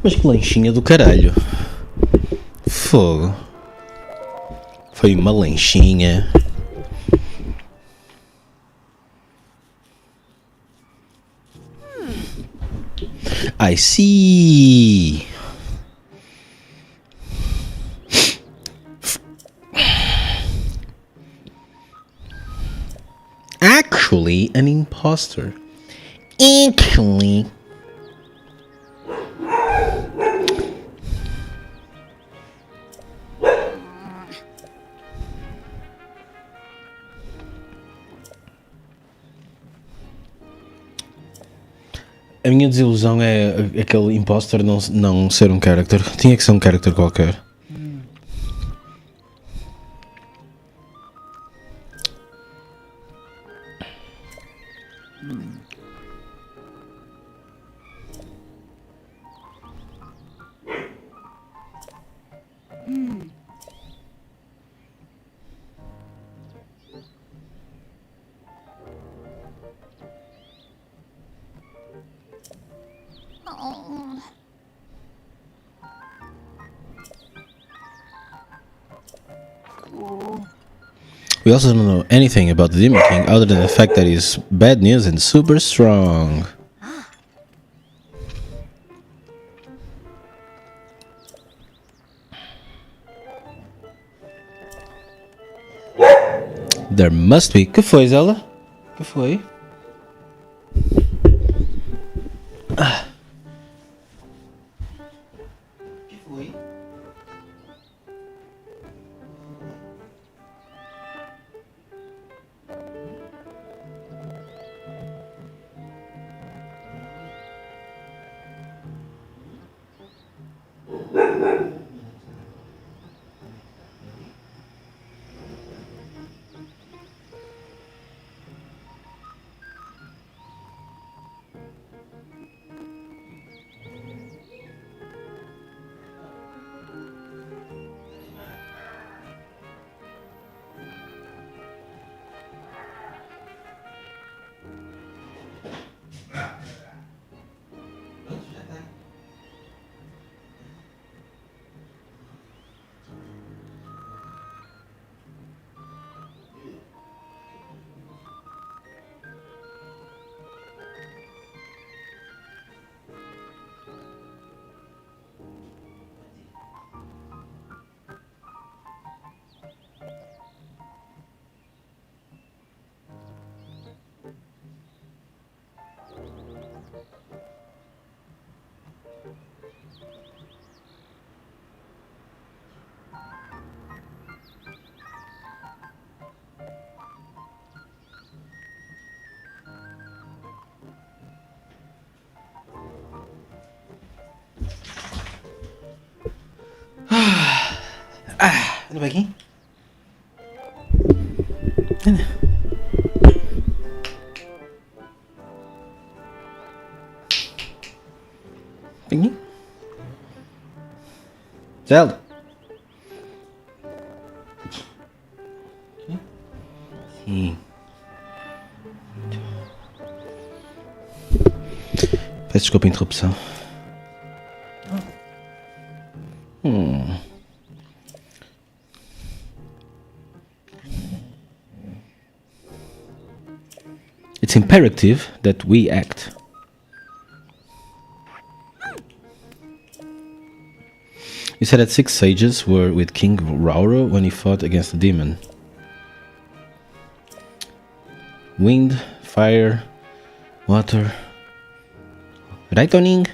Mas que lanchinha do caralho. Fogo. Foi uma lanchinha. I see. Actually, an imposter. Actually. A minha desilusão é aquele imposter não ser um character. Tinha que ser um character qualquer.
Oh.
We also don't know anything about the Demon King other than the fact that he's bad news and super strong. There must be. Que foi, Zelda? Que foi? Que foi? Anda bem aqui. Anda. Vem aqui. Zelda. Sim. Peço desculpa a interrupção. It's imperative that we act. You said that 6 sages were with King Rauro when he fought against the demon. Wind, fire, water. Right, Oning?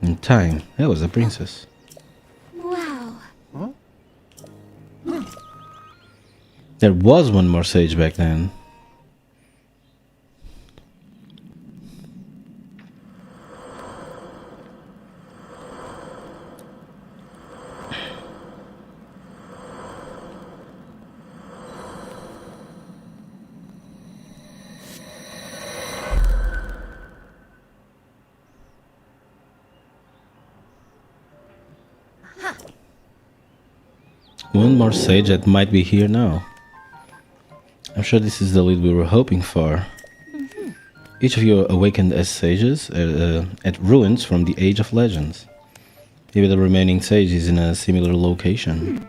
In time. That was the princess.
Wow.
There was one more sage back then. One more sage that might be here now. I'm sure this is the lead we were hoping for. Each of you awakened as sages at ruins from the Age of Legends. Maybe the remaining sage is in a similar location.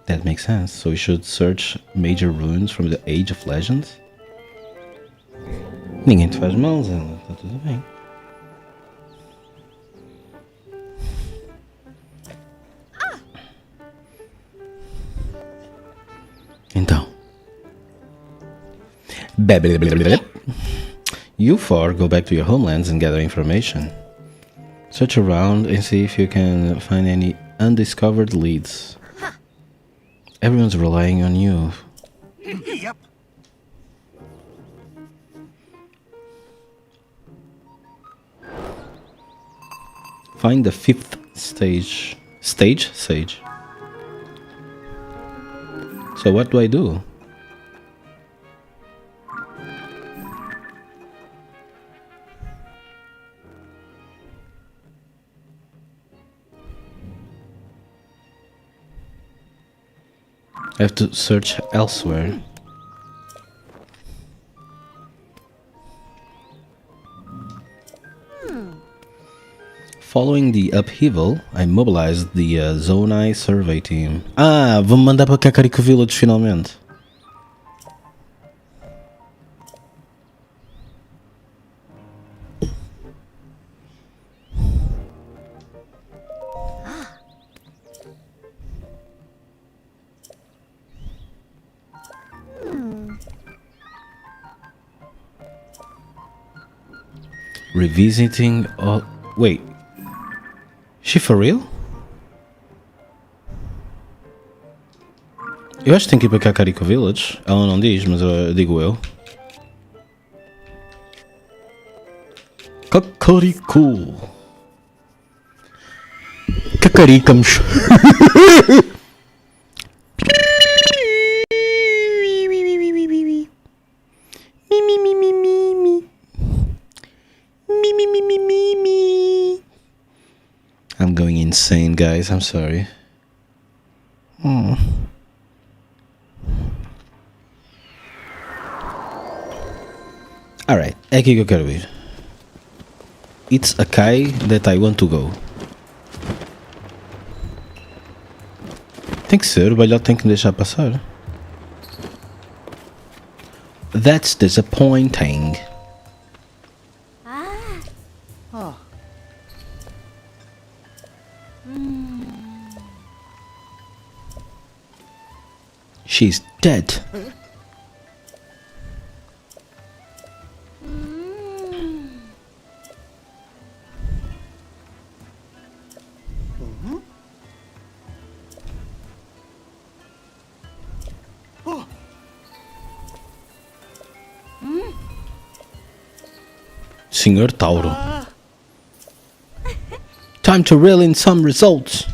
That makes sense. So we should search major ruins from the Age of Legends? Ninguém te faz mal, Zelda. Tá tudo bem. Então. You four go back to your homelands and gather information. Search around and see if you can find any undiscovered leads. Everyone's relying on you.
Yep.
Find the 5th stage. Sage? So what do I do? I have to search elsewhere. Following the upheaval, I mobilized the Zonai survey team. Ah, vamos mandar para Kakariko Village finalmente. Revisiting all... Wait. She for real? Eu acho que tem que ir para Kakariko Village. Ela não diz, mas digo eu. Kakariko. Kakarikamos. I'm going insane, guys. I'm sorry. Alright, é aqui que eu quero ir. It's a Kai that I want to go. Tem que ser, o balhote tem que me deixar passar. That's disappointing. She's dead. Senhor Tauro. Time to reel in some results.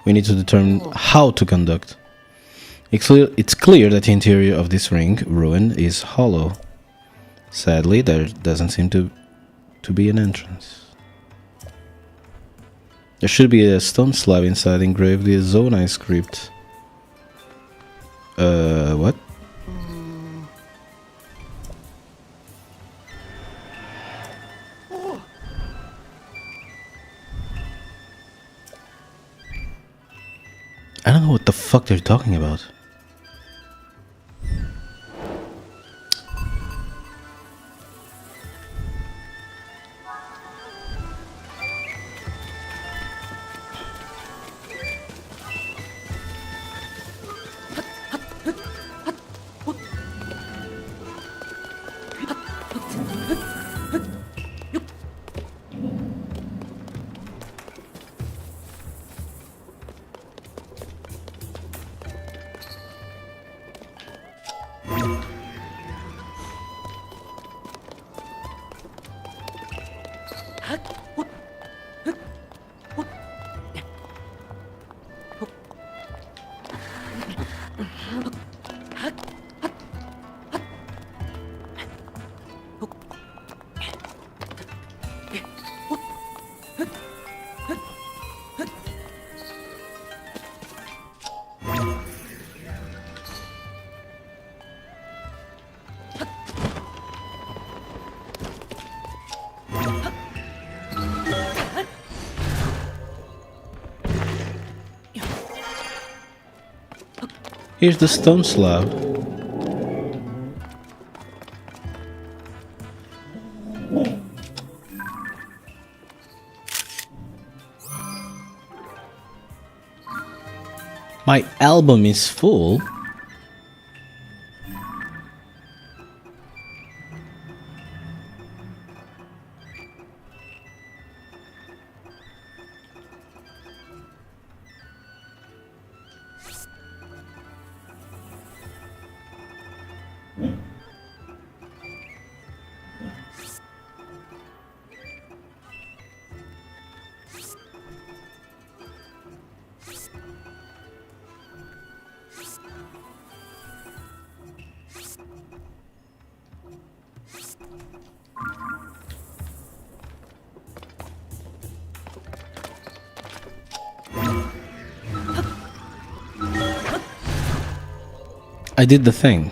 We need to determine how to conduct. It's clear that the interior of this ruin is hollow. Sadly, there doesn't seem to be an entrance. There should be a stone slab inside engraved with Zonai script. What? I don't know what the fuck they're talking about. Here's the stone slab. My album is full. I did the thing.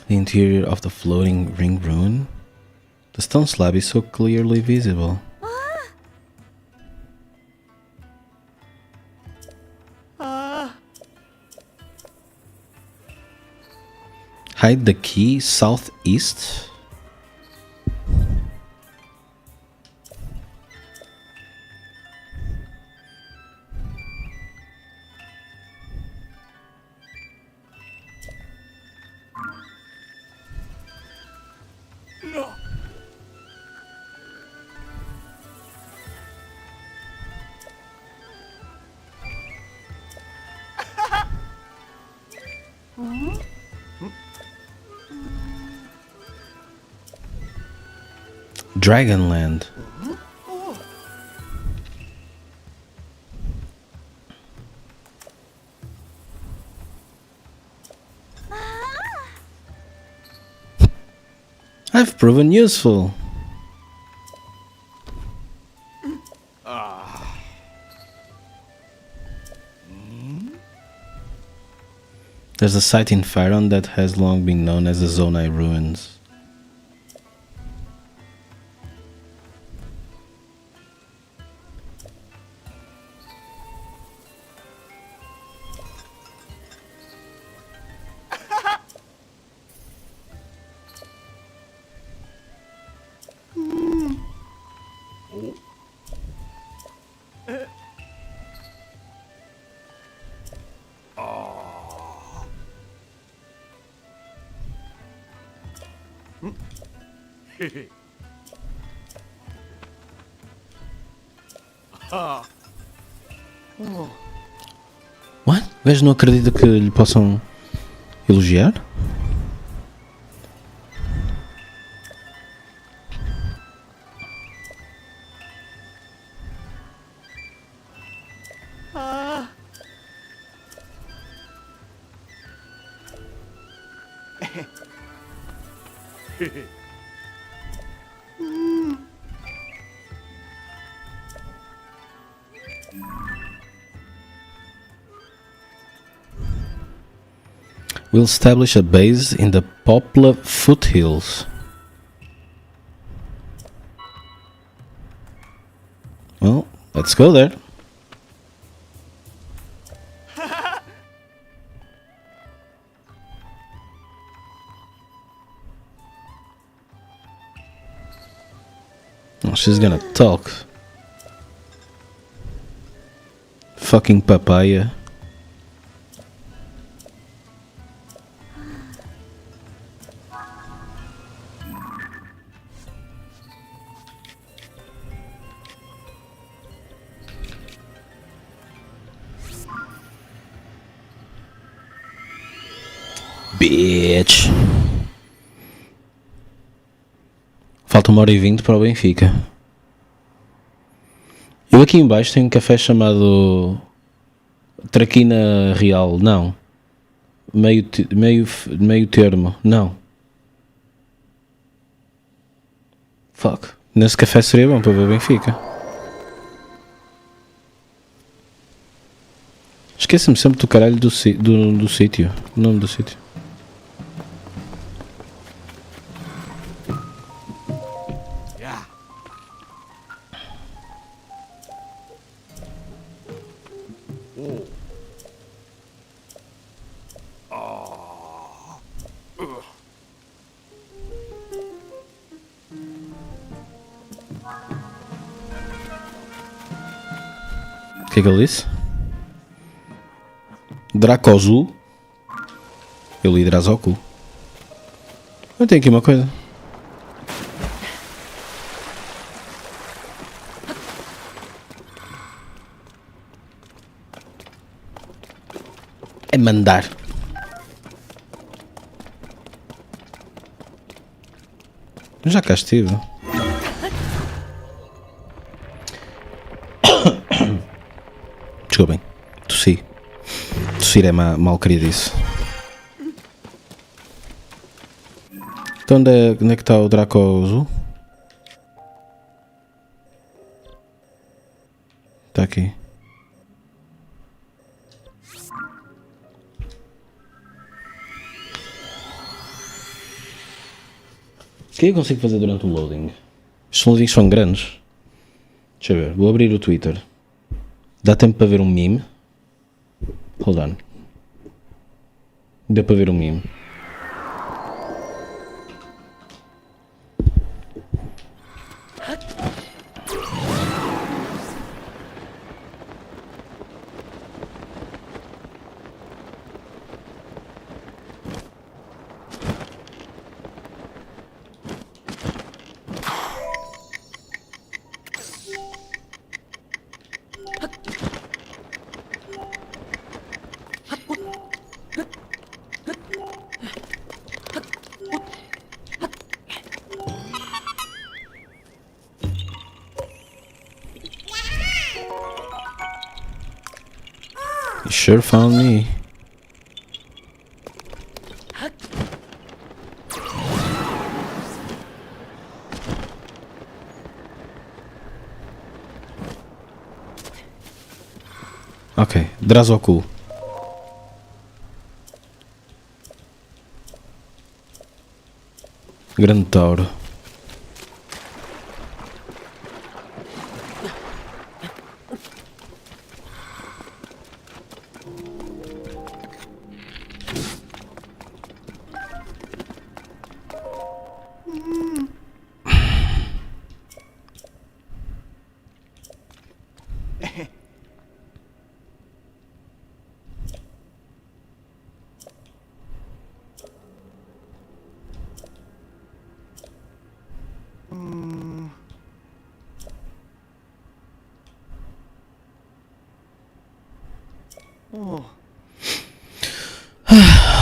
The interior of the floating ring ruin. The stone slab is so clearly visible. Hide the key southeast. Dragonland. I've proven useful. There's a site in Faron that has long been known as the Zonai Ruins. What? O gajo não acredita que lhe possam elogiar? We'll establish a base in the Poplar foothills. Well, let's go there. Oh, she's gonna talk. Fucking papaya. Bitch. Falta 1h20 para o Benfica. Eu aqui em baixo tenho um café chamado Traquina real, não. Meio termo, não. Fuck. Nesse café seria bom para ver o Benfica. Esqueça-me sempre do caralho do sítio. O nome do sítio.
Yeah. Oh.
O que é que ele disse? Dracozu? Eu li Drazoku. Eu tenho aqui uma coisa. É mandar. Eu já cá estive. Desculpem. Tossi. Tossir é mal querido isso. Então onde é que está o Draco Azul? Está aqui. O que é que eu consigo fazer durante o loading? Estes loadings são grandes. Deixa eu ver, vou abrir o Twitter. Dá tempo para ver um meme? Hold on. Deu para ver um meme. You sure found me. Ok, Drazoku. Grande Tauro.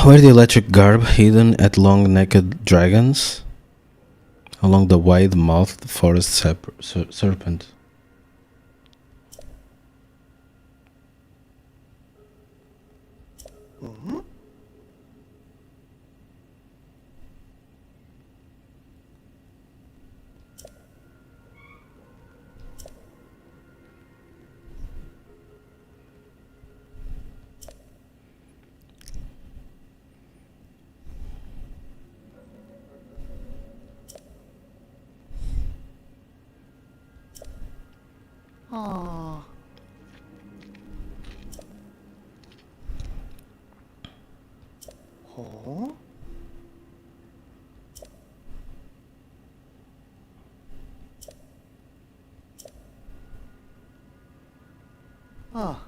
Where the electric garb hidden at long-necked dragons? Along the wide-mouthed forest serpent.
Aww. Oh? Ah.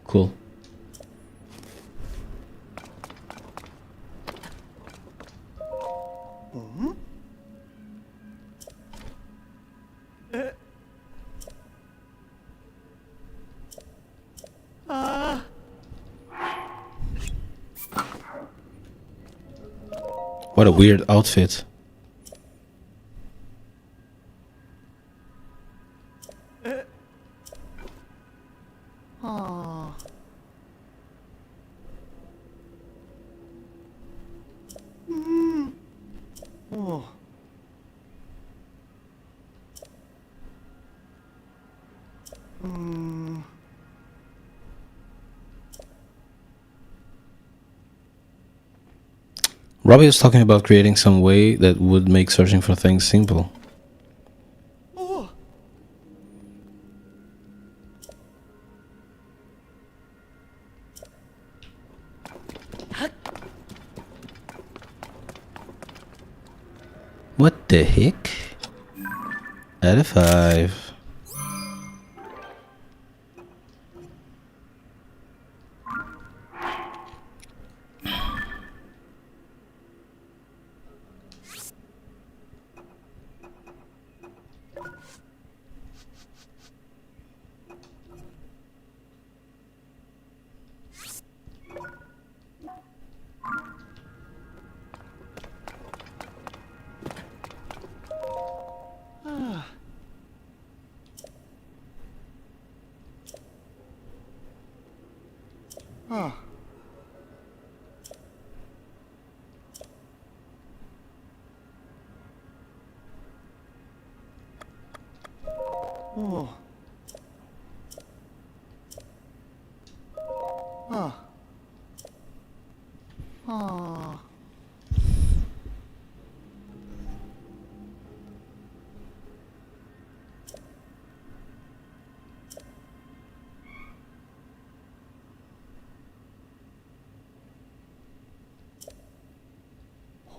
Cool. What a weird outfit.
Aw. Oh.
Robbie was talking about creating some way that would make searching for things simple.
Oh.
What the heck? Out of 5.
Oh. Oh. Oh. Oh.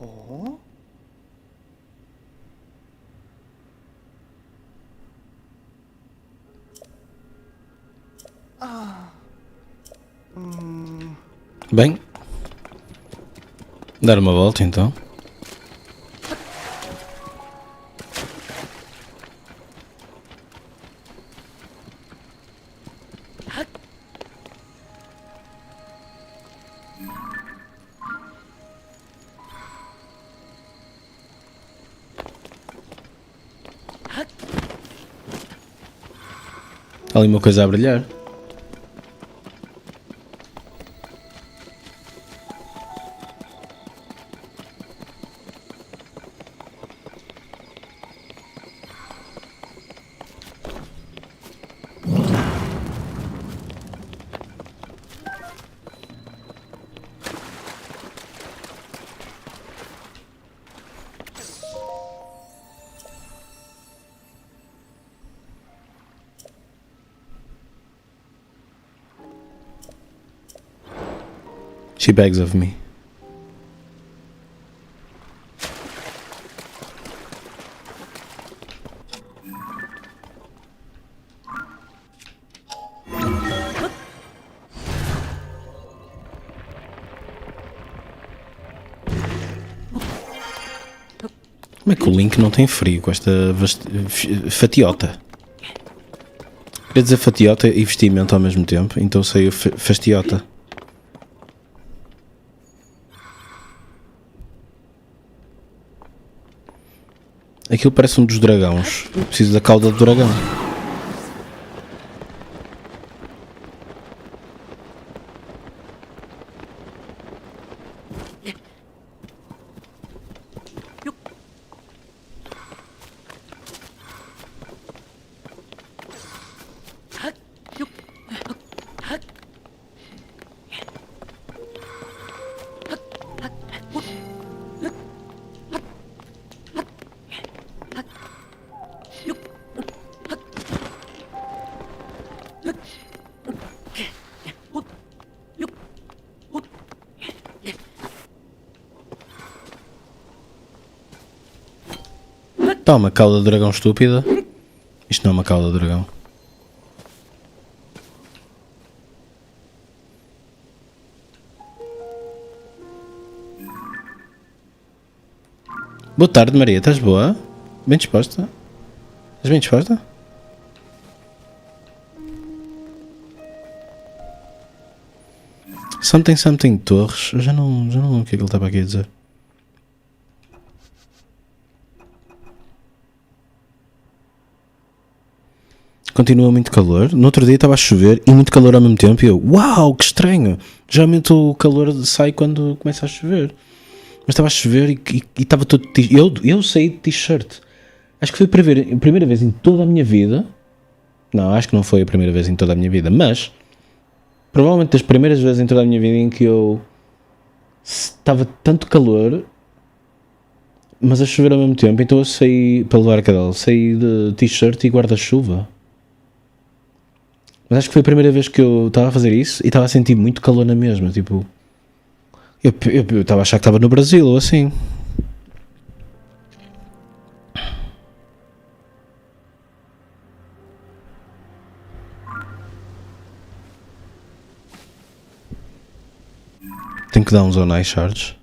Oh. Ah.
Bem, dar uma volta então. Há ali uma coisa a brilhar. She begs of me. Como é que o Link não tem frio com esta fatiota? Queria dizer fatiota e vestimento ao mesmo tempo, então saiu fastiota. Aquilo parece um dos dragões. Preciso da cauda do dragão. Toma, cauda de dragão estúpida. Isto não é uma cauda de dragão. Boa tarde, Maria. Estás boa? Bem disposta? Estás bem disposta? Something Torres. Eu já não lembro o que é que ele estava aqui a dizer. continua muito calor. No outro dia estava a chover e muito calor ao mesmo tempo. E eu, uau, que estranho. Geralmente o calor sai quando começa a chover. Mas estava a chover e estava todo... Eu saí de t-shirt. Acho que foi a primeira vez em toda a minha vida. Não, acho que não foi a primeira vez em toda a minha vida. Mas, provavelmente das primeiras vezes em toda a minha vida em que eu... Estava tanto calor... Mas a chover ao mesmo tempo, então eu saí para levar a cadela, saí de t-shirt e guarda-chuva. Mas acho que foi a primeira vez que eu estava a fazer isso e estava a sentir muito calor na mesma, tipo... Eu estava a achar que estava no Brasil ou assim. Tenho que dar uns on charge.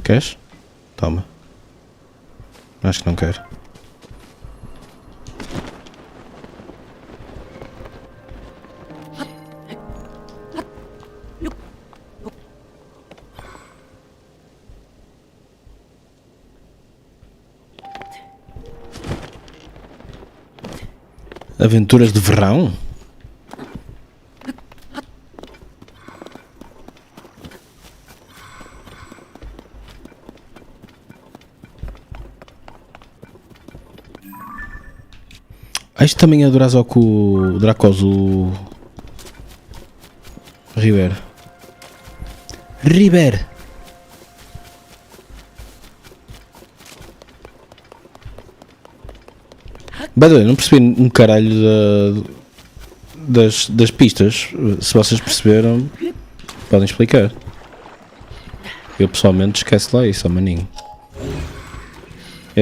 Queres? Toma. Acho que não quero. Aventuras de verão? Isto também é do Dracoso River. By the way, não percebi um caralho das pistas. Se vocês perceberam, podem explicar. Eu pessoalmente esqueço lá isso, maninho.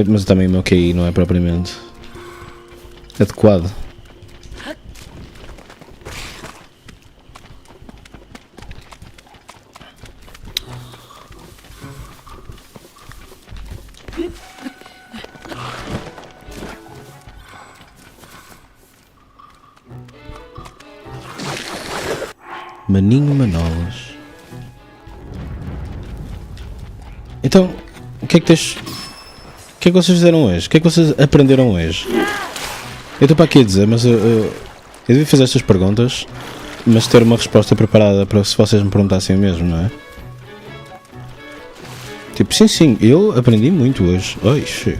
Mas também o meu QI não é propriamente adequado. Maninho Manolas. Então, o que é que vocês fizeram hoje? O que é que vocês aprenderam hoje? Eu estou para aqui a dizer, mas eu devia fazer estas perguntas, mas ter uma resposta preparada para se vocês me perguntassem mesmo, não é? Tipo, sim, eu aprendi muito hoje. Oixi.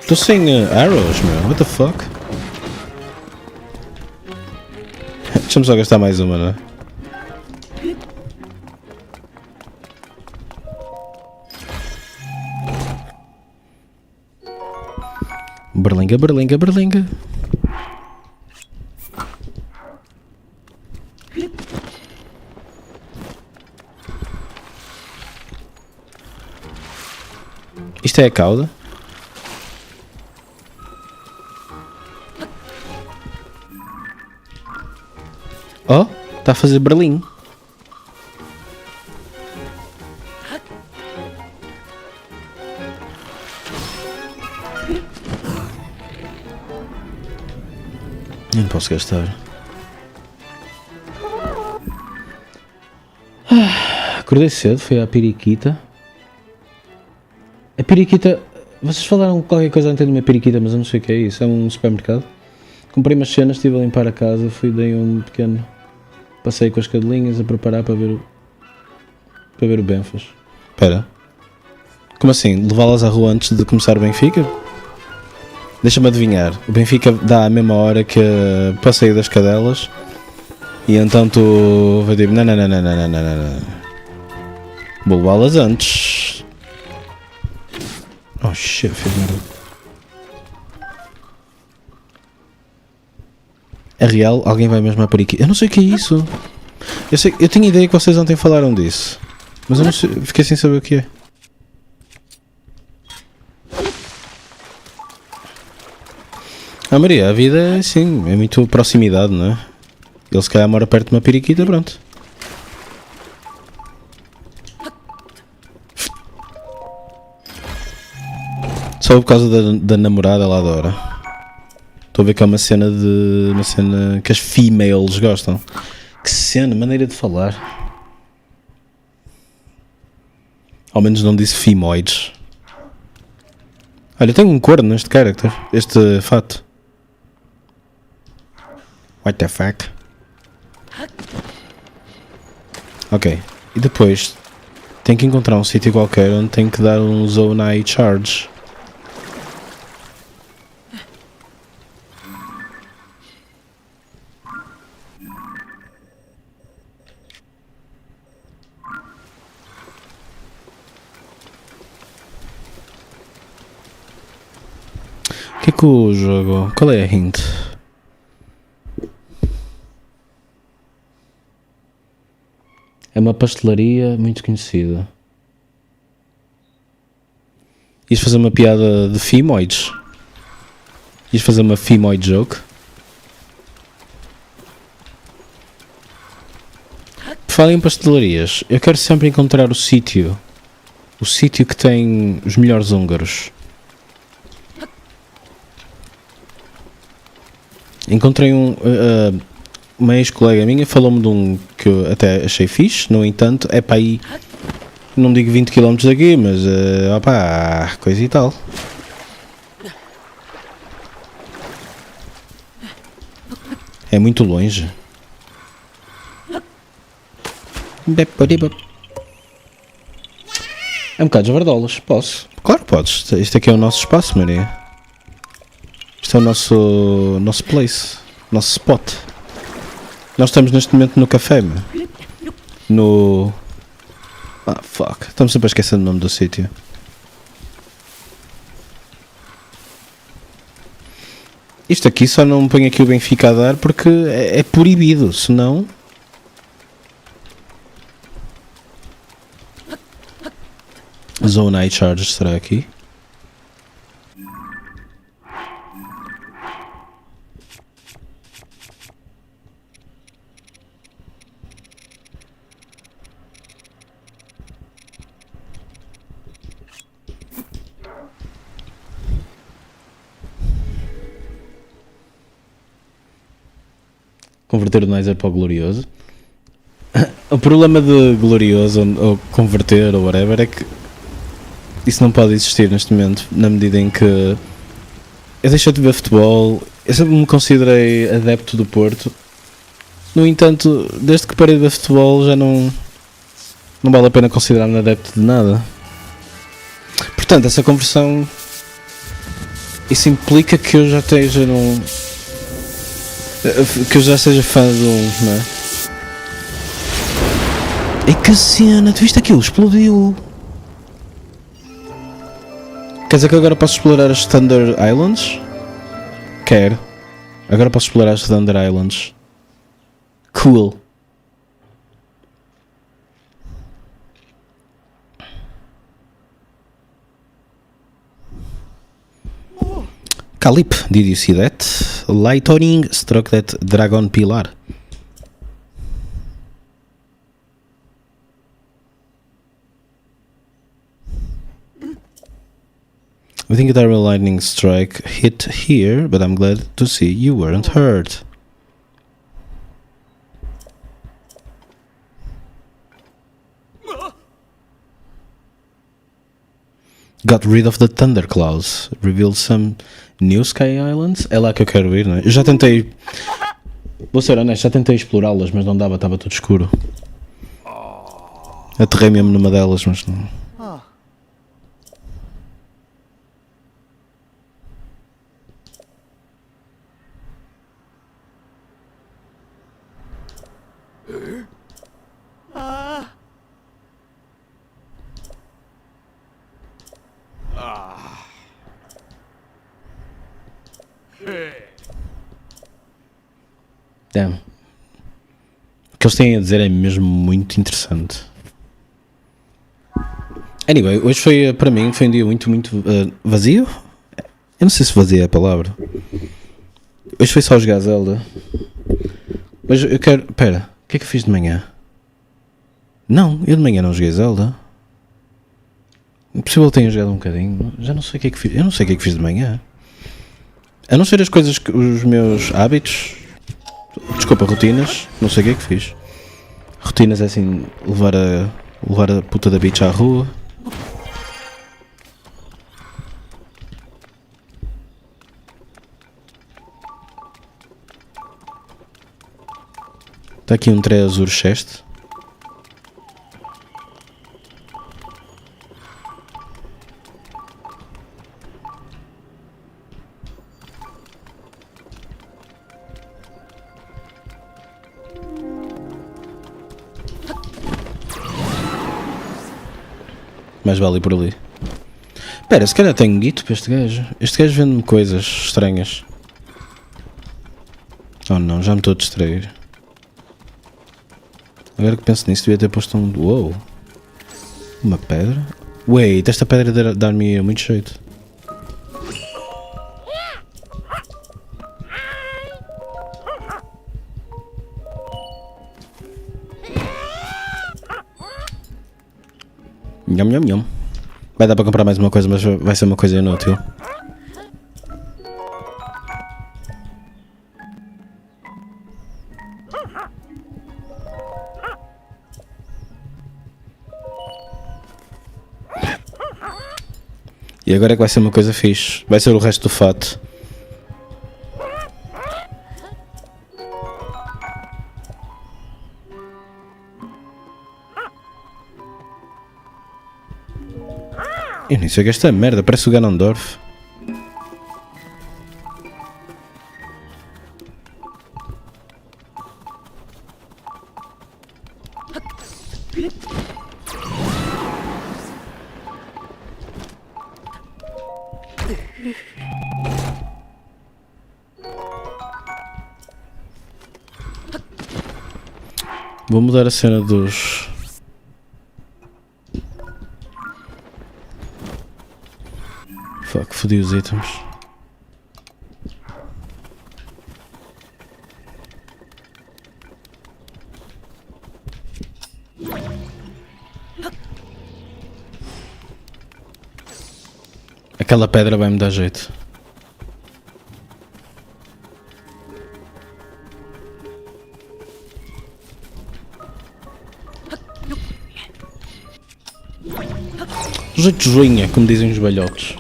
Estou sem arrows, meu. What the fuck? Deixa-me só gastar mais uma, não é? Berlinga. Isto é a cauda? Oh, está a fazer Berlim. Eu não posso gastar. Acordei cedo, fui à periquita. A periquita... Vocês falaram qualquer coisa antes de uma periquita, mas eu não sei o que é isso. É um supermercado. Comprei umas cenas, estive a limpar a casa, dei um pequeno passeio com as cadelinhas a preparar para ver o Benfas. Espera. Como assim? Levá-las à rua antes de começar o Benfica? Deixa-me adivinhar. O Benfica dá a mesma hora que o passeio das cadelas e então tu vai dizer não. Vou levá-las antes. Oh shit, fiz merda. É real? Alguém vai mesmo à periquita? Eu não sei o que é isso. Eu tinha ideia que vocês ontem falaram disso, mas eu não sei, fiquei sem saber o que é. Ah Maria, a vida é assim, é muito proximidade, não é? Ele se calhar mora perto de uma periquita, pronto. Só por causa da namorada lá adora. Estou a ver que é uma cena que as females gostam. Que cena, maneira de falar. Ao menos não disse femoides. Olha, eu tenho um corno neste character. Este fato. What the fuck? Ok. E depois tenho que encontrar um sítio qualquer onde tenho que dar um Zone Eye Charge. O que é que o jogo... Qual é a hint? É uma pastelaria muito conhecida. Ias fazer uma piada de femoides? Ias fazer uma femoid joke? Por falar em pastelarias, eu quero sempre encontrar o sítio. O sítio que tem os melhores húngaros. Encontrei uma ex-colega minha, falou-me de um que eu até achei fixe, no entanto, é para aí, não digo 20 km daqui, mas opá, coisa e tal. É muito longe. É um bocado de verdolas, posso? Claro que podes, isto aqui é o nosso espaço, Maria. Isto é o nosso place, nosso spot. Nós estamos neste momento no café, meu. No... Ah, fuck. Estamos sempre a esquecer o nome do sítio. Isto aqui só não põe aqui o Benfica a dar porque é proibido, senão... Zone Eye Charge será aqui? Converter o Nizer para o glorioso. O problema de glorioso ou converter ou whatever é que isso não pode existir neste momento, na medida em que eu deixei de ver futebol, eu sempre me considerei adepto do Porto. No entanto, desde que parei de ver futebol já não vale a pena considerar-me adepto de nada. Portanto, essa conversão, isso implica que eu já esteja que eu já seja fã de um, não é? E que cena, tu viste aquilo? Explodiu! Quer dizer que agora posso explorar as Thunder Islands? Quero. Agora posso explorar as Thunder Islands. Cool. Calip, did you see that? Lightning struck that dragon pillar. We think that our lightning strike hit here, but I'm glad to see you weren't hurt. Got rid of the thunderclouds. Revealed some new sky islands. É lá que eu quero ir, não é? Eu já tentei... Vou ser honesto, já tentei explorá-las, mas não dava, estava tudo escuro. Aterrei mesmo numa delas, mas não... Damn. O que eles têm a dizer é mesmo muito interessante. Anyway, hoje foi, para mim, foi um dia muito vazio. Eu não sei se vazio é a palavra. Hoje foi só jogar Zelda. Mas eu quero... Pera, o que é que eu fiz de manhã? Não, eu de manhã não joguei Zelda. Impossível tenha jogado um bocadinho. Já não sei o que é que fiz. Eu não sei o que é que fiz de manhã. A não ser as coisas, os meus hábitos... Desculpa, rotinas. Não sei o que é que fiz. Rotinas é assim, levar a puta da bitch à rua. Está aqui um treasure chest. Mais vale ir por ali. Espera, se calhar tenho guito para este gajo. Este gajo vende-me coisas estranhas. Oh não, já me estou a distrair. Agora que penso nisso, devia ter posto um... Uou! Uma pedra? Wait, esta pedra dá-me muito jeito. Nham, nham, nham. Vai dar para comprar mais uma coisa, mas vai ser uma coisa inútil. E agora é que vai ser uma coisa fixe. Vai ser o resto do fato. Eu nem sei o que é esta merda, parece o Ganondorf. Vou mudar a cena dos... Fuck, fodi os itens. Aquela pedra vai me dar jeito. Jeito de joinha, como dizem os velhotes.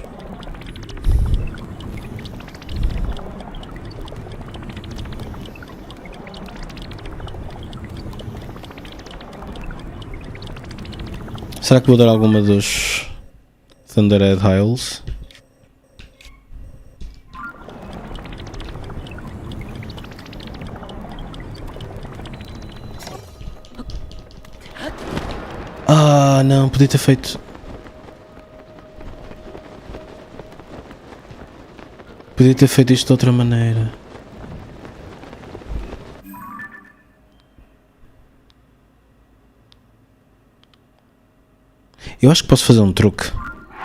Será que vou dar alguma dos Thunderhead Hiles? Ah, não, podia ter feito... Podia ter feito isto de outra maneira. Eu acho que posso fazer um truque.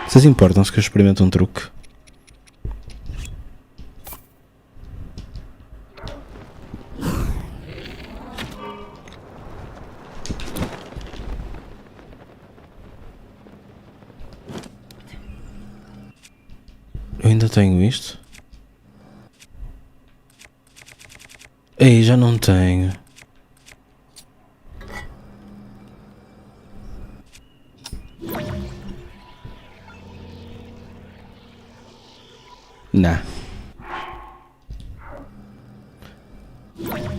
Vocês importam-se que eu experimente um truque? Eu ainda tenho isto? Ei, já não tenho. Nah.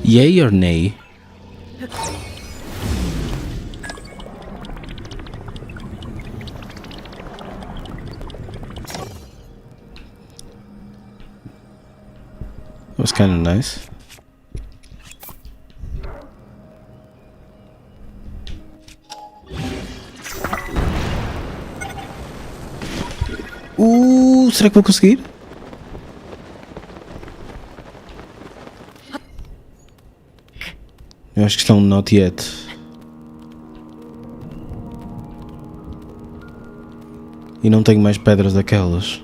Yay or nay? Was kind of nice. Será que vou conseguir? Eu acho que estão not yet. E não tenho mais pedras daquelas.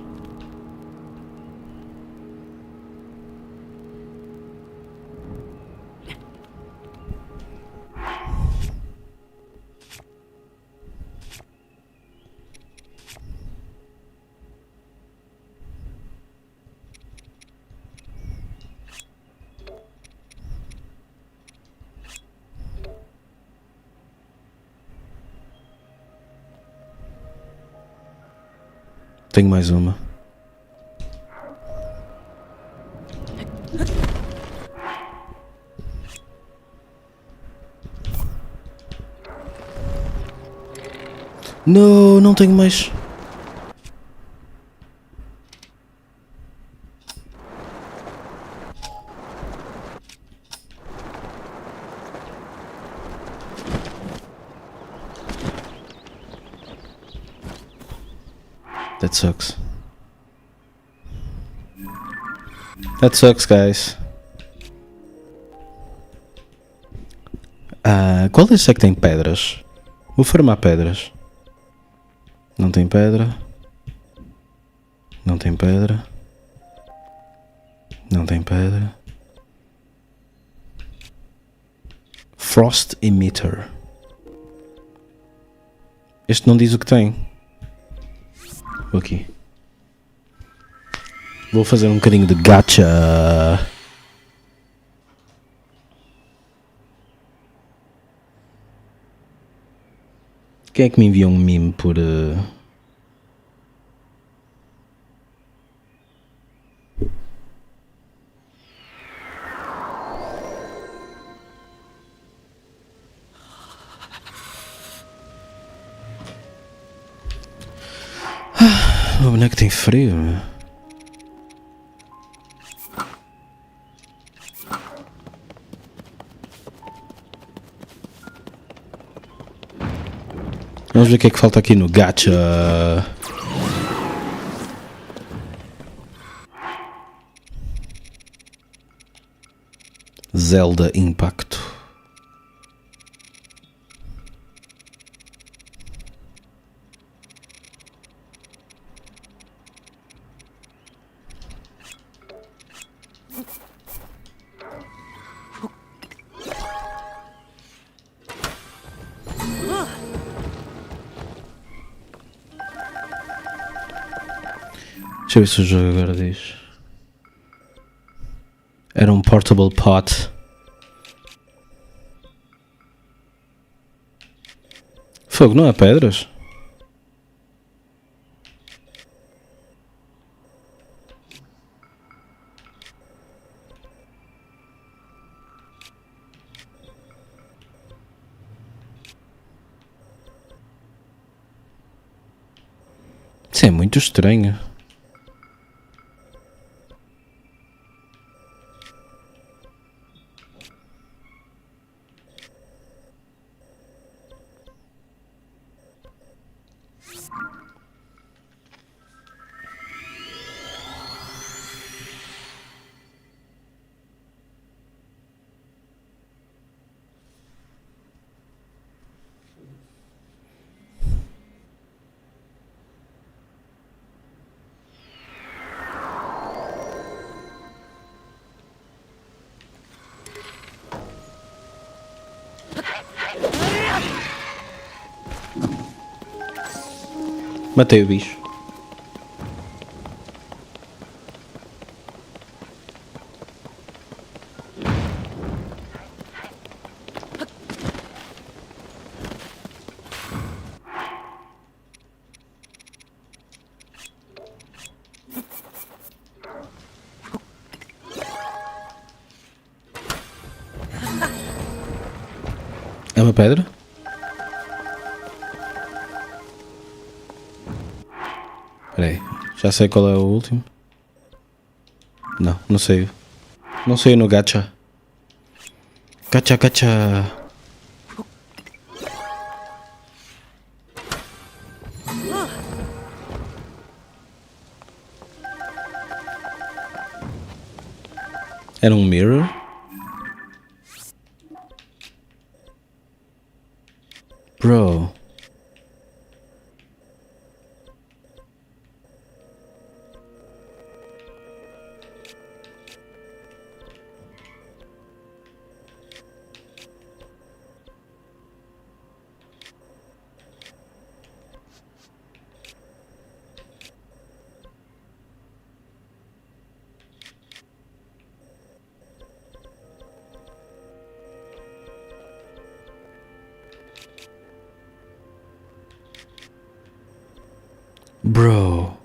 Tenho mais uma. Não, não tenho mais. That sucks. That sucks, guys. Qual desse é que tem pedras? Vou farmar pedras. Não tem pedra. Não tem pedra. Não tem pedra. Frost Emitter. Este não diz o que tem. Vou aqui. Vou fazer um bocadinho de gacha. Quem é que me enviou um meme por... O boneco tem frio, meu. Vamos ver o que é que falta aqui no gacha. Zelda Impacto. Deixa eu ver se o jogo agora diz. Era um portable pot. Fogo, não há pedras? Isso é muito estranho. Matei o bicho. É uma pedra? Espera aí, já sei qual é o último. Não, não sei. Não sei no gacha. Gacha, gacha. Era um mirror? Bro. Bro.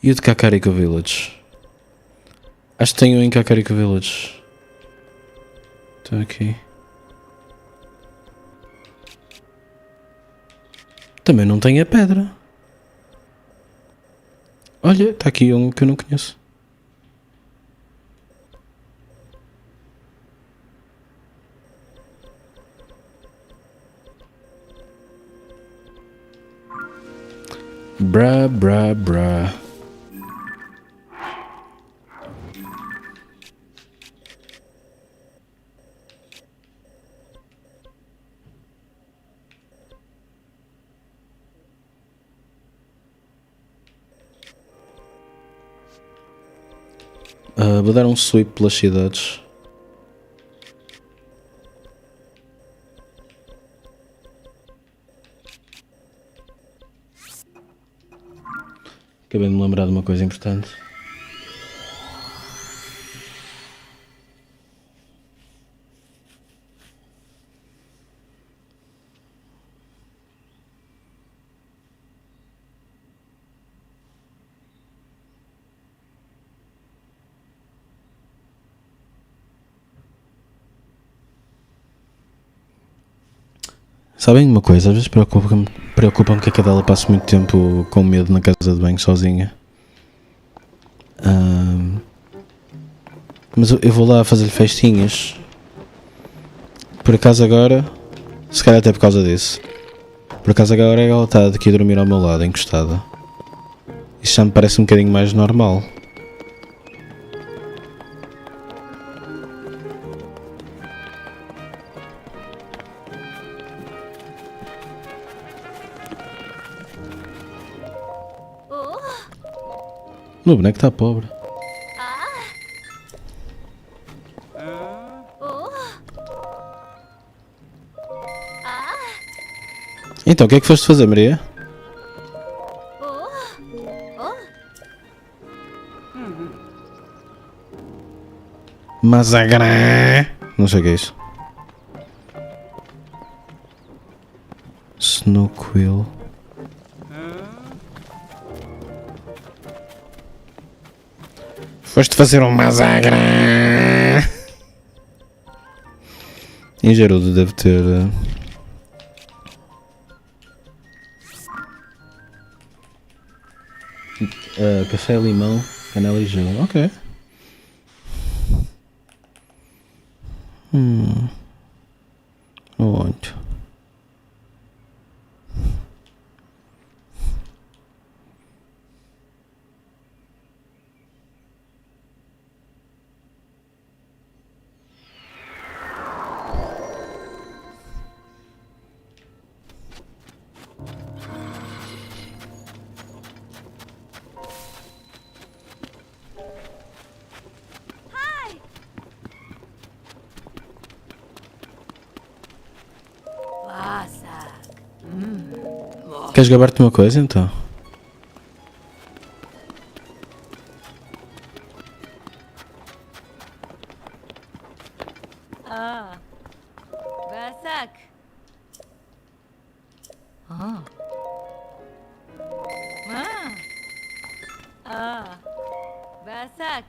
E o de Kakariko Village? Acho que tenho em Kakariko Village. Está aqui. Também não tem a pedra. Olha, está aqui um que eu não conheço. Bra, bra, bra. Vou dar um sweep pelas cidades. Acabei de me lembrar de uma coisa importante. Sabem uma coisa? Às vezes preocupa-me que a cadela passe muito tempo com medo na casa de banho sozinha. Mas eu vou lá fazer-lhe festinhas. Por acaso agora, se calhar até por causa disso. Por acaso agora ela está aqui a dormir ao meu lado, encostada. Isso já me parece um bocadinho mais normal. O meu boneco está pobre. Então, o que é que foste fazer, Maria? Mazagrã! Não sei o que é isso. Snowquill. Foste fazer um mazagrã! Em Gerudo deve ter... café, limão, canela e gelo. Ok. Onde? Queres gabar-te uma coisa então?
Vasak. Vasak.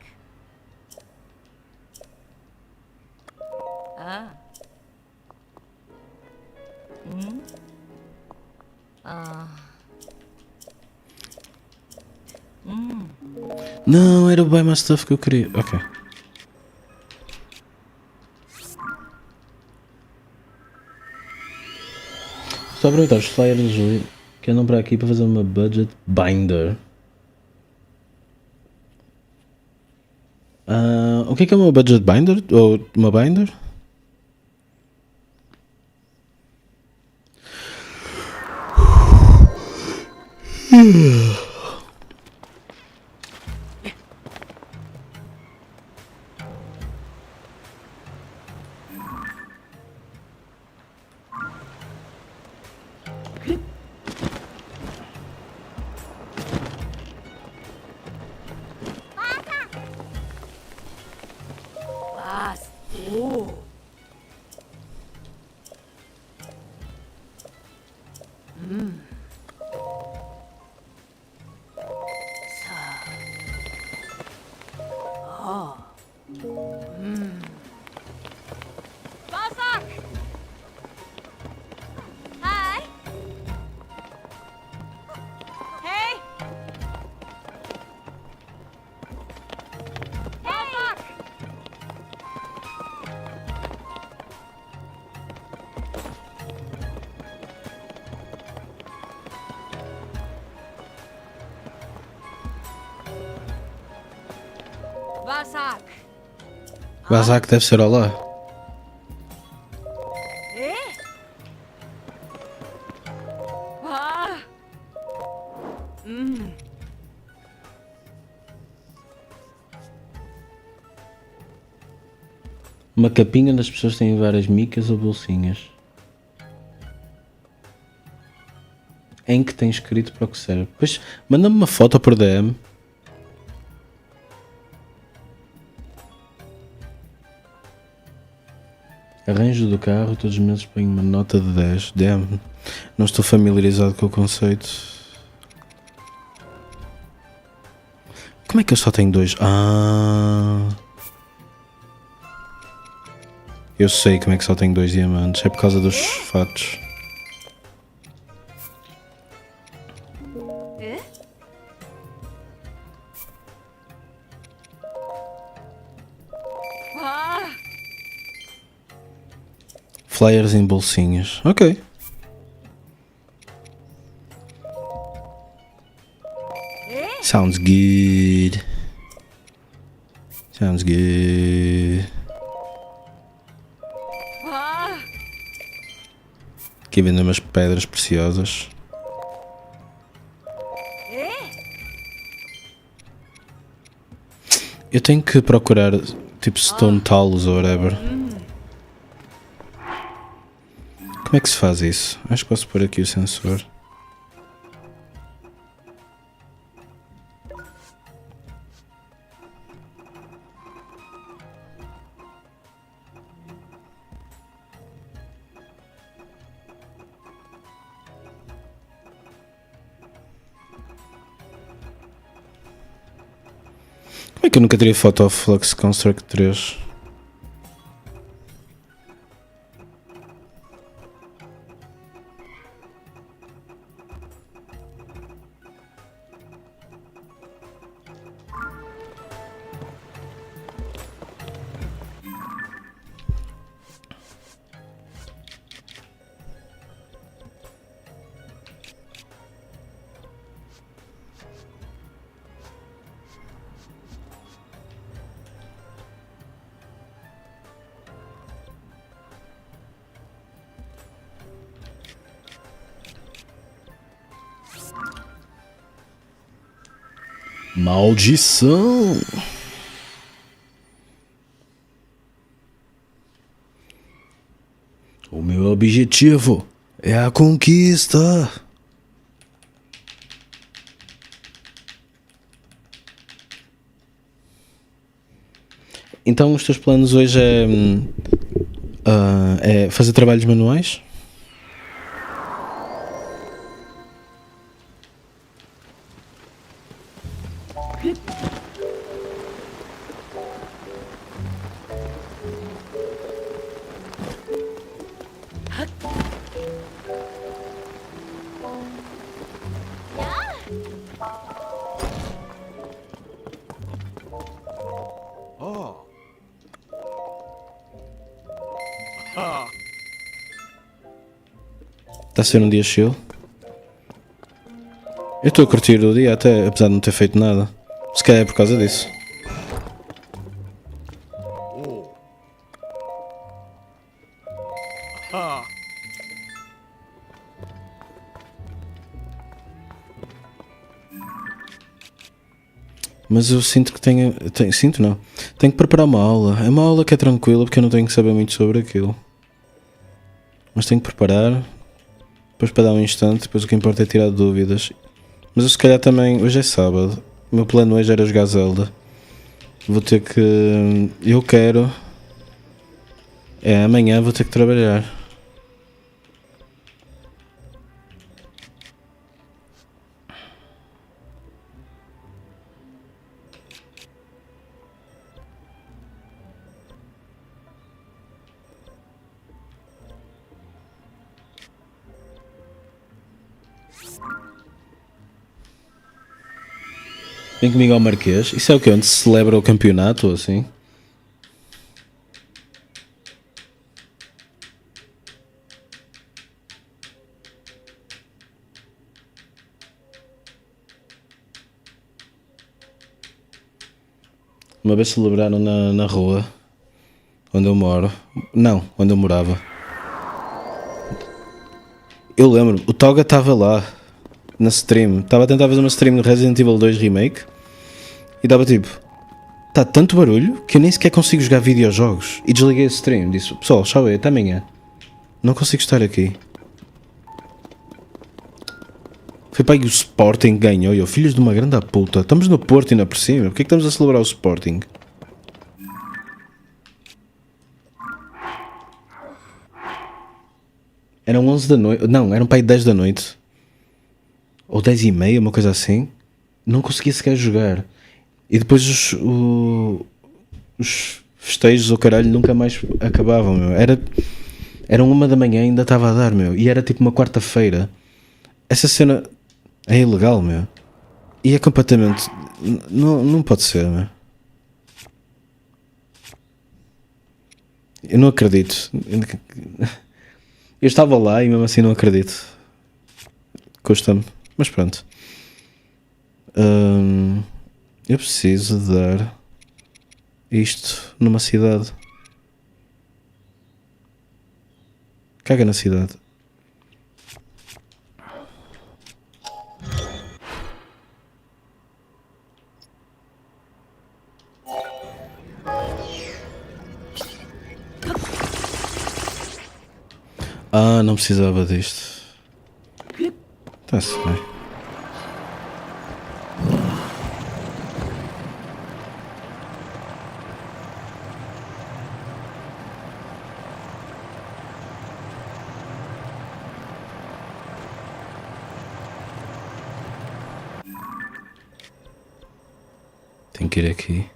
Não, era o Buy My Stuff que eu queria. Ok. Só aproveitar os flyers que andam para aqui para fazer uma budget binder. O que é uma budget binder? Ou uma binder?
Vasak.
Vazak deve ser olá.
Ah.
Uma capinha onde as pessoas têm várias micas ou bolsinhas. Em que tem escrito para o que serve. Pois, manda-me uma foto por DM. Arranjo do carro, todos os meses ponho uma nota de 10. DM. Não estou familiarizado com o conceito. Como é que eu só tenho 2? Ah... Eu sei como é que só tenho 2 diamantes. É por causa dos fatos. Flyers em bolsinhas. Ok. Sounds good. Sounds good. Aqui vendem umas pedras preciosas. Eu tenho que procurar tipo stone talos ou whatever. Como é que se faz isso? Acho que posso pôr aqui o sensor. Como é que eu nunca tirei foto ao Flux Construct 3? Maldição! O meu objetivo é a conquista. Então os teus planos hoje é fazer trabalhos manuais? Está a ser um dia chill. Eu estou a curtir o dia até, apesar de não ter feito nada. Se calhar é por causa disso. Mas eu sinto que sinto não. Tenho que preparar uma aula. É uma aula que é tranquila porque eu não tenho que saber muito sobre aquilo. Mas tenho que preparar. Depois para dar um instante. Depois o que importa é tirar dúvidas. Mas eu se calhar também. Hoje é sábado. O meu plano hoje era jogar Zelda. Vou ter que. Eu quero. Amanhã vou ter que trabalhar. Vem comigo ao Marquês. Isso é o que? Onde se celebra o campeonato ou assim? Uma vez celebraram na rua onde eu moro. Não, onde eu morava. Eu lembro, o Toga estava lá na stream. Estava a tentar fazer uma stream do Resident Evil 2 Remake. E estava tipo, está tanto barulho que eu nem sequer consigo jogar videojogos. E desliguei a stream. Disse, pessoal, tchau, até amanhã. Não consigo estar aqui. Foi para aí o Sporting que ganhou. E eu, filhos de uma grande puta. Estamos no Porto ainda por cima. Porquê é que estamos a celebrar o Sporting? Eram 11 da noite. Não, eram para aí 10 da noite. Ou 10 e meia, uma coisa assim. Não conseguia sequer jogar. E depois os festejos, o caralho, nunca mais acabavam, meu. Eram 1 da manhã e ainda estava a dar, meu. E era tipo uma quarta-feira. Essa cena é ilegal, meu. E é completamente... Não pode ser, meu. Eu não acredito. Eu estava lá e mesmo assim não acredito. Custa-me. Mas pronto. Eu preciso dar isto numa cidade. Caga na cidade. Ah, não precisava disto. Está-se bem. Tenho que ir aqui.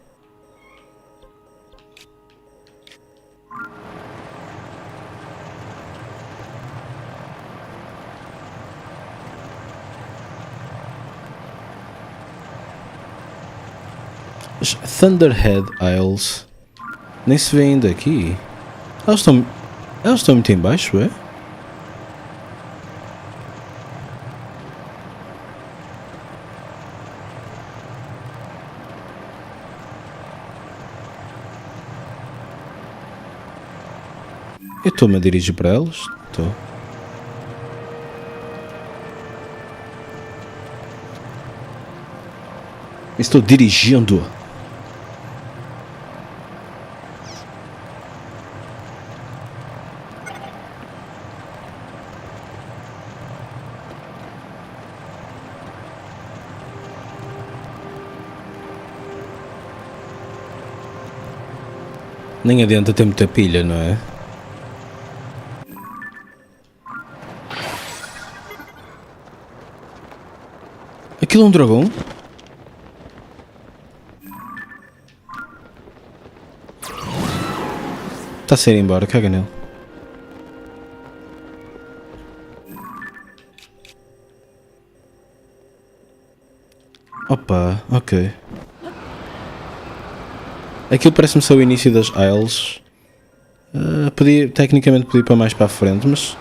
Thunderhead Isles. Nem se vê ainda aqui. Elas estão muito em baixo, é? Eu estou-me a dirigir para elas? Estou. Estou dirigindo. Nem adianta ter muita pilha, não é? Aquilo é um dragão? Está a ir embora, caga nele. Opa, ok. Aquilo parece-me ser o início das Isles. Tecnicamente podia ir para mais para a frente, mas...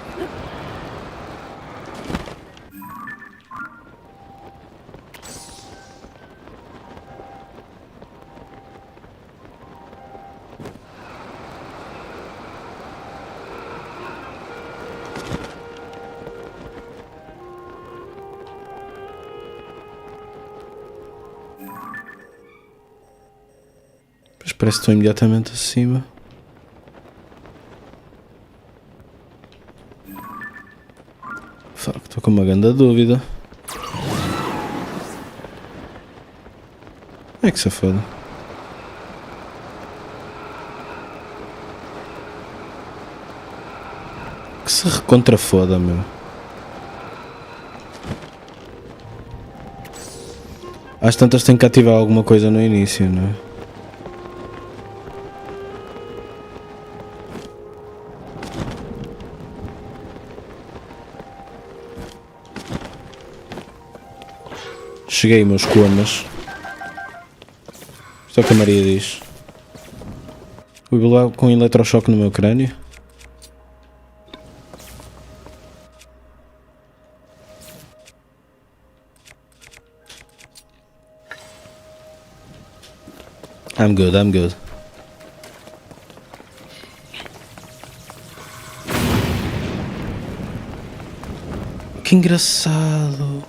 Parece que estou imediatamente acima. Fuck, estou com uma grande dúvida. É que se foda. Que se recontra foda, meu. Às tantas tenho que ativar alguma coisa no início, não é? Cheguei, meus conas. Isto é o que a Maria diz. Fui lá com um eletrochoque no meu crânio. I'm good, I'm good. Que engraçado.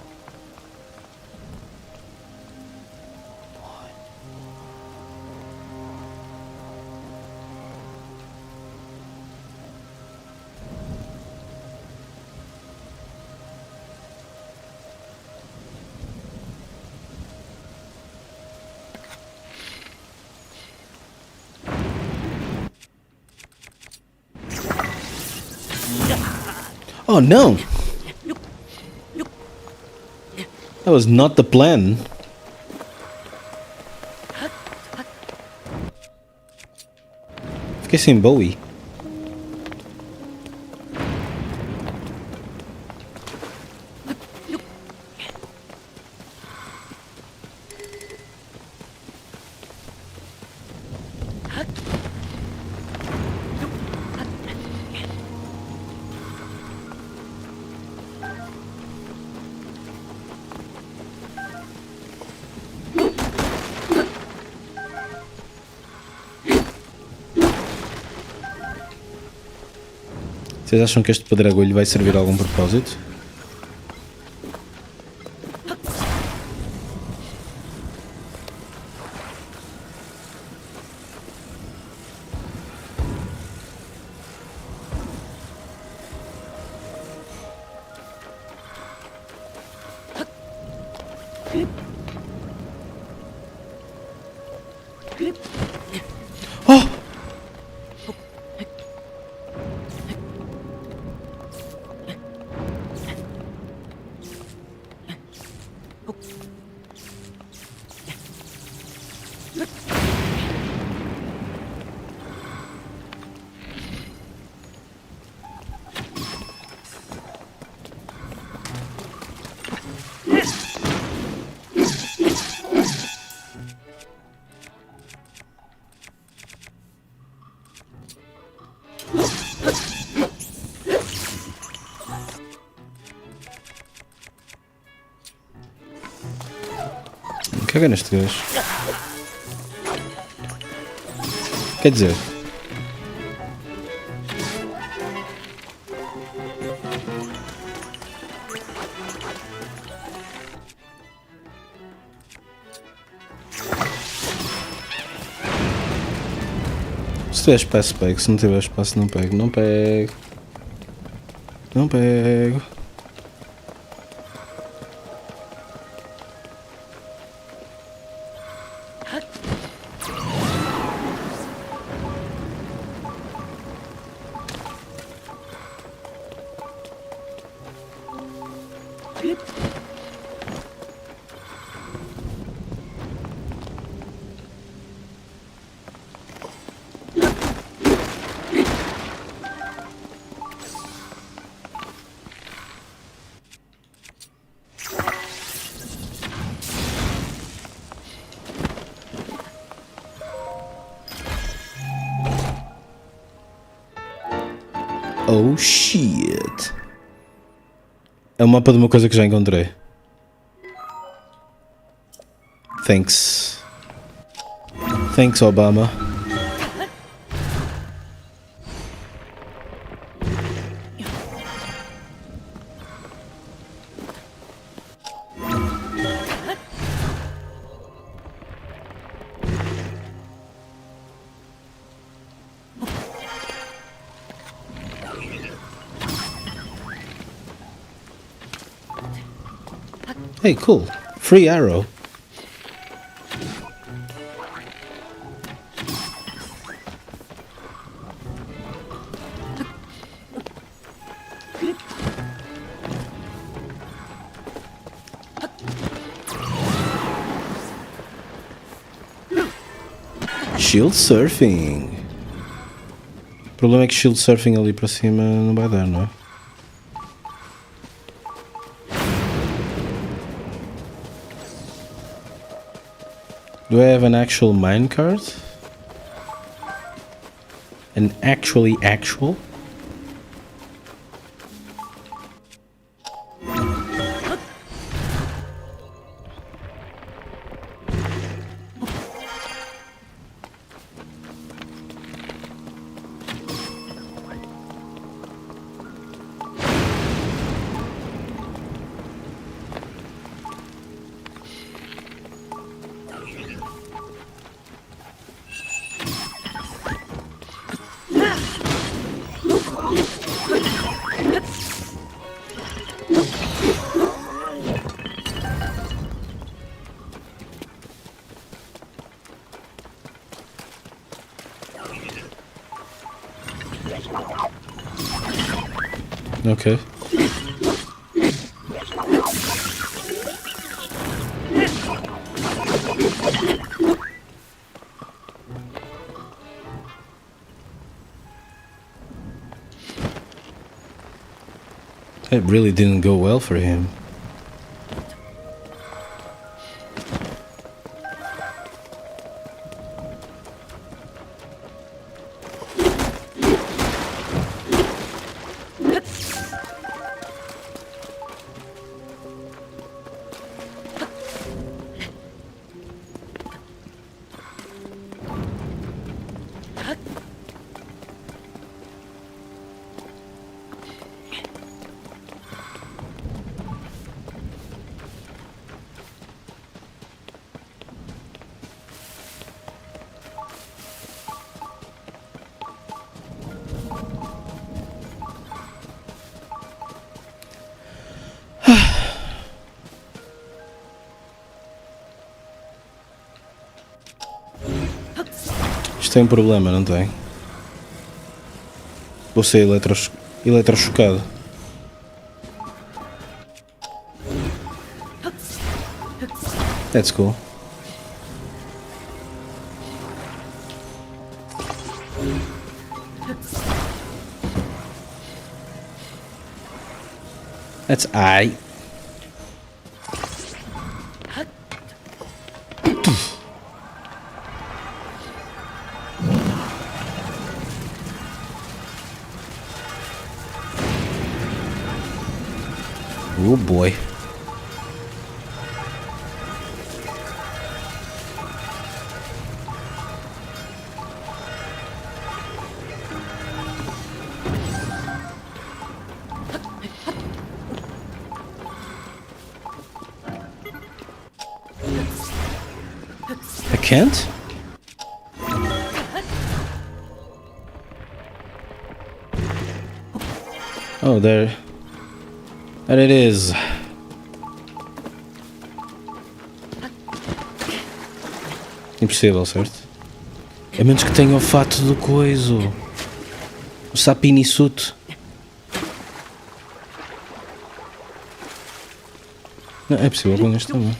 Oh no! That was not the plan. Fiquei sem Bowie. Vocês acham que este pedregulho vai servir a algum propósito? Oh! Caga neste gajo. Quer dizer... Se tiver espaço pego, se não tiver espaço não pego, não pego. Não pego. Oh shit. É o mapa de uma coisa que já encontrei. Thanks. Thanks, Obama. Hey, cool. Free arrow. Shield surfing. O problema é que shield surfing ali para cima não vai dar, não é? Do I have an actual minecart? An actual? Okay. It really didn't go well for him. Isto tem um problema, não tem? Vou ser eletrochocado. That's cool. That's I. Oh boy. I can't? Oh, there it is. Impossível, certo? A menos que tenha o fato do coiso. O sapini suit. Não, é possível com este também.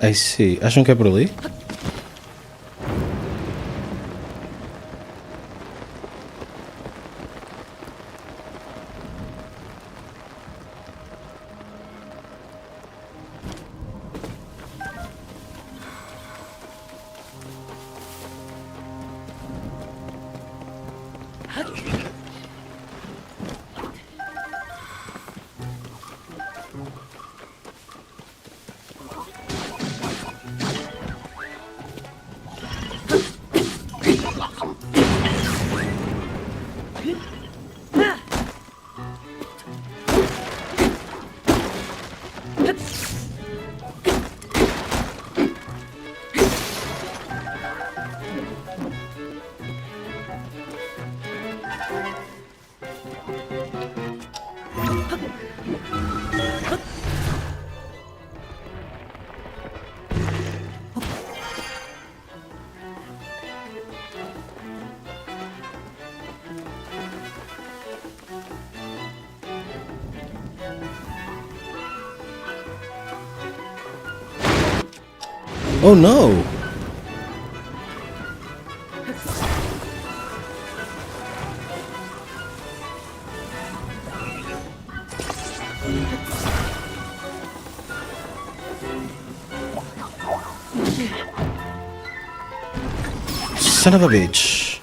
I see. Acham que é por ali? Oh no! son of a bitch.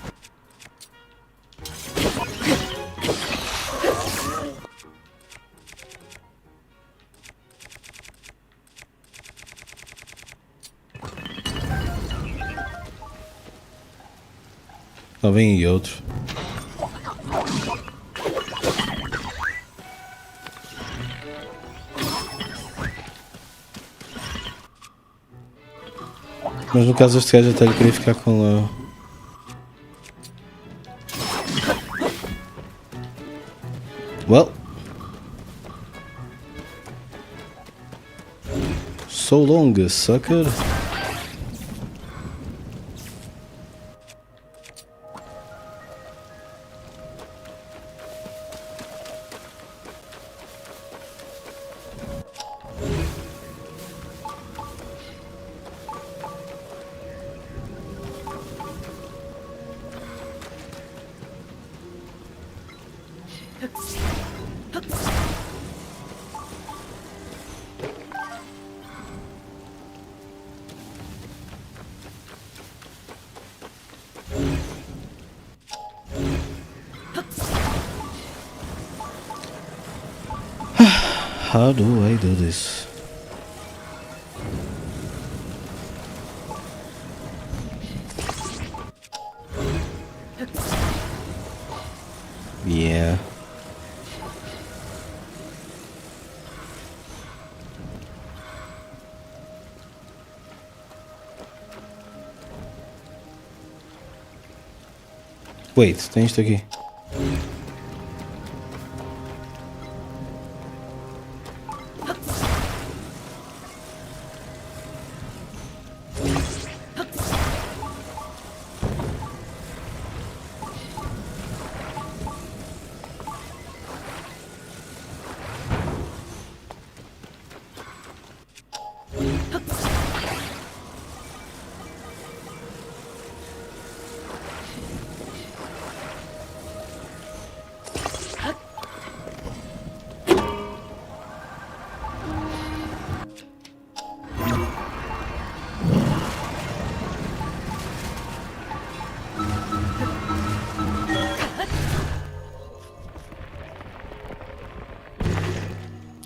Lá vem aí outro. Mas no caso este gajo até lhe queria ficar com a... Well. So long, sucker. How do I do this? Yeah. Wait, tem isto aqui.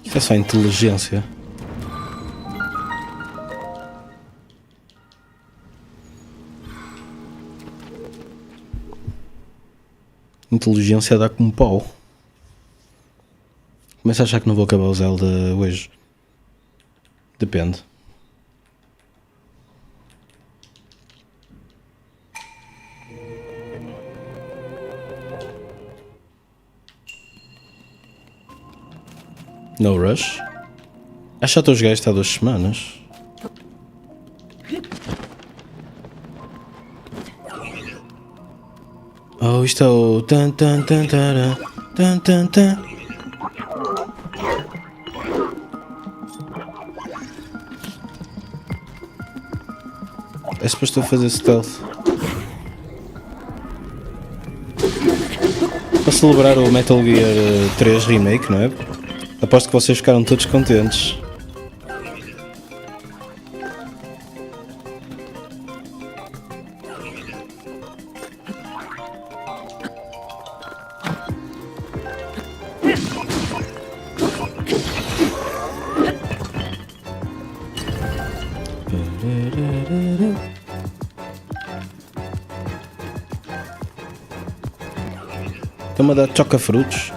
Isso é só inteligência. Inteligência dá como pau. Começo a achar que não vou acabar o Zelda hoje. Depende. No rush. Acho que já estou a jogar isto há 2 semanas. Oh, isto é o tan tan tan tan tan tan tan. É suposto eu fazer stealth. Para celebrar o Metal Gear 3 Remake, não é? Aposto que vocês ficaram todos contentes. Estão-me a dar choca-frutos.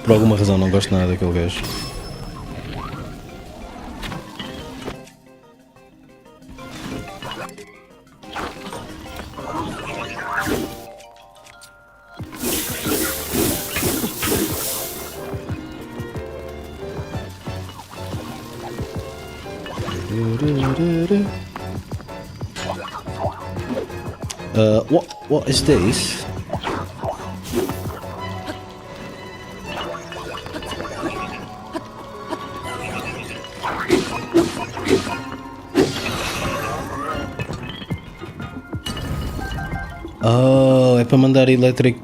Por alguma razão não gosto nada daquele gajo. What is this? Oh, é para mandar elétrico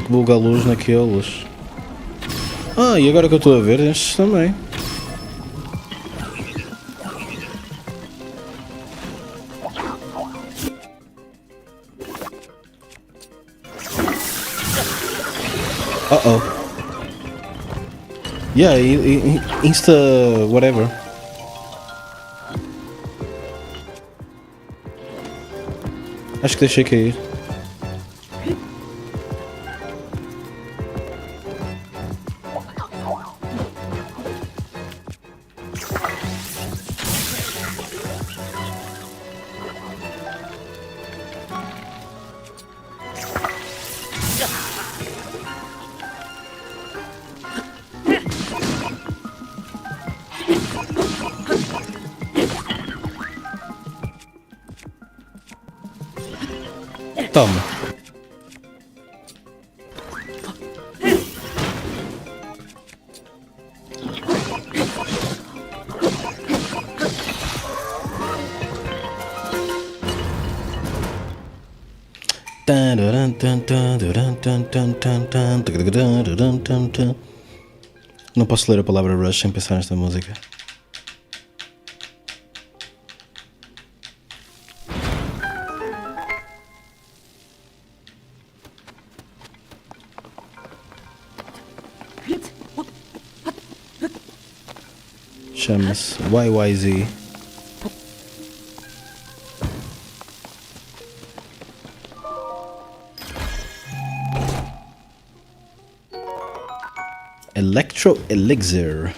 bug à luz naqueles. Ah, e agora que eu estou a ver, estes também. Uh-oh. Yeah, insta whatever. Acho que deixei cair. Toma. Não posso ler a palavra Rush sem pensar nesta música. Chama-se YYZ. Electro Elixir.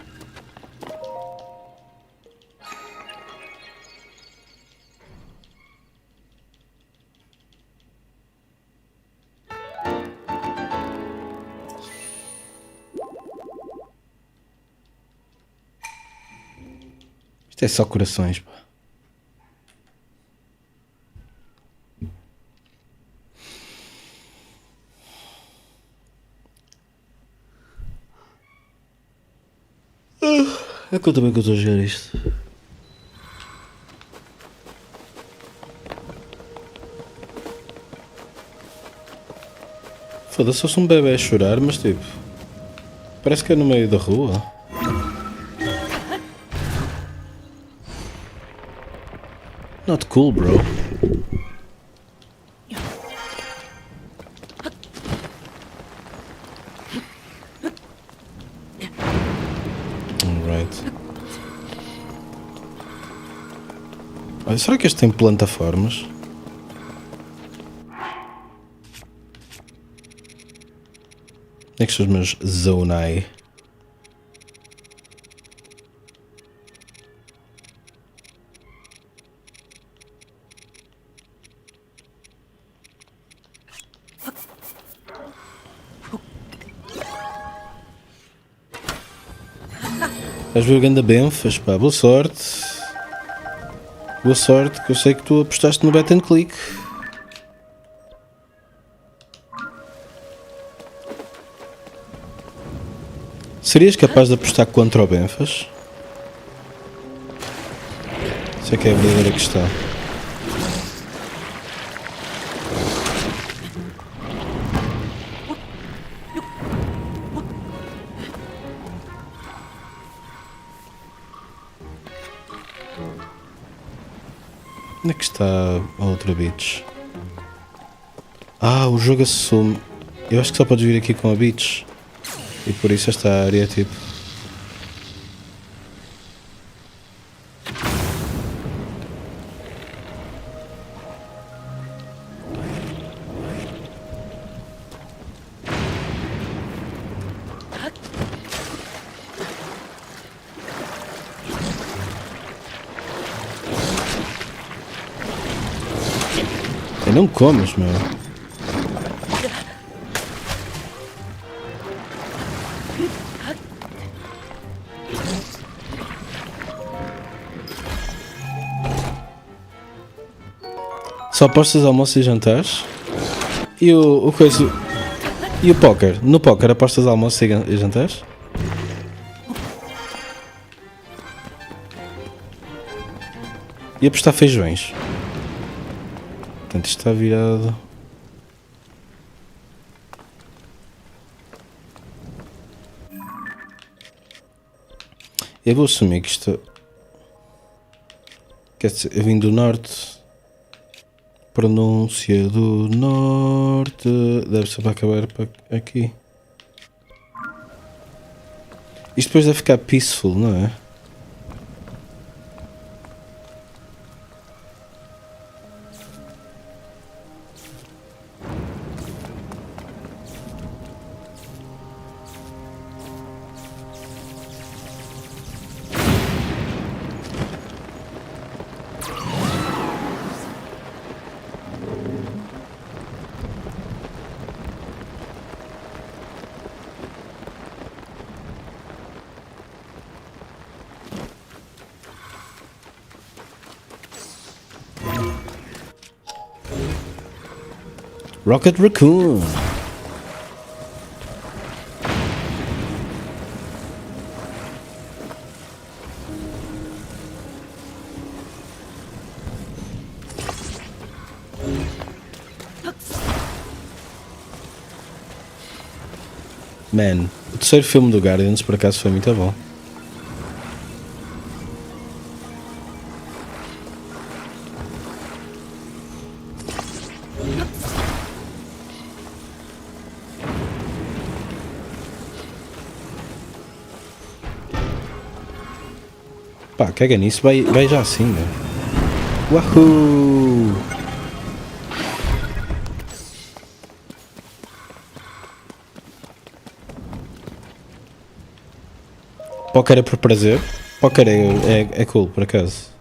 Isto é só corações, pá. É que eu também que eu estou a jogar isto. Foda-se, eu sou um bebê a chorar, mas tipo... Parece que é no meio da rua. Not cool, bro. Alright. Olha, será que este tem plataformas? Onde é que são os meus zonai? Estás a ver o ganda benfas, pá, boa sorte. Boa sorte, que eu sei que tu apostaste no bet and click. Serias capaz de apostar contra o benfas? Isso é que é a verdadeira questão. Onde é que está a outra beach? Ah, o jogo assume. Eu acho que só podes vir aqui com a beach. E por isso esta área é tipo... E não comes, meu. Só apostas almoço e jantares? E o coisa... E o póquer? No póquer apostas almoço e jantares? E apostar feijões? Portanto, isto está virado. Eu vou assumir que isto... Quer dizer, eu vim do norte. Pronúncia do norte. Deve ser para acabar para aqui. Isto depois deve ficar peaceful, não é? Rocket Raccoon. Man, o terceiro filme do Guardians por acaso foi muito bom. Pá, caga nisso, vai já assim, né? Wahoo! Póquer é por prazer? Póquer é cool, por acaso.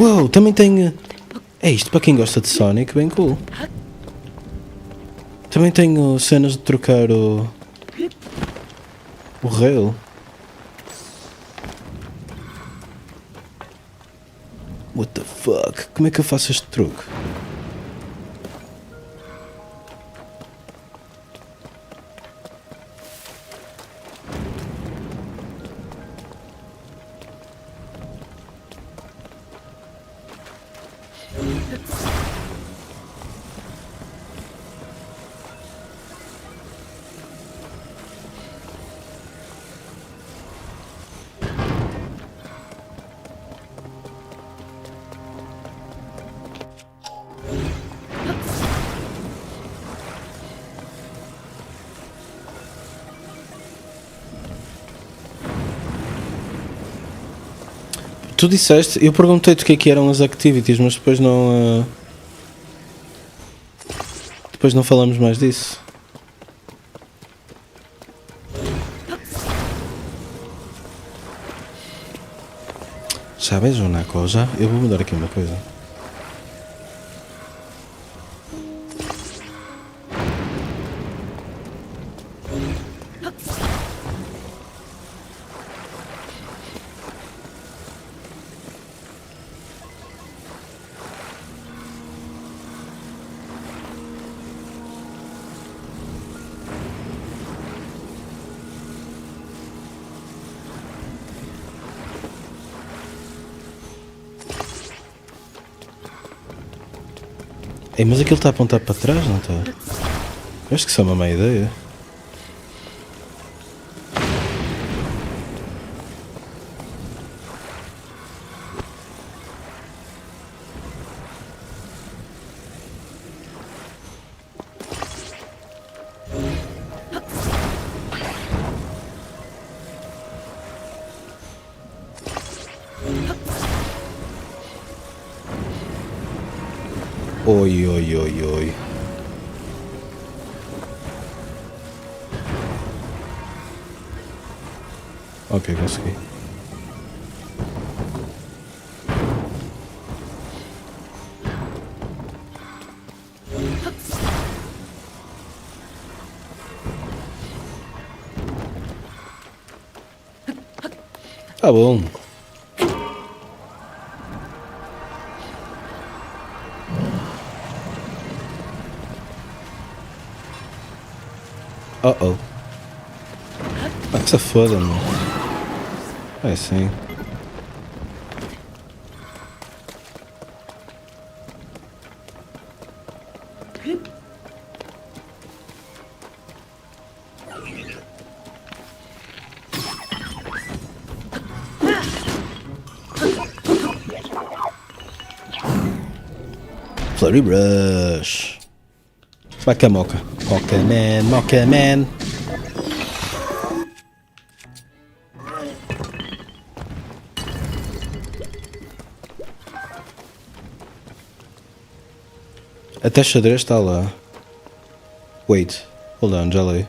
Uou, também tem... É isto para quem gosta de Sonic, bem cool. Também tenho cenas de trocar o rail. What the fuck? Como é que eu faço este truque? Tu disseste, eu perguntei-te o que eram as activities, mas depois não... Depois não falamos mais disso. Sabes uma coisa? Eu vou mudar aqui uma coisa. Ei, mas aquilo está a apontar para trás, não está? Eu acho que isso é uma má ideia. Oi, oi, oi, oi. Ok, consegui. Tá bom. Oh oh. Ah, que se foda, mano. É sim. Flurry Rush. Vai cá, Moca. Moca Man, Moca Man. Até xadrez está lá. Wait, hold on, já leio.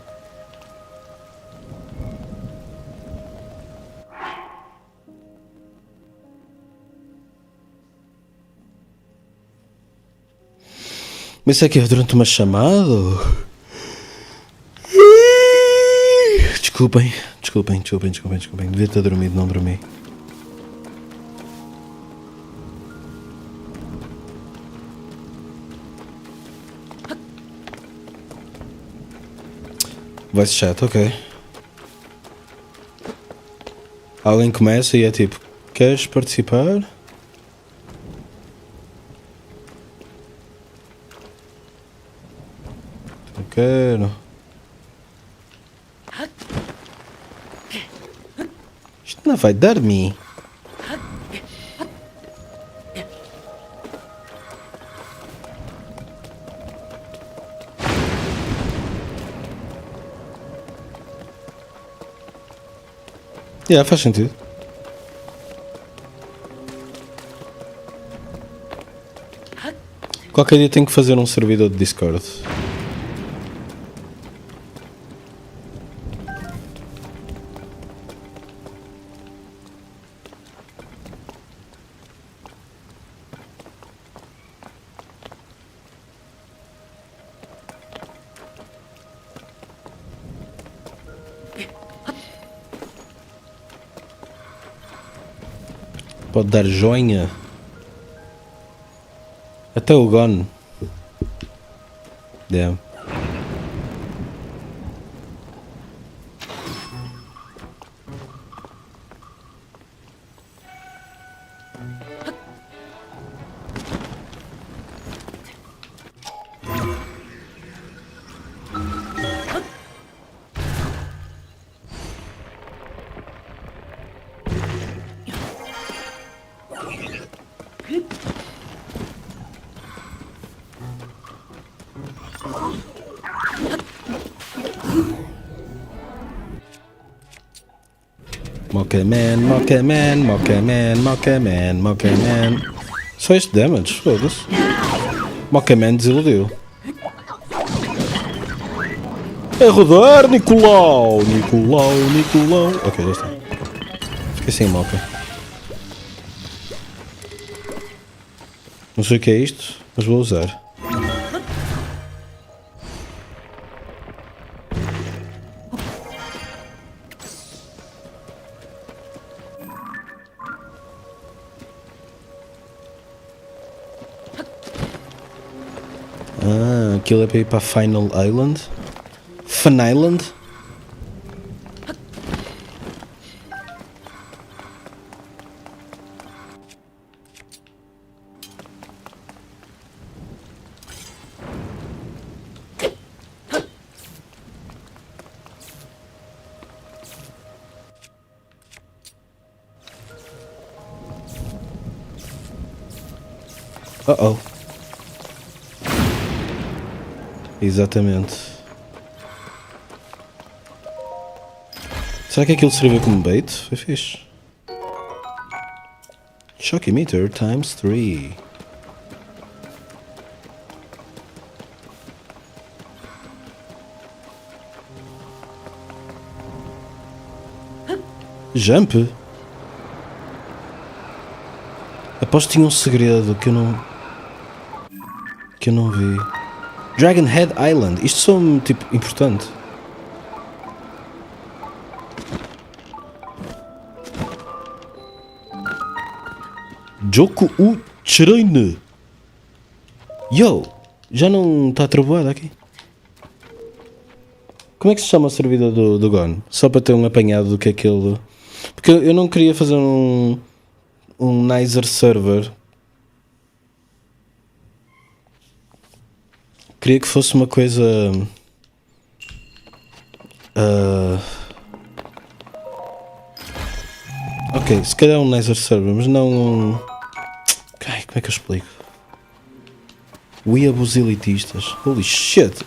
Mas isso é que é durante uma chamada? Desculpem. Devia ter dormido, não dormi. Voice chat, ok. Alguém começa e é tipo, queres participar? Eu quero. Isto não vai dar-me. Faz sentido. Qualquer dia tenho que fazer um servidor de Discord. Pode dar joinha. Até o Gone. Damn. Mocaman. Só este damage, foda-se. Mocaman desiludiu. É rodar, Nicolau. Ok, já está. Fiquei sem Moca. Não sei o que é isto, mas vou usar. Aquilo é para ir para Final Island. Fun Island. Oh. Exatamente. Será que aquilo serviu como bait? Foi fixe. Shock emitter times 3. Jump? Aposto que tinha um segredo que eu não vi. Dragon Head Island. Isto sou tipo importante. Joku Uchiraine. Yo, já não está trovoada aqui. Como é que se chama o servidor do Gone? Só para ter um apanhado do que é aquilo. Porque eu não queria fazer um nicer server. Queria que fosse uma coisa. Ok, se calhar um nicer server, mas não um. Ai, como é que eu explico? Weeaboos elitistas. Holy shit!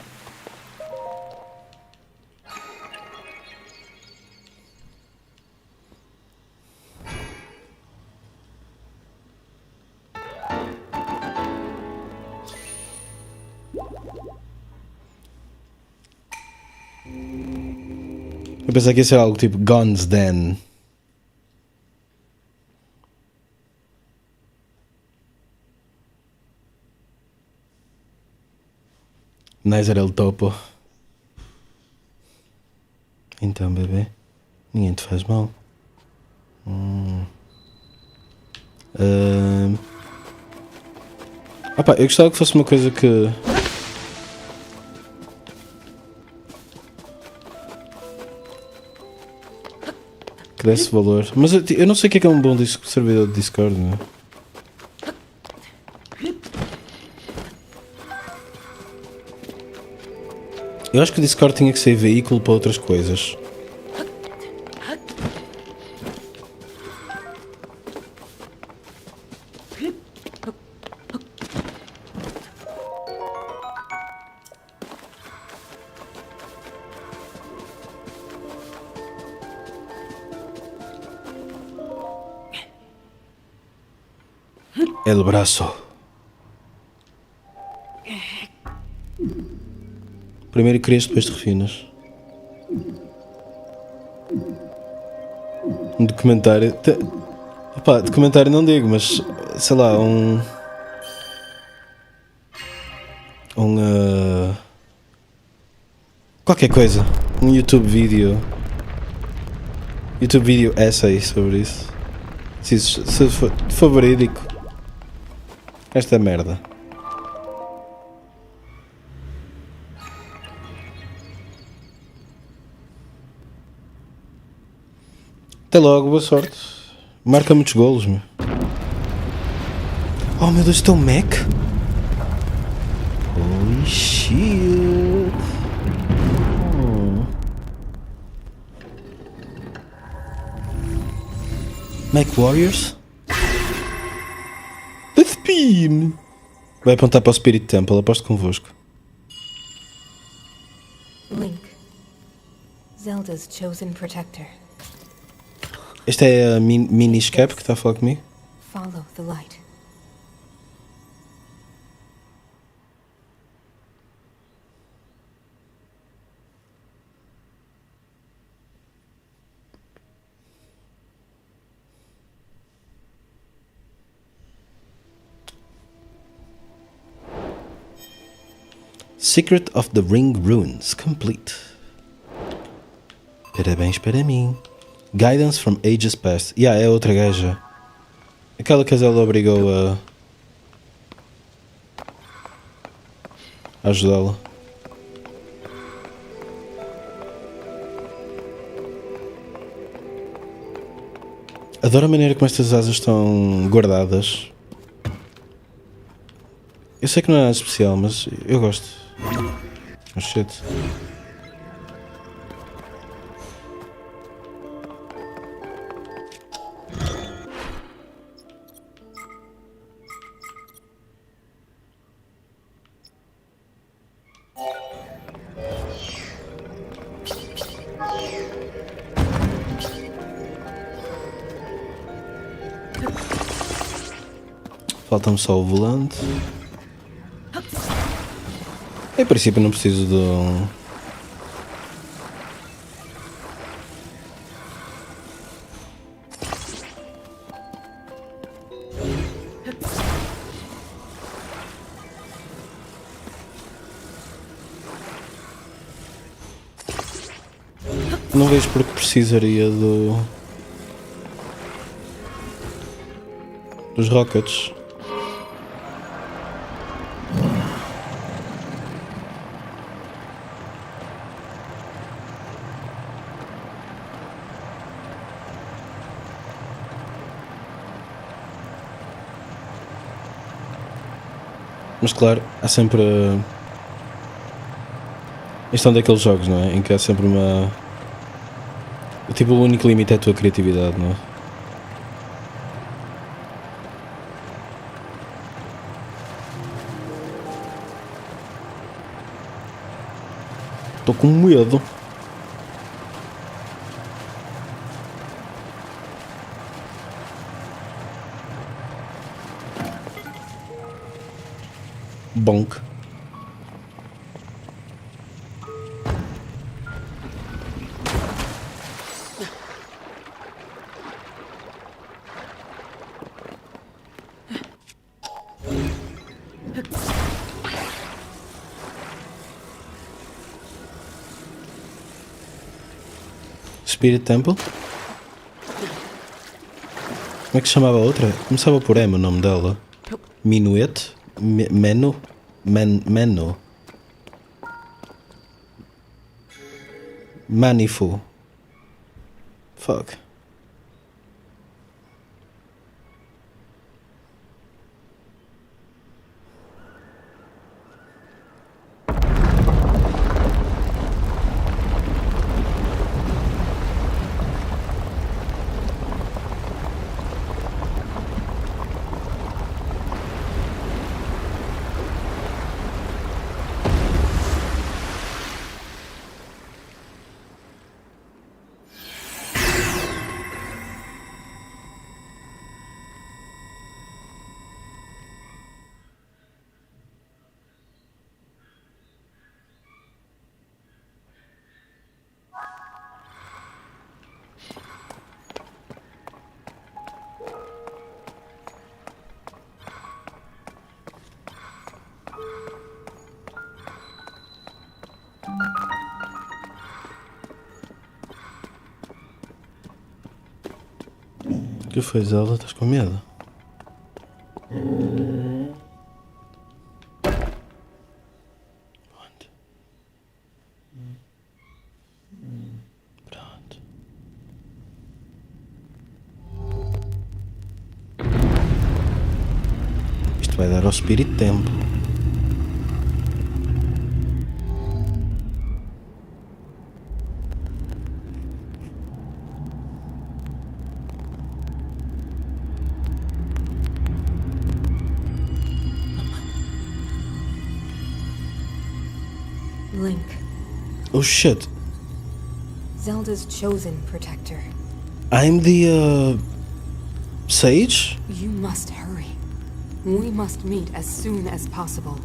Eu pensei que ia ser algo tipo Guns Den. Nicer el topo. Então, bebê, ninguém te faz mal. Eu gostava que fosse uma coisa que desse valor. Mas eu não sei o que é um bom servidor de Discord, não é? Eu acho que o Discord tinha que ser veículo para outras coisas. El braço. Primeiro crias, depois te refinas. Um documentário. Opá, documentário não digo, mas sei lá, qualquer coisa. Um YouTube vídeo. YouTube vídeo essay sobre isso. Se for verídico. Esta merda. Até logo, boa sorte. Marca muitos golos, meu. Oh meu Deus, isto é um Mac? Holy shit. Mac Warriors? The Spin! Vai apontar para o Spirit Temple, aposto convosco.
Link. Zelda's chosen protector.
Esta é a mini escape que está a falar comigo?
Follow the light.
Secret of the Ring Runes complete. Parabéns para mim. Guidance from Ages Past. É outra gaja. Aquela que a Zelda obrigou a ajudá-la. Adoro a maneira como estas asas estão guardadas. Eu sei que não é nada especial, mas eu gosto. Oh shit. Falta-me só o volante. Em princípio não preciso de Não vejo porque precisaria dos rockets. Mas claro, há sempre. Isto é um daqueles jogos, não é? Em que há sempre uma. Tipo, o único limite é a tua criatividade, não é? Estou com medo. Bonk. Spirit Temple? Como é que se chamava a outra? Começava por M o nome dela. Minuet? Meno? Meno? Manifu. Fuck. O que foi, Zelda? Estás com medo? Onde? Pronto. Isto vai dar ao Spirit Temple.
Link,
Oh shit.
Zelda's chosen protector.
I'm the sage?
You must hurry. We must meet as soon as possible.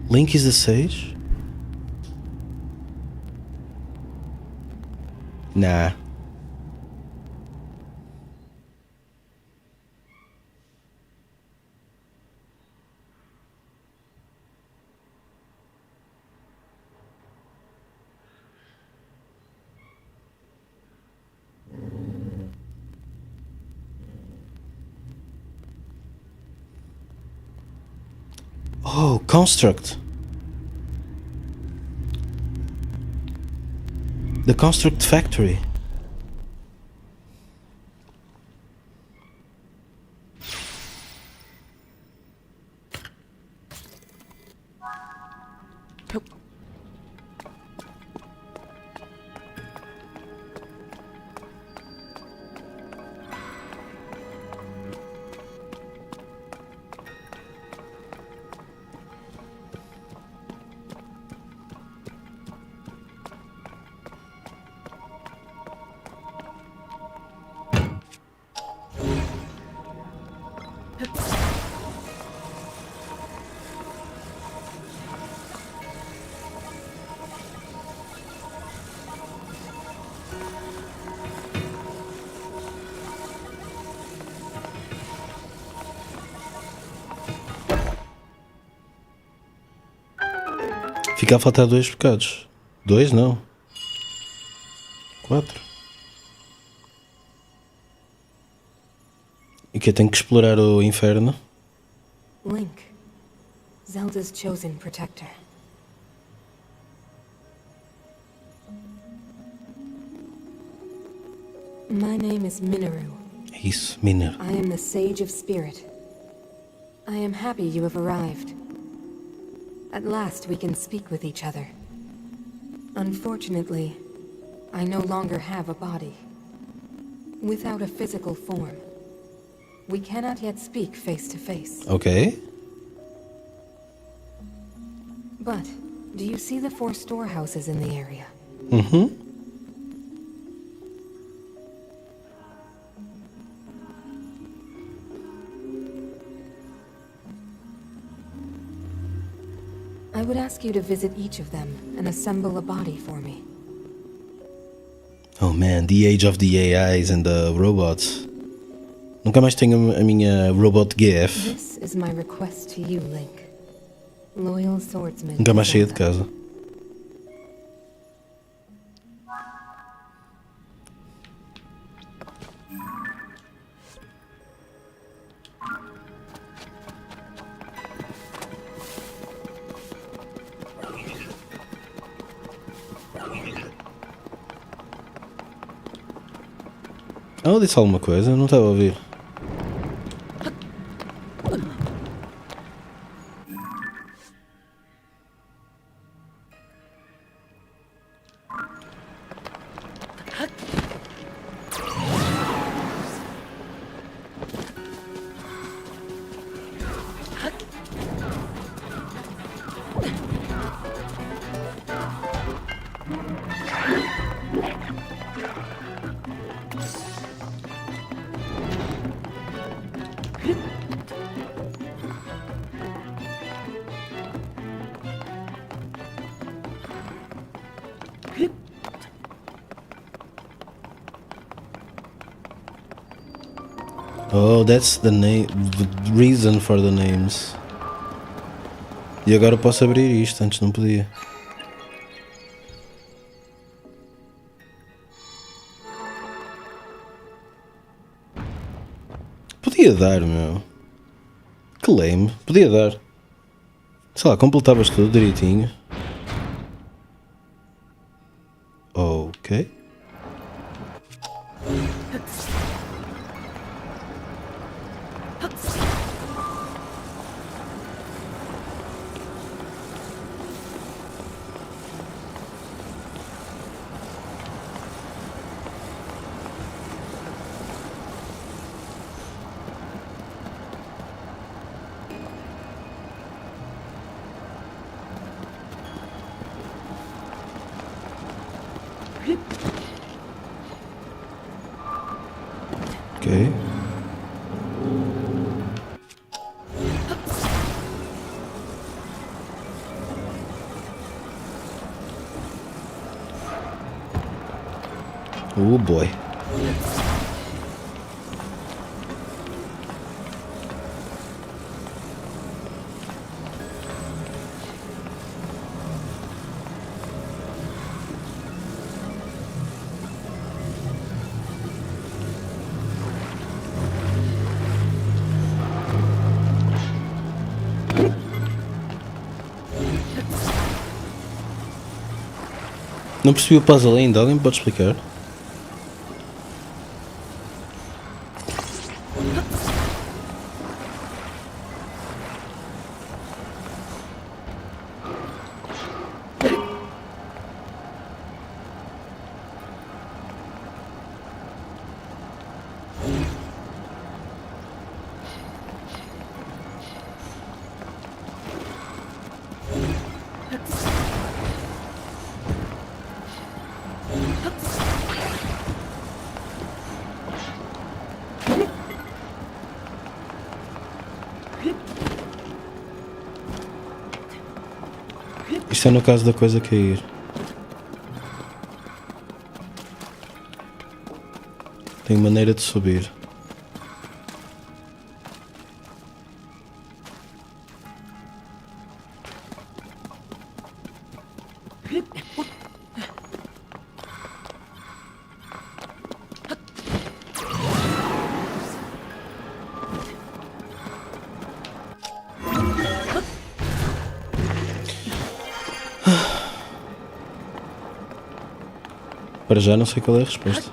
Link is the sage? Nah. Oh, construct. The construct factory. Fica a faltar 2 bocados. 2 não. 4. E que eu tenho que explorar o inferno.
Link, Zelda's chosen protector. My name is Minoru.
Isso, Miner.
I am the Sage of Spirit. I am happy you have arrived. At last we can speak with each other. Unfortunately, I no longer have a body. Without a physical form, we cannot yet speak face to face.
Ok.
But, do you see the 4 storehouses in the area?
Uhum.
I would ask you to visit each of them and assemble a body for me.
Oh man, the age of the AIs and the robots. Nunca mais tenho a minha robot GF.
This is my request to you, Link. Loyal swordsman.
Nunca mais saía de casa. Ela disse alguma coisa? Não estava a ouvir. Oh, that's the name, the reason for the names. E agora posso abrir isto, antes não podia. Podia dar, meu. Que lame, podia dar. Sei lá, completavas tudo direitinho. Ok. Ok. Oh boy. Não percebi o puzzle ainda, alguém me pode explicar? Isto é no caso da coisa cair. Tem maneira de subir. Para já não sei qual é a resposta.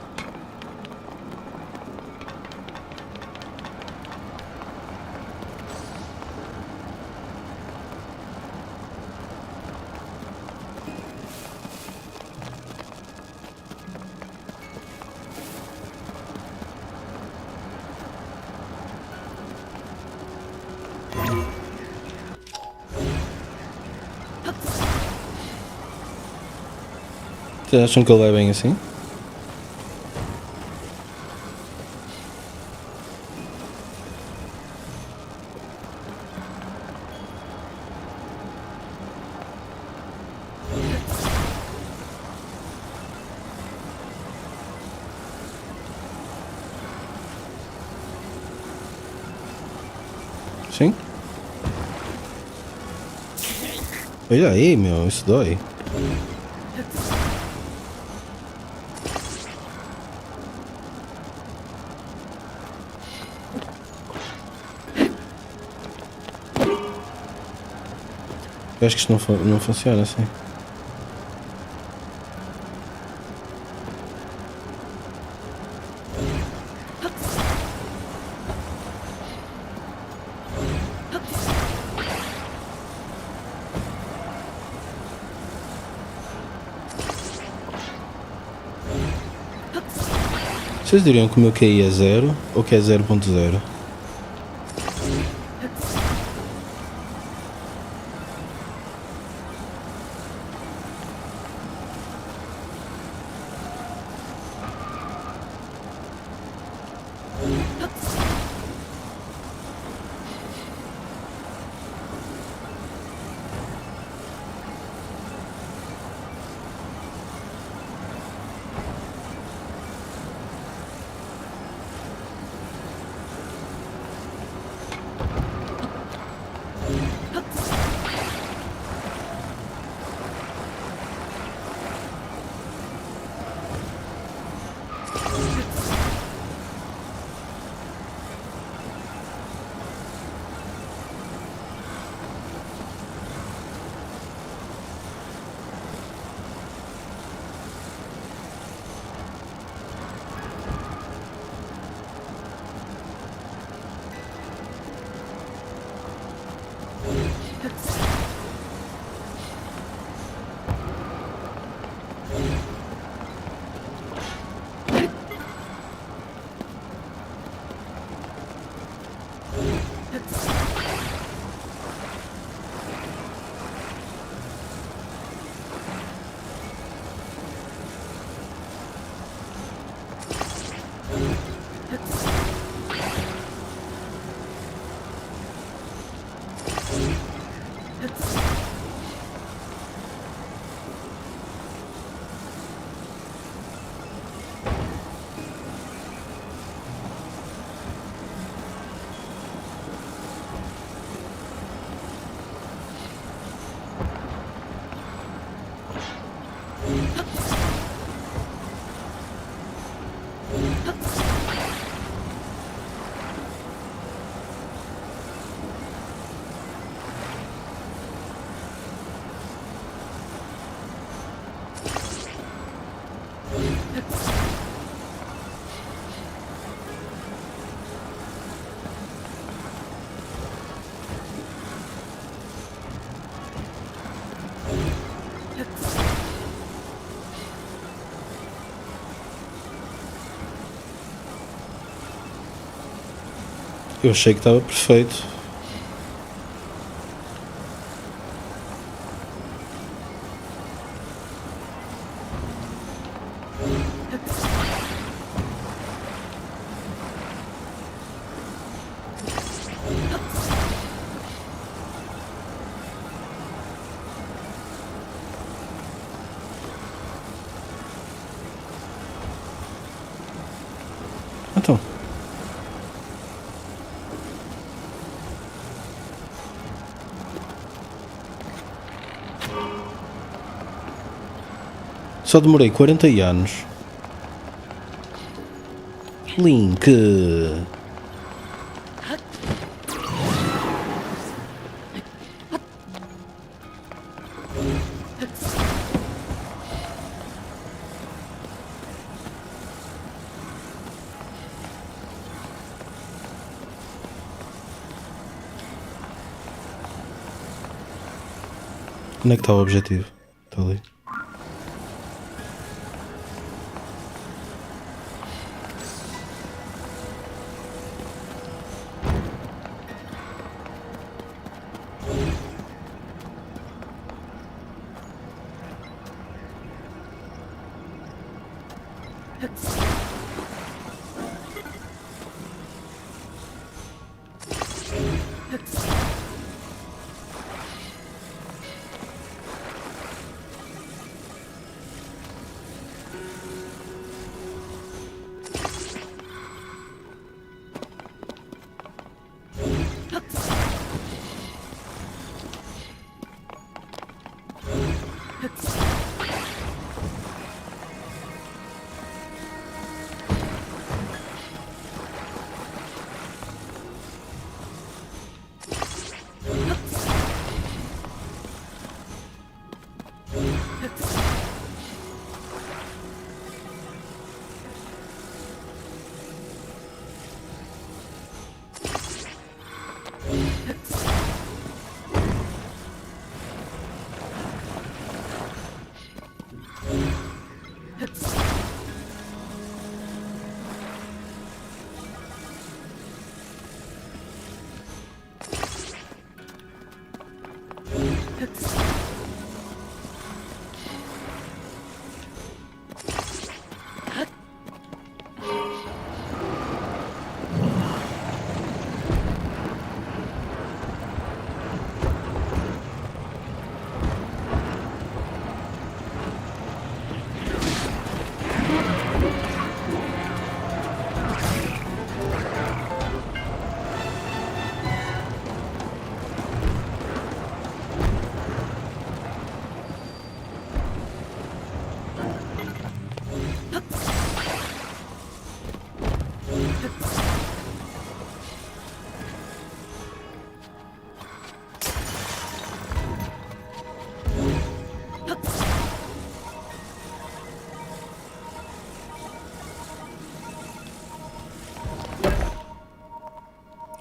Vocês acham que ele é bem assim? Sim? Olha aí, meu, isso dói. Eu acho que isto não funciona assim. Vocês diriam que o meu QI é 0 ou que é 0.0? Eu achei que estava perfeito. Então. Só demorei 40 anos. Link. Onde é que está o objetivo? Está ali.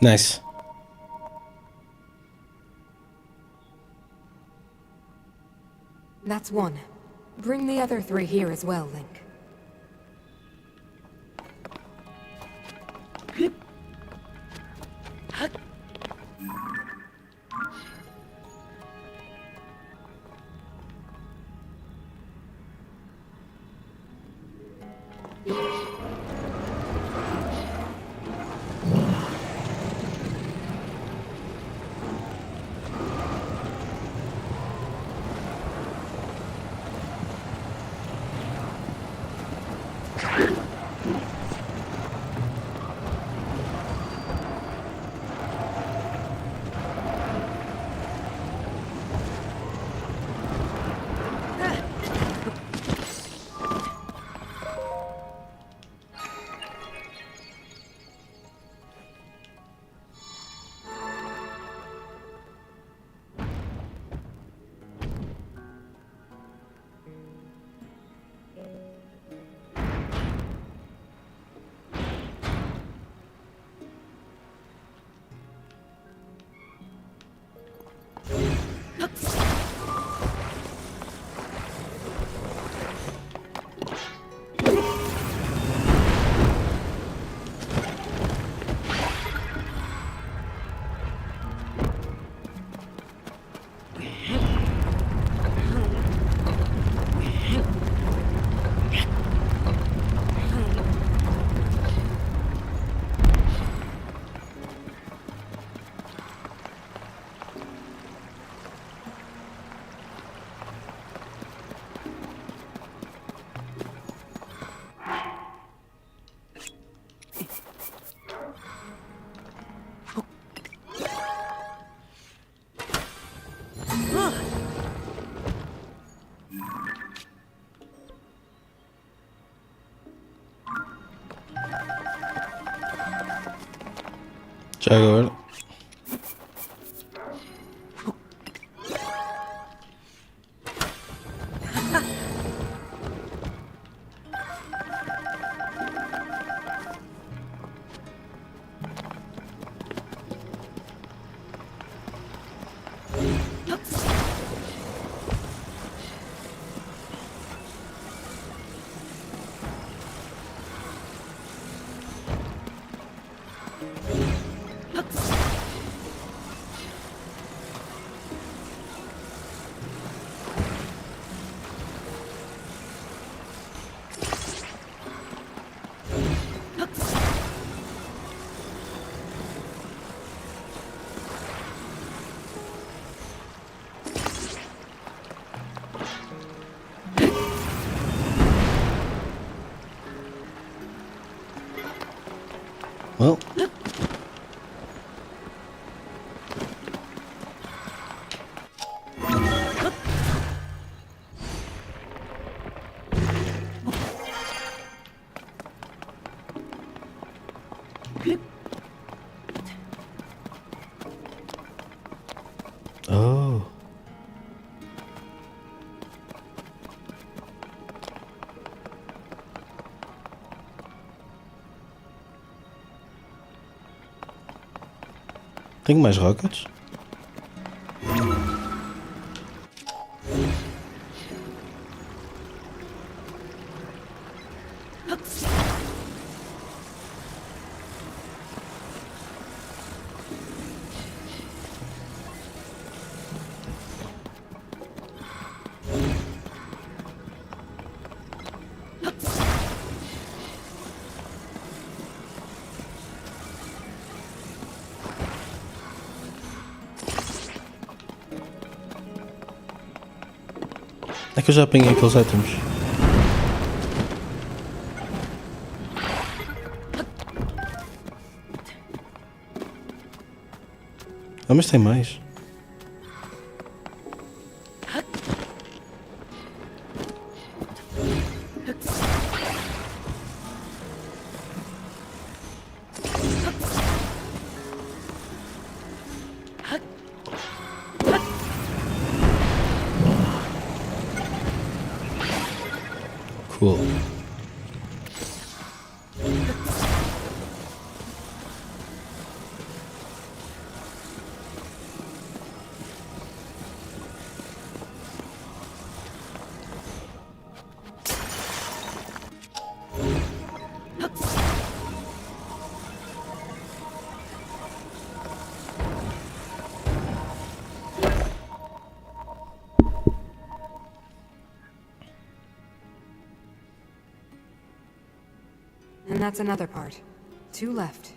Nice.
That's one. Bring the other 3 here as well, Link.
Já agora.
Huh?
Well. Oh. Tenho mais rockets? É que eu já apanhei aqueles itens. Ah, mas tem mais. Cool.
And that's another part. 2 left.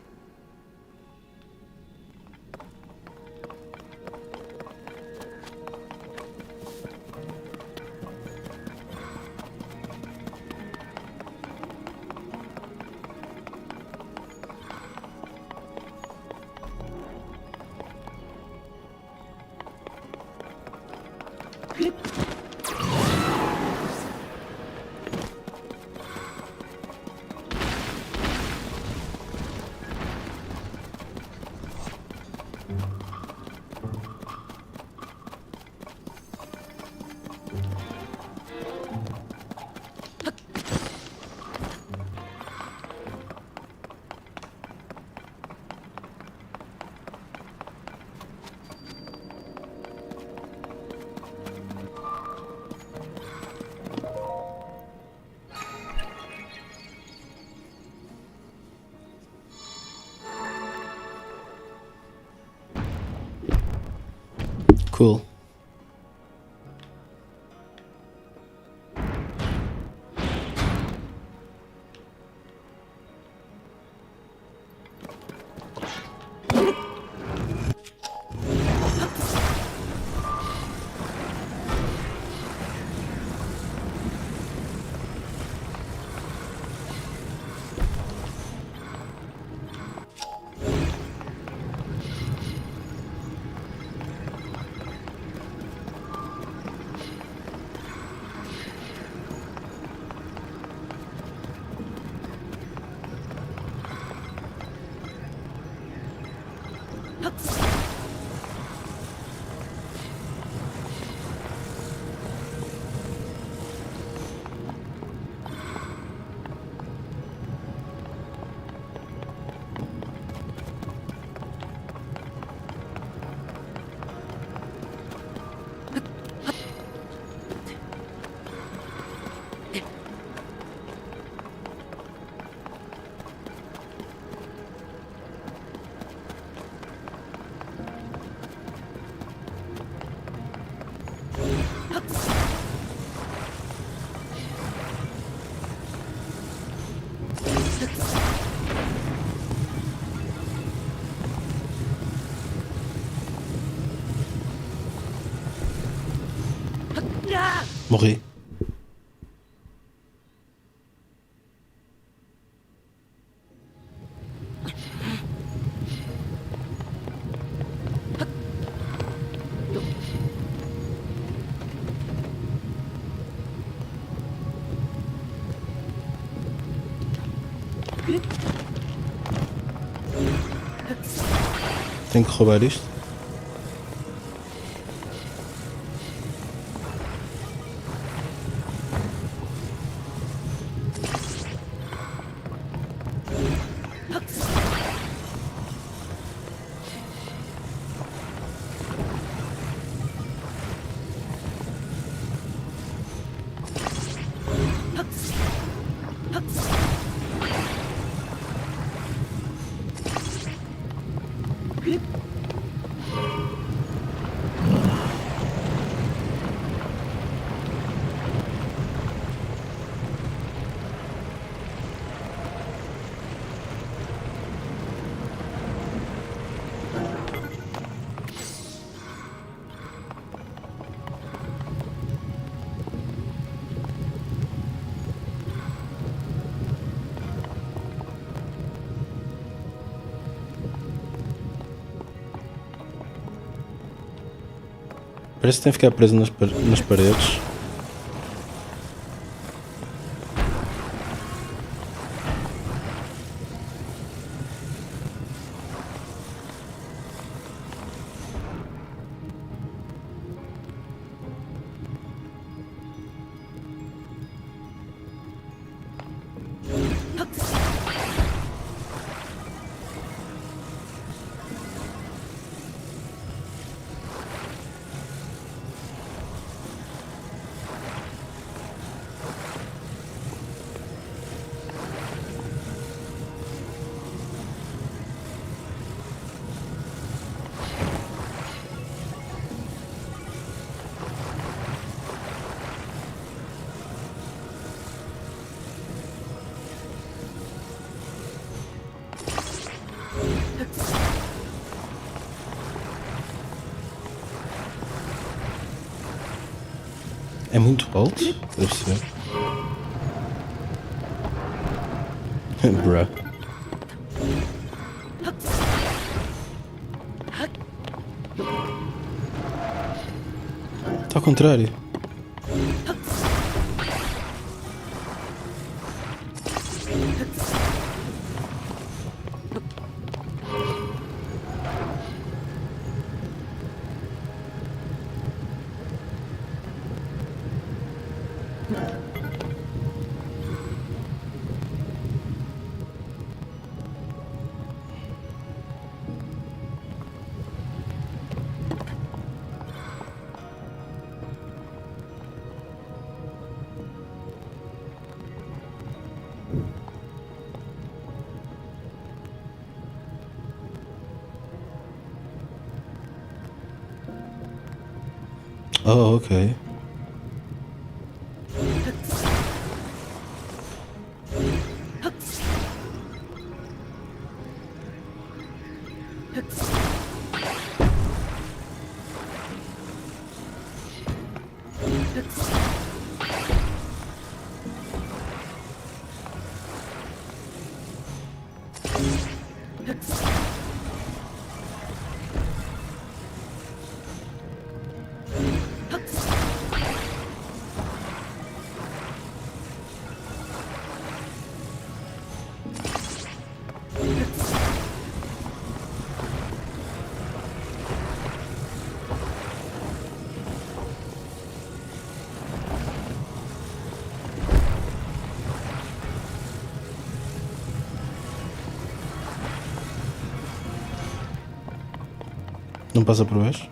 Cool. Morri.
tenho que roubar isto? Parece que tem que ficar preso nas paredes. É muito alto? Deve ser. Bruh. Está ao contrário. Oh, okay. Não passa por baixo?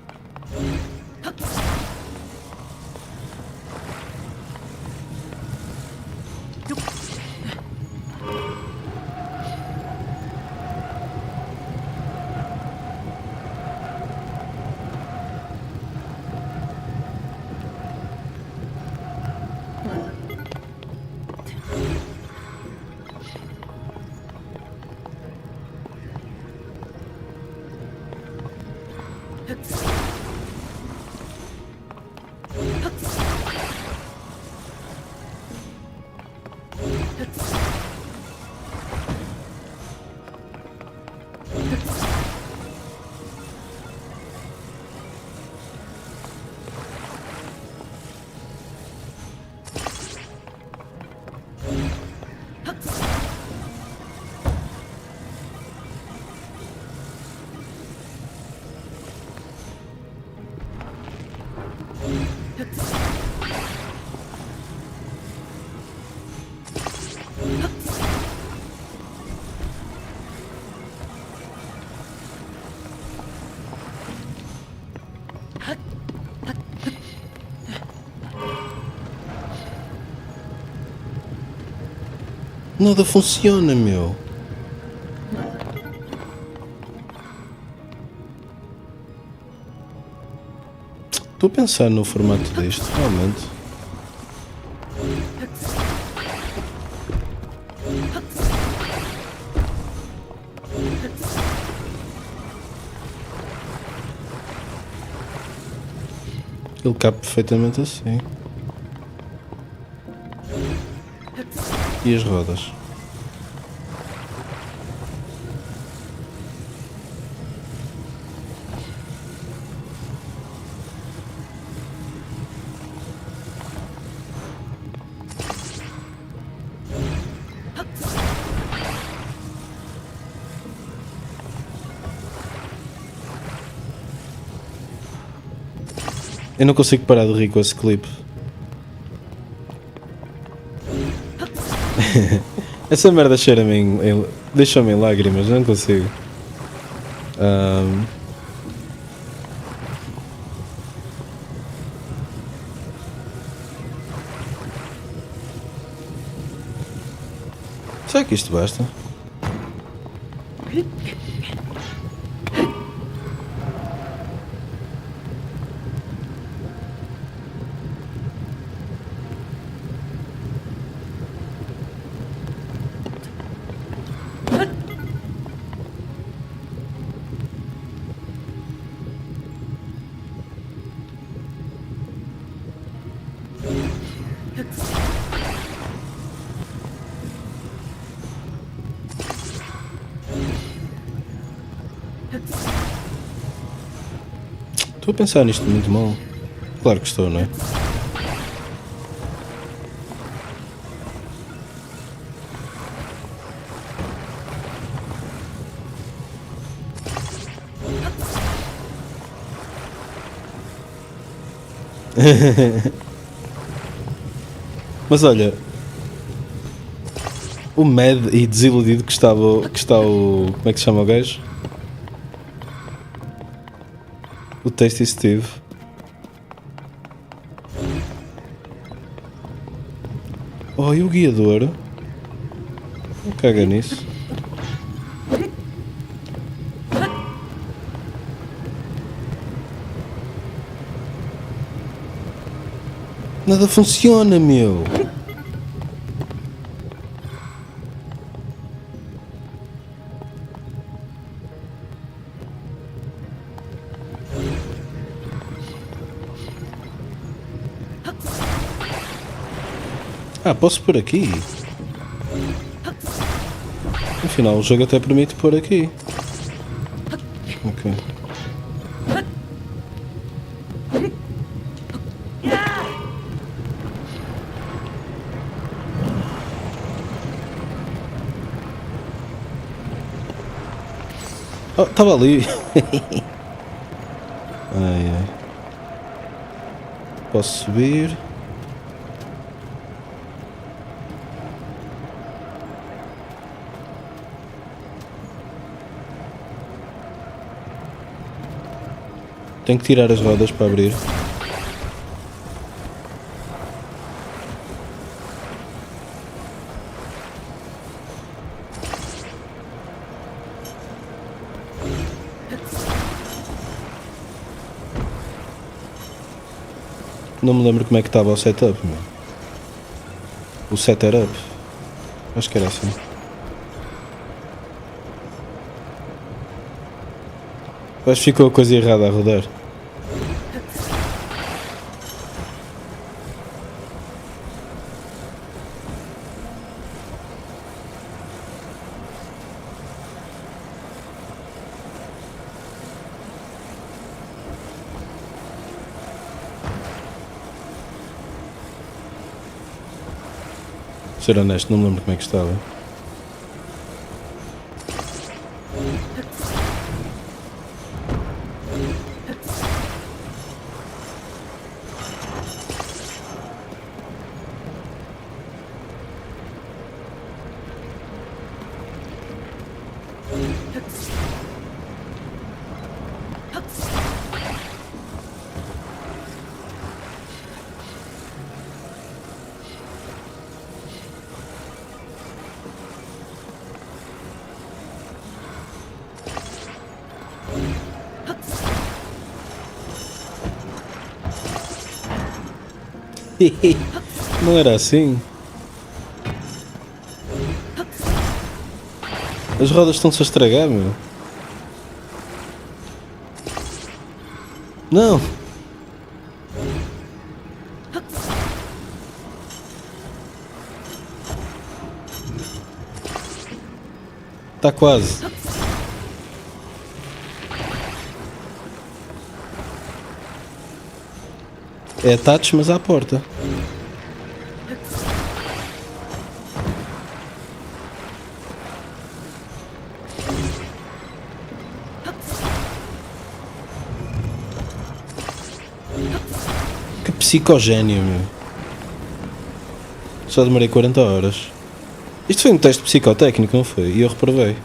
Nada funciona, meu. Estou a pensar no formato disto, realmente. Ele cabe perfeitamente assim. E as rodas? Eu não consigo parar de rir com esse clipe. Essa merda cheira-me deixa-me em lágrimas, não consigo. Será que isto basta? Estou a pensar nisto muito mal. Claro que estou, não é? Mas olha, o mad e desiludido que está o. Como é que se chama o gajo? O Tasty Steve. Oh, e o guiador? Não caga nisso. Nada funciona, meu. Ah, posso pôr aqui? Afinal, o jogo até permite pôr aqui. Ok. Oh, estava ali. Ai, ai. Posso subir? Tenho que tirar as rodas para abrir. Não me lembro como é que estava o setup, meu. O setup. Acho que era assim. Acho que ficou a coisa errada a rodar. Ser honesto, não me lembro como é que estava. Não era assim. As rodas estão-se a estragar, meu. Não. Está quase. É touch, mas à porta. Que psicogénio, meu. Só demorei 40 horas. Isto foi um teste psicotécnico, não foi? E eu reprovei.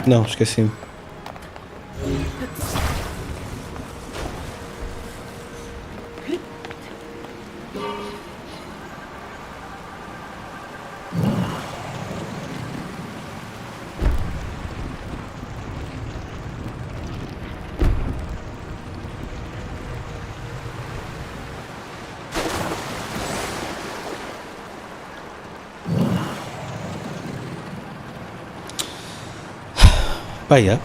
Não, esqueci-me. Pá, yeah.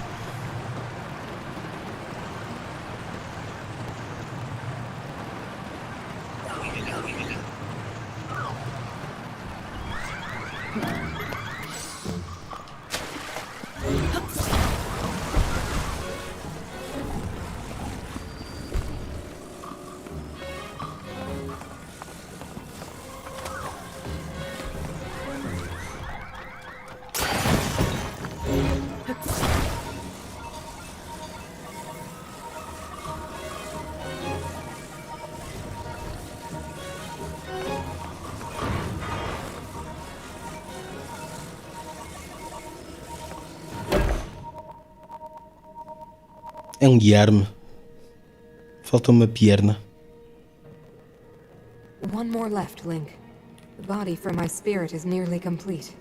É um guiar-me. Falta uma perna.
One more left, Link. The body for my spirit is nearly complete.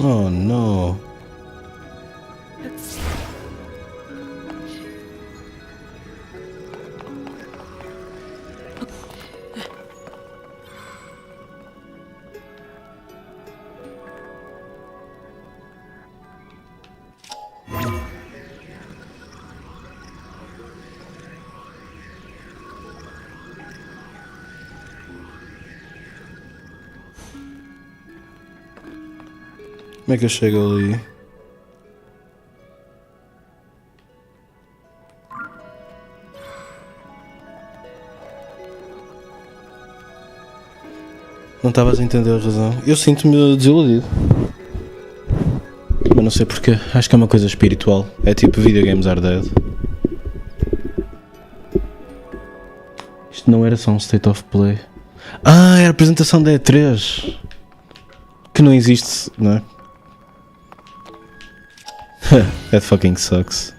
Oh no. Como é que eu chego ali? Não estavas a entender a razão. Eu sinto-me desiludido. Mas não sei porquê. Acho que é uma coisa espiritual. É tipo videogames are dead. Isto não era só um State of Play. Ah, é a apresentação da E3. Que não existe, não é? That fucking sucks.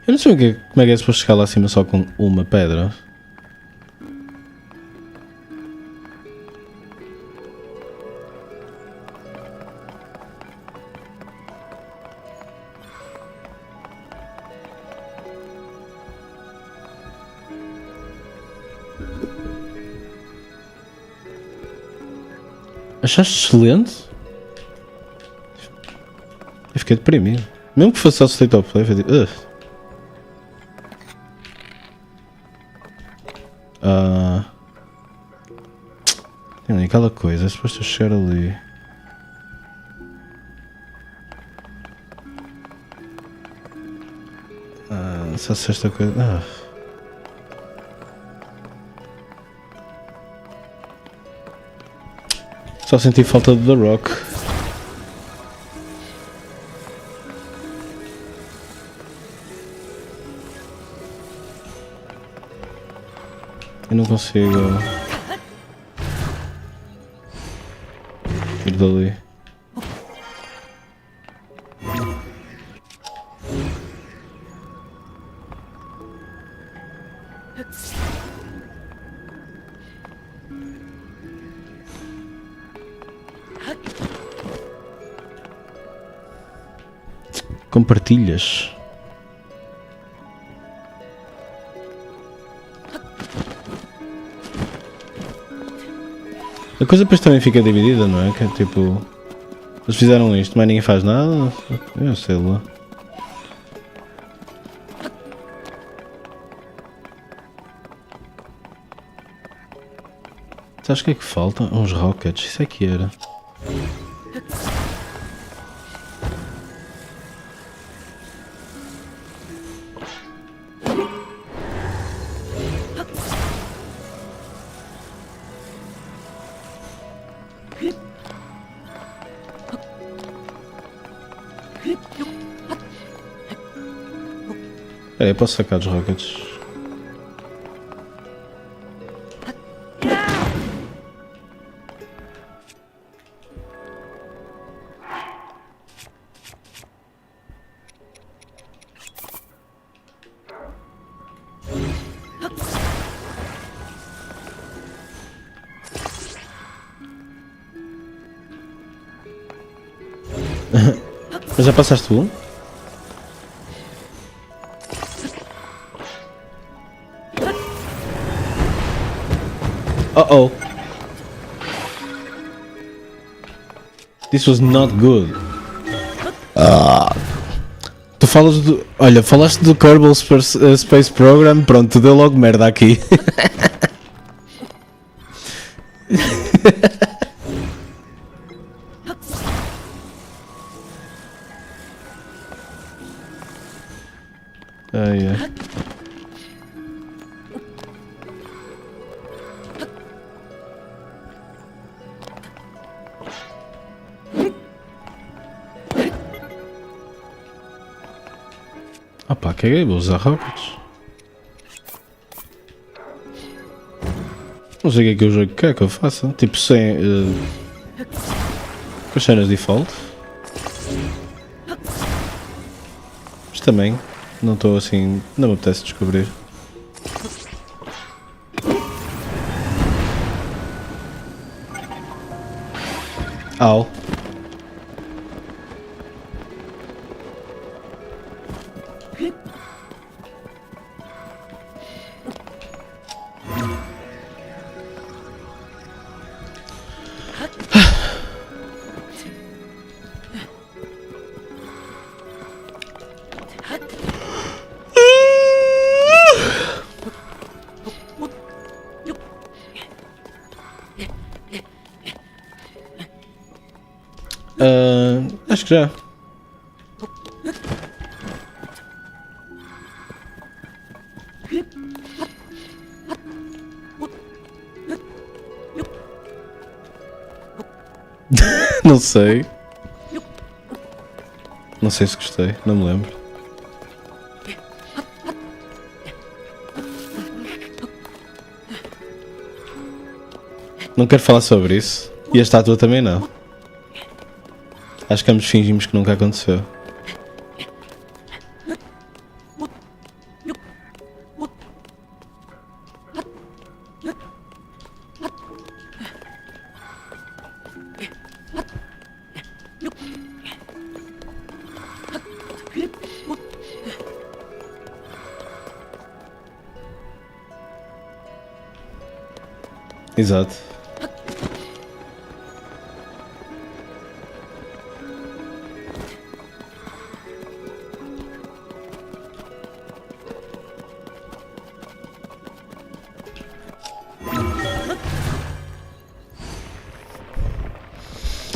Eu não sei como é que é suposto chegar lá acima só com uma pedra. Achaste excelente? Eu fiquei deprimido. Mesmo que fosse só State of Play, eu digo, tem aquela coisa, é suposto eu chegar ali. Só se esta coisa. Só senti falta de The Rock. Eu não consigo ir dali. Compartilhas. A coisa depois também fica dividida, não é? Que é tipo, eles fizeram isto, mas ninguém faz nada. Eu sei lá. Sabes o que é que falta? Uns rockets, isso é que era. Espera aí, posso sacar os rockets. Mas já passaste um? Uh-oh. This was not good. Tu falas do... Olha, falaste do Kerbal Space Program, pronto, deu logo merda aqui. Yeah. Ah pá, caguei, vou usar rockets. Não sei o que é que o jogo quer que eu faça. Tipo sem... com as cenas default. Mas também não estou assim... não me apetece descobrir. Au. que já. Não sei. Não sei se gostei, não me lembro. Não quero falar sobre isso. E a estátua também não. Acho que ambos fingimos que nunca aconteceu. Exato.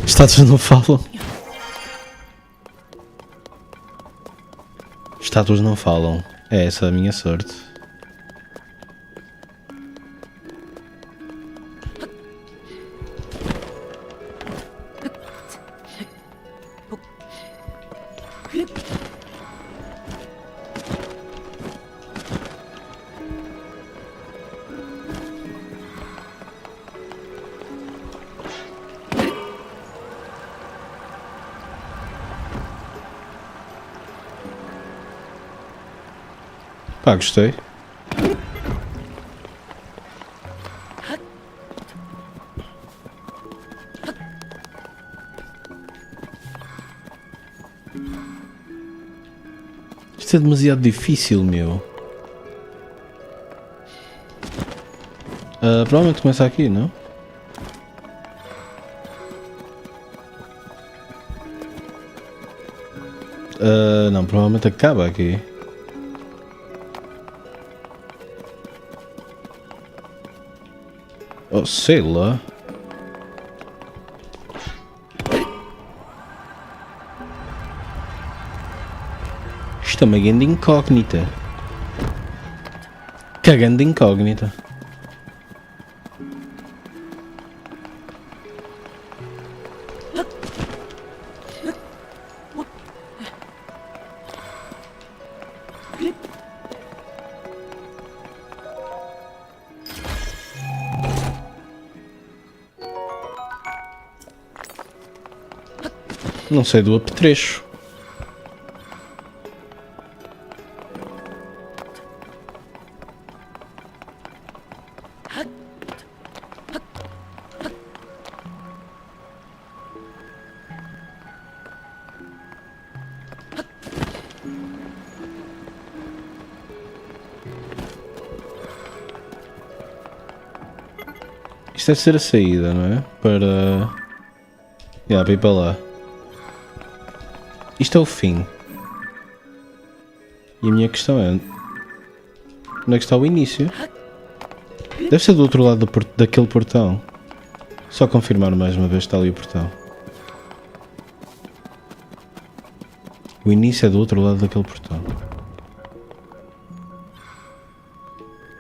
Estátuas não falam. Estátuas não falam. É essa a minha sorte. Pá, gostei. Isto é demasiado difícil, meu. Provavelmente começa aqui, não? Não, provavelmente acaba aqui. Oh, sei lá. Isto é uma grande incógnita. Cagando incógnita. Não sei do apetrecho. Isto deve ser a saída, não é? Para ir para lá. Isto é o fim. E a minha questão é... onde é que está o início? Deve ser do outro lado daquele portão. Só confirmar mais uma vez que está ali o portão. O início é do outro lado daquele portão.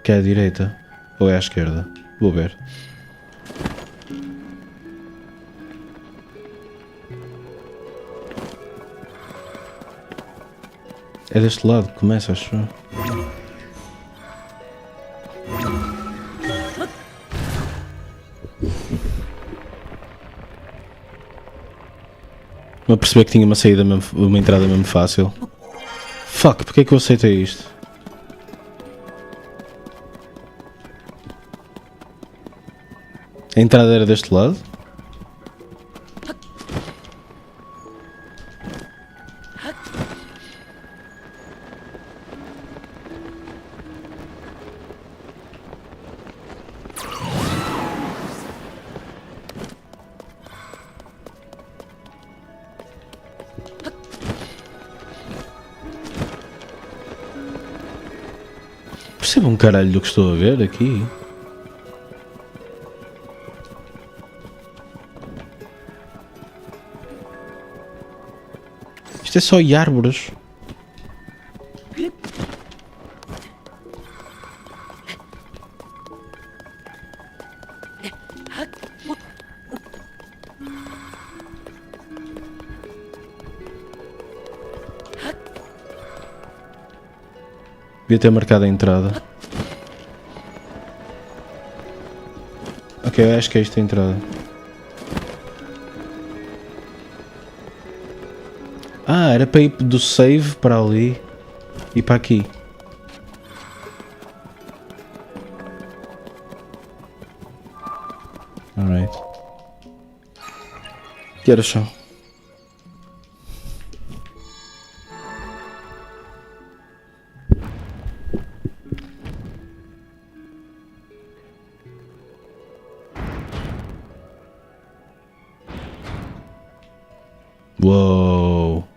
Que é à direita? Ou é à esquerda? Vou ver. É deste lado que começa, acho. Não percebi que tinha uma saída, uma entrada mesmo fácil. Fuck, porque é que eu aceitei isto? A entrada era deste lado? Percebo um caralho do que estou a ver aqui. Isto é só árvores. Devia ter marcado a entrada. Ok, eu acho que é esta a entrada. Ah, era para ir do save para ali e para aqui. Alright. Que horas são? Uou.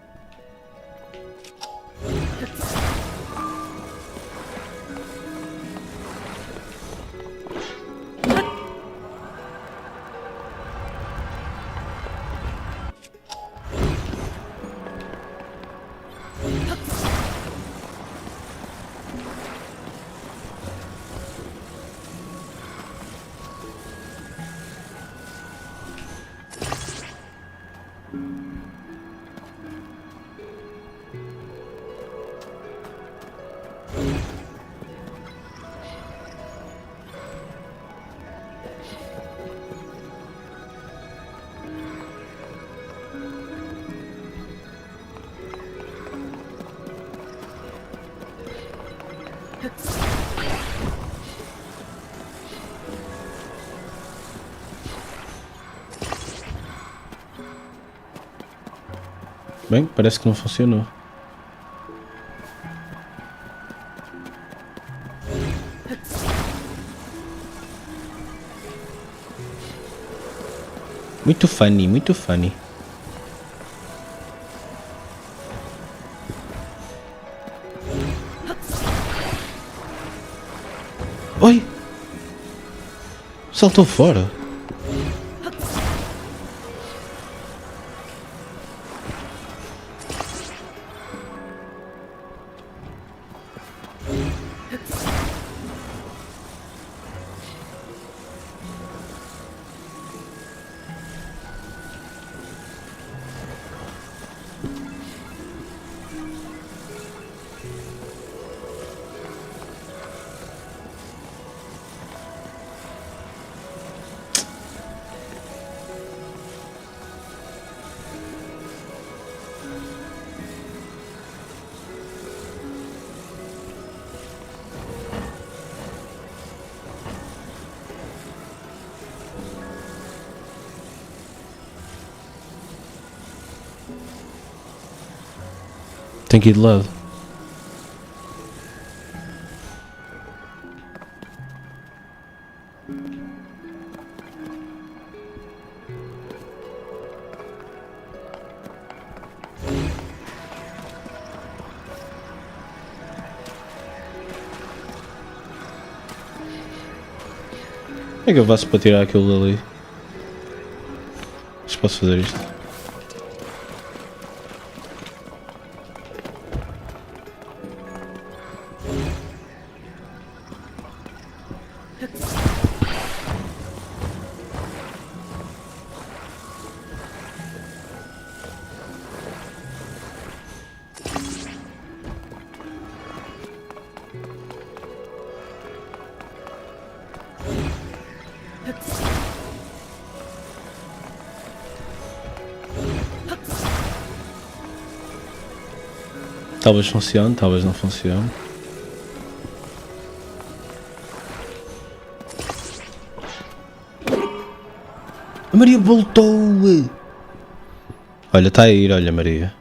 Bem, parece que não funcionou. Muito funny, muito funny. Oi! Saltou fora. Tem que ir de lado. Como é que eu faço para tirar aquilo dali? Se posso fazer isto. Talvez funcione, talvez não funcione. A Maria voltou! Olha, está a ir, olha Maria.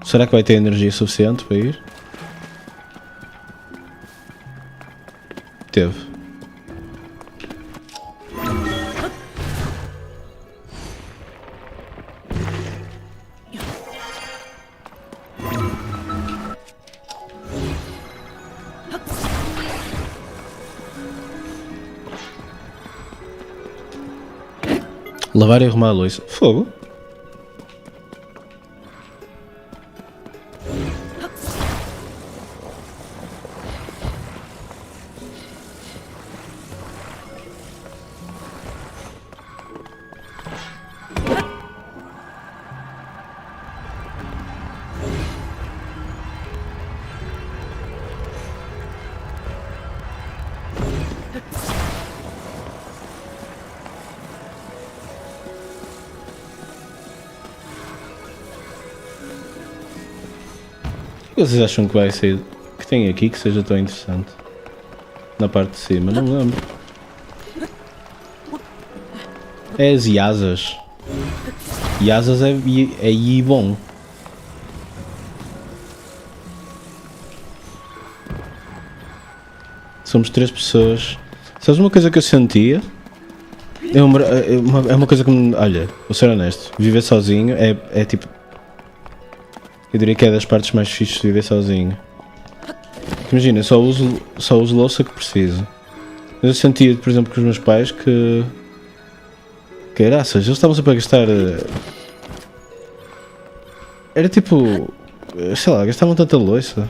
Será que vai ter energia suficiente para ir? Teve. Lavar e arrumar a louça. Fogo. que vocês acham que vai ser? Que tem aqui que seja tão interessante? Na parte de cima, não me lembro. É as Yasas. Yasas é bom. Somos 3 pessoas. Sabes uma coisa que eu sentia? É uma coisa que me... Olha, vou ser honesto. Viver sozinho é tipo... Eu diria que é das partes mais fixes de viver sozinho. Imagina, eu só uso louça que preciso. Mas eu sentia, por exemplo, com os meus pais que... Caraças, eles estavam sempre a gastar... Era tipo... Sei lá, gastavam tanta louça.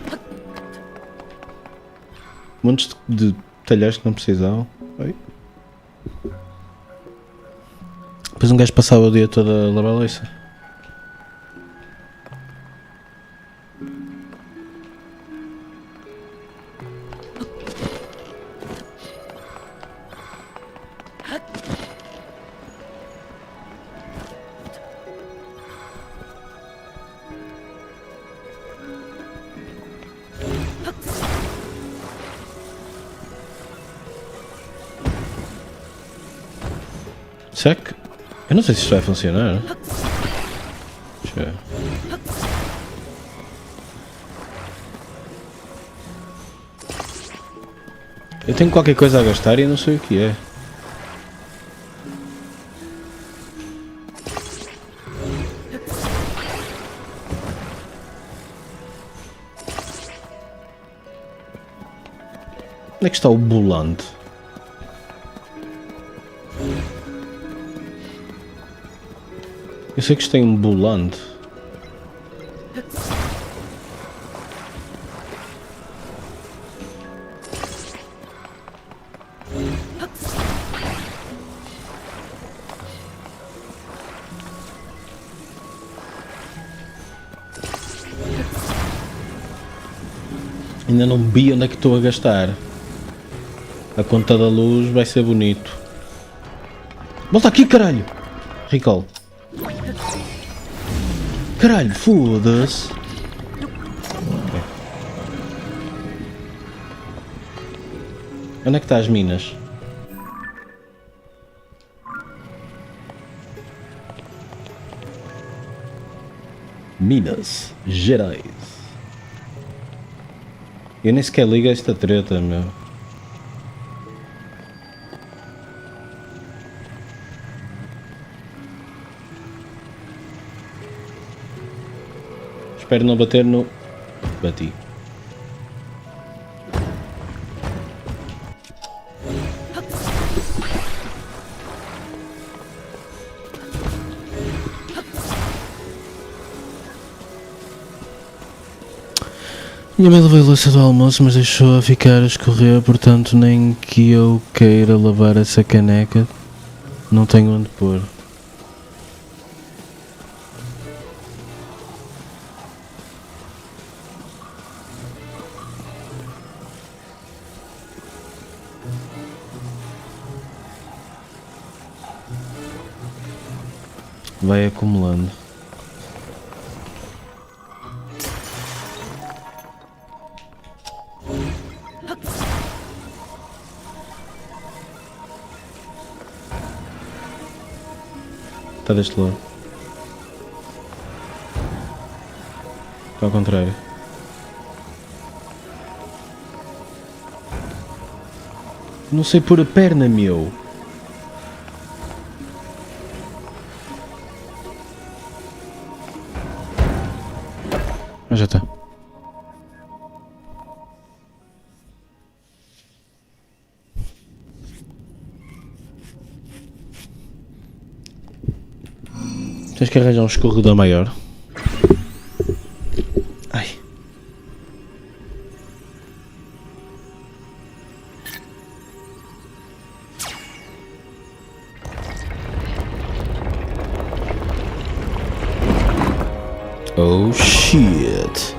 Montes de talheres que não precisavam. Oi? Depois um gajo passava o dia todo a lavar a louça. Será que... Eu não sei se isto vai funcionar. Deixa eu ver. Eu tenho qualquer coisa a gastar e não sei o que é. Onde é que está o bolante? Eu sei que isto tem um bolante. Ainda não vi onde é que estou a gastar. A conta da luz vai ser bonito. Volta aqui, caralho! Recall. Caralho, foda-se. Okay. Onde é que está as minas? Minas Gerais. Eu nem sequer ligo a esta treta, meu. Espero não bater no... Bati. Minha mãe levou a louça do almoço, mas deixou-a ficar a escorrer, portanto nem que eu queira lavar essa caneca, não tenho onde pôr. Vai acumulando. Está deste lado. Está ao contrário. Não sei pôr a perna, meu. Ah, já está. Tens que arranjar um escorredor maior. Ai. Oh shit.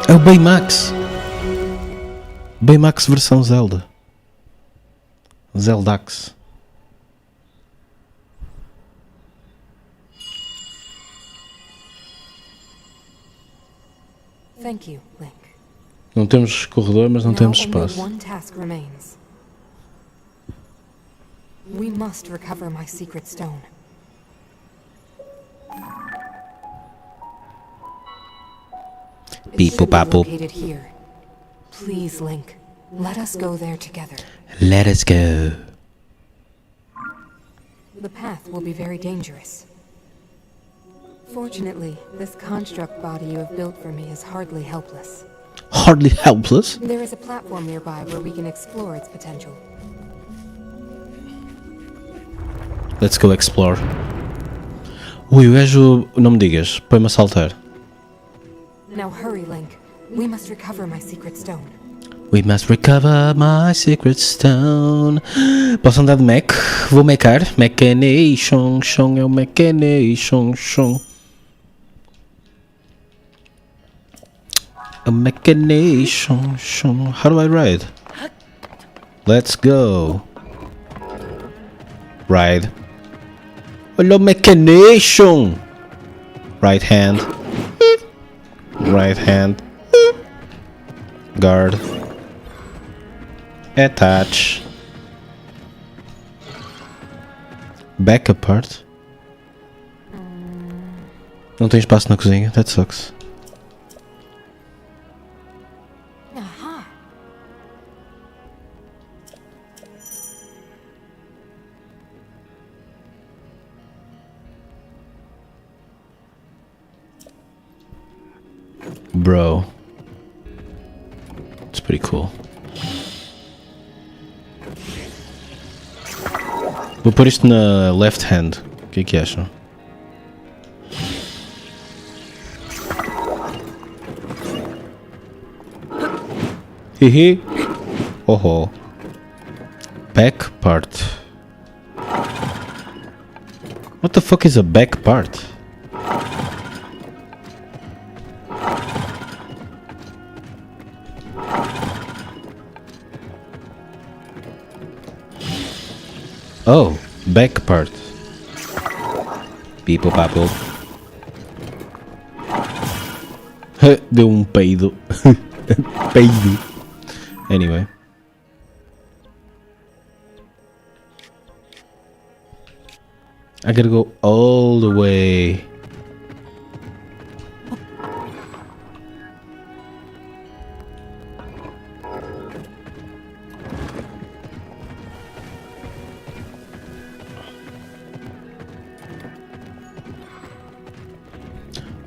É o Baymax. Baymax versão Zelda. Zeldax.
Thank you, Link.
Não temos corredor, mas não
Now
temos
only
espaço.
one task remains. We must recover my secret stone. It
Beep,
should be
boop, boop.
located here. Please, Link, let us go there together.
Let us go.
The path will be very dangerous. Fortunately, this construct body you have built for me is hardly helpless.
Hardly helpless.
There is a platform nearby where we can explore its potential.
Let's go explore. Ui, o gajo, não me digas, põe-me a saltar.
Now hurry, Link. We must recover my secret stone.
We must recover my secret stone. Posso andar de mech? Vou mecar. Mechanation, chão é o mechanation, chão. A mechanation, chão. How do I ride? Let's go. Ride. Olha o mechanation. Right hand. Right hand. Guard. Attach. Back apart. Não tem espaço na cozinha. That sucks.
Aha!
Bro. It's pretty cool. Vou pôr isto na left hand. O que é que acham? Hihi. Oh. Back part. What the fuck is a back part? Oh, back part. Pipo papo. Deu um peido. Peido. Anyway. I gotta go all the way.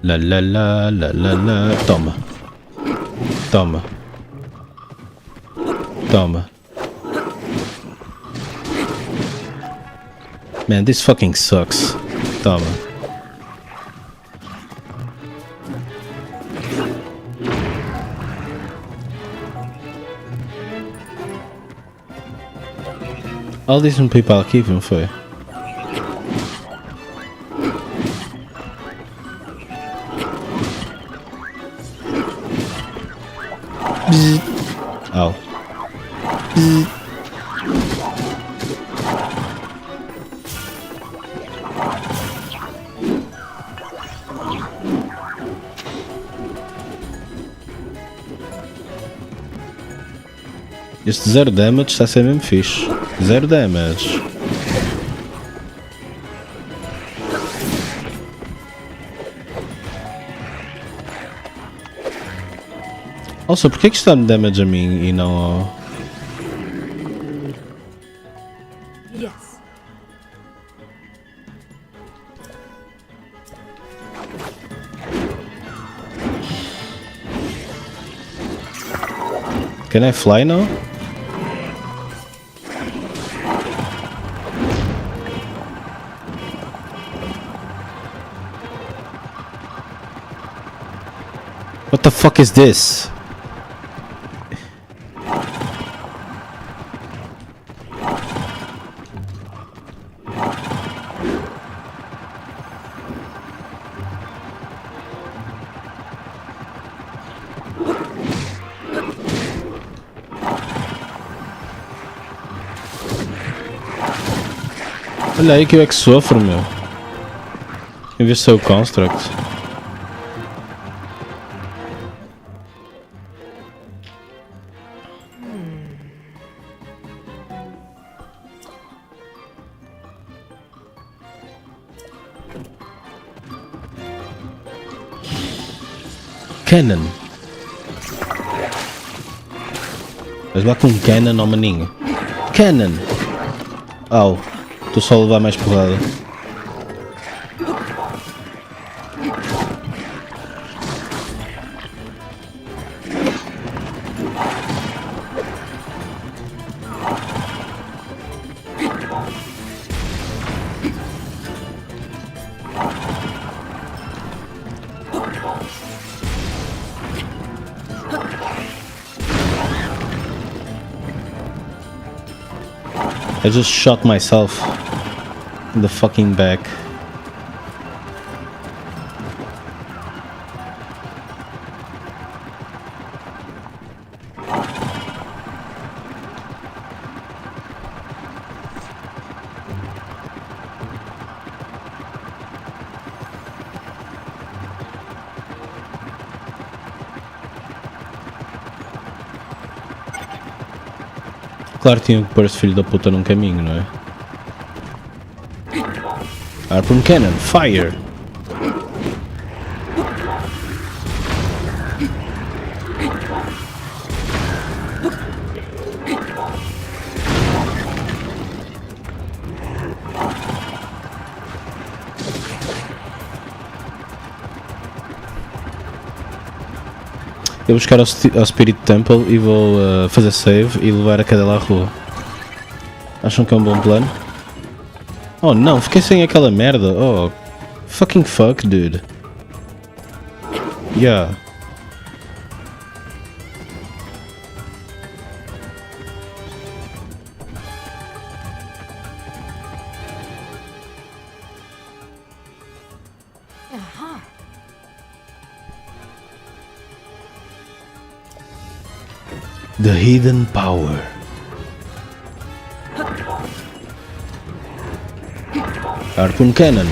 La la la la la la. Toma. Toma. Toma. Man, this fucking sucks. Toma. All these people aqui, não foi? Au. Este 0 damage está a ser mesmo fixe. 0 damage. Also, porquê que está-me damage a mim e não ao...
Yes.
Can I fly now? What the fuck is this? Olha aí que eu é que sofro, meu. Em vez de ser o Construct. Cannon. Vais lá com um cannon ao maninho. Cannon! Au, estou só a levar mais porrada. I just shot myself in the fucking back. Claro que tinha que pôr esse filho da puta num caminho, não é? Harpoon Cannon, fire! Eu vou buscar ao Spirit Temple e vou fazer save e levar a cadela à rua. Acham que é um bom plano? Oh não, fiquei sem aquela merda. Oh, fucking fuck, dude. Yeah. The hidden power. Harpoon Cannon.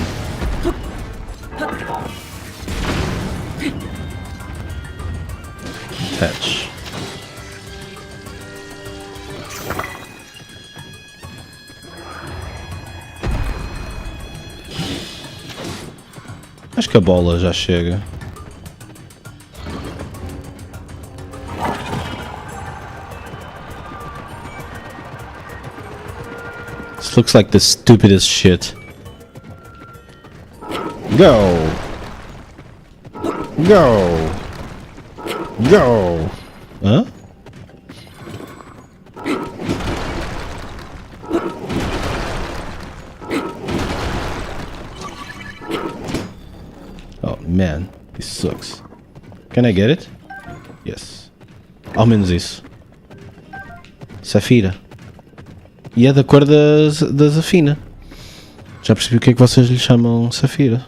Hatch. Acho que a bola já chega. This looks like the stupidest shit. Go! Go! Go! Huh? Oh man, this sucks. Can I get it? Yes. Ao menos isso. Safira. E é da cor da Zafina. Já percebi o que é que vocês lhe chamam Safira.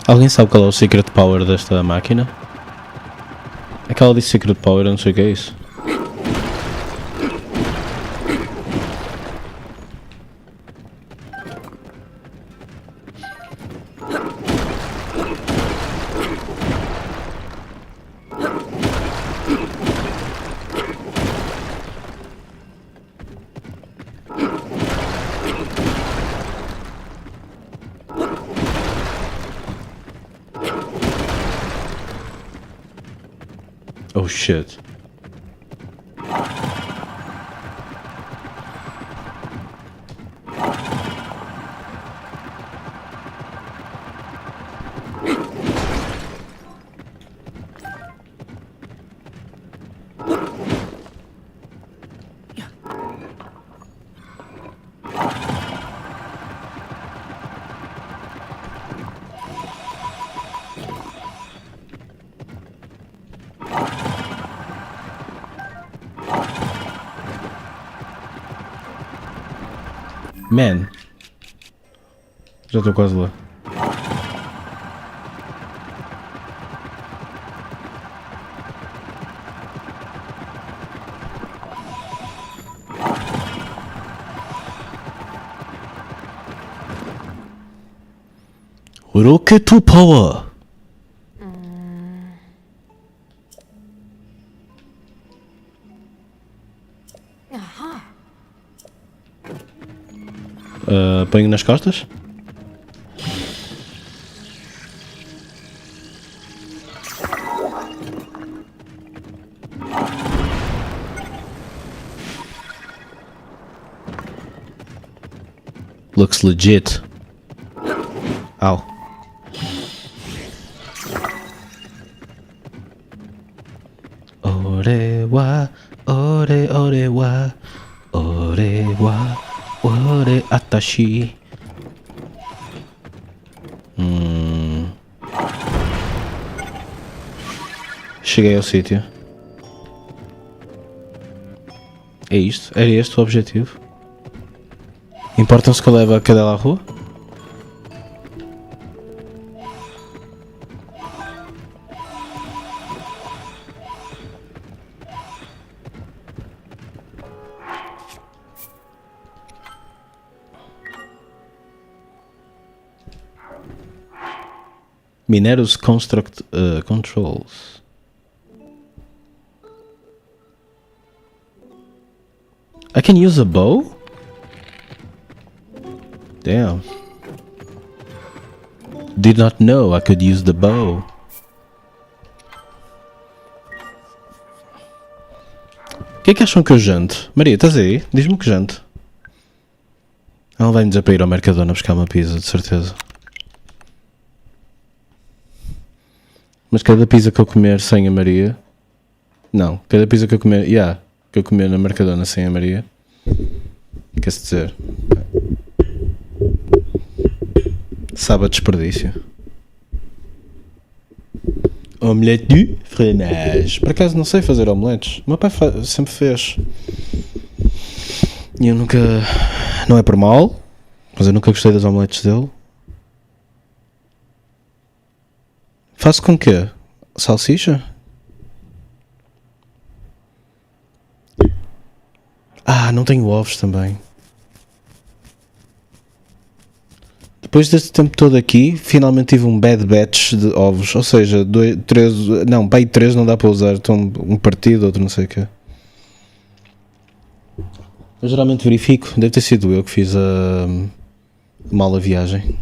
Alguém sabe qual é o secret power desta máquina? Aquela disse secret power, eu não sei o que é isso. Oh shit. Man. Já estou quase lá. Rocket to power. Ponho nas costas? Looks legit. Ow. Orewa, orewa, orewa, ore atashi. Cheguei ao sítio. É isto? Era este o objetivo? Importam-se que eu leve a cadela à rua? Mineros Construct Controls. I can use a bow? Damn. Did not know I could use the bow. O que é que acham que eu janto? Maria, estás aí? Diz-me que janto. Ela vai-me dizer para ir ao Mercadona buscar uma pizza, de certeza. Mas cada pizza que eu comer sem a Maria... Não, cada pizza que eu comer... que eu comer na Mercadona sem a Maria... Quer-se dizer... Sabe a desperdício. Omelete du fromage. Por acaso não sei fazer omeletes. O meu pai sempre fez. E eu nunca... Não é por mal, mas eu nunca gostei das omeletes dele. Faço com quê? Salsicha? Ah, não tenho ovos também. Depois deste tempo todo aqui, finalmente tive um bad batch de ovos. Ou seja, 3... Não, pai 3 não dá para usar. Então um partido, outro não sei o quê. Eu geralmente verifico. Deve ter sido eu que fiz a mala viagem.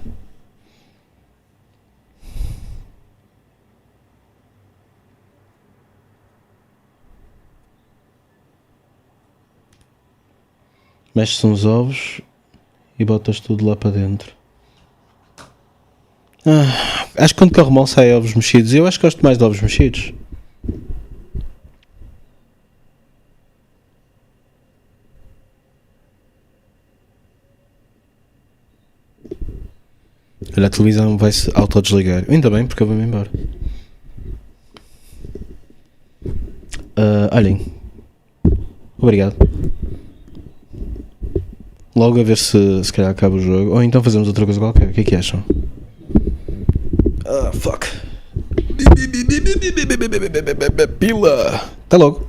Mexes uns ovos e botas tudo lá para dentro. Acho que quando corre mal sai ovos mexidos. Eu acho que gosto mais de ovos mexidos. Olha, a televisão vai-se autodesligar. Ainda bem, porque eu vou-me embora. Olhem. Obrigado. Logo a ver se calhar acaba o jogo. Ou então fazemos outra coisa qualquer. O que é que acham? Fuck. Pila. Até logo.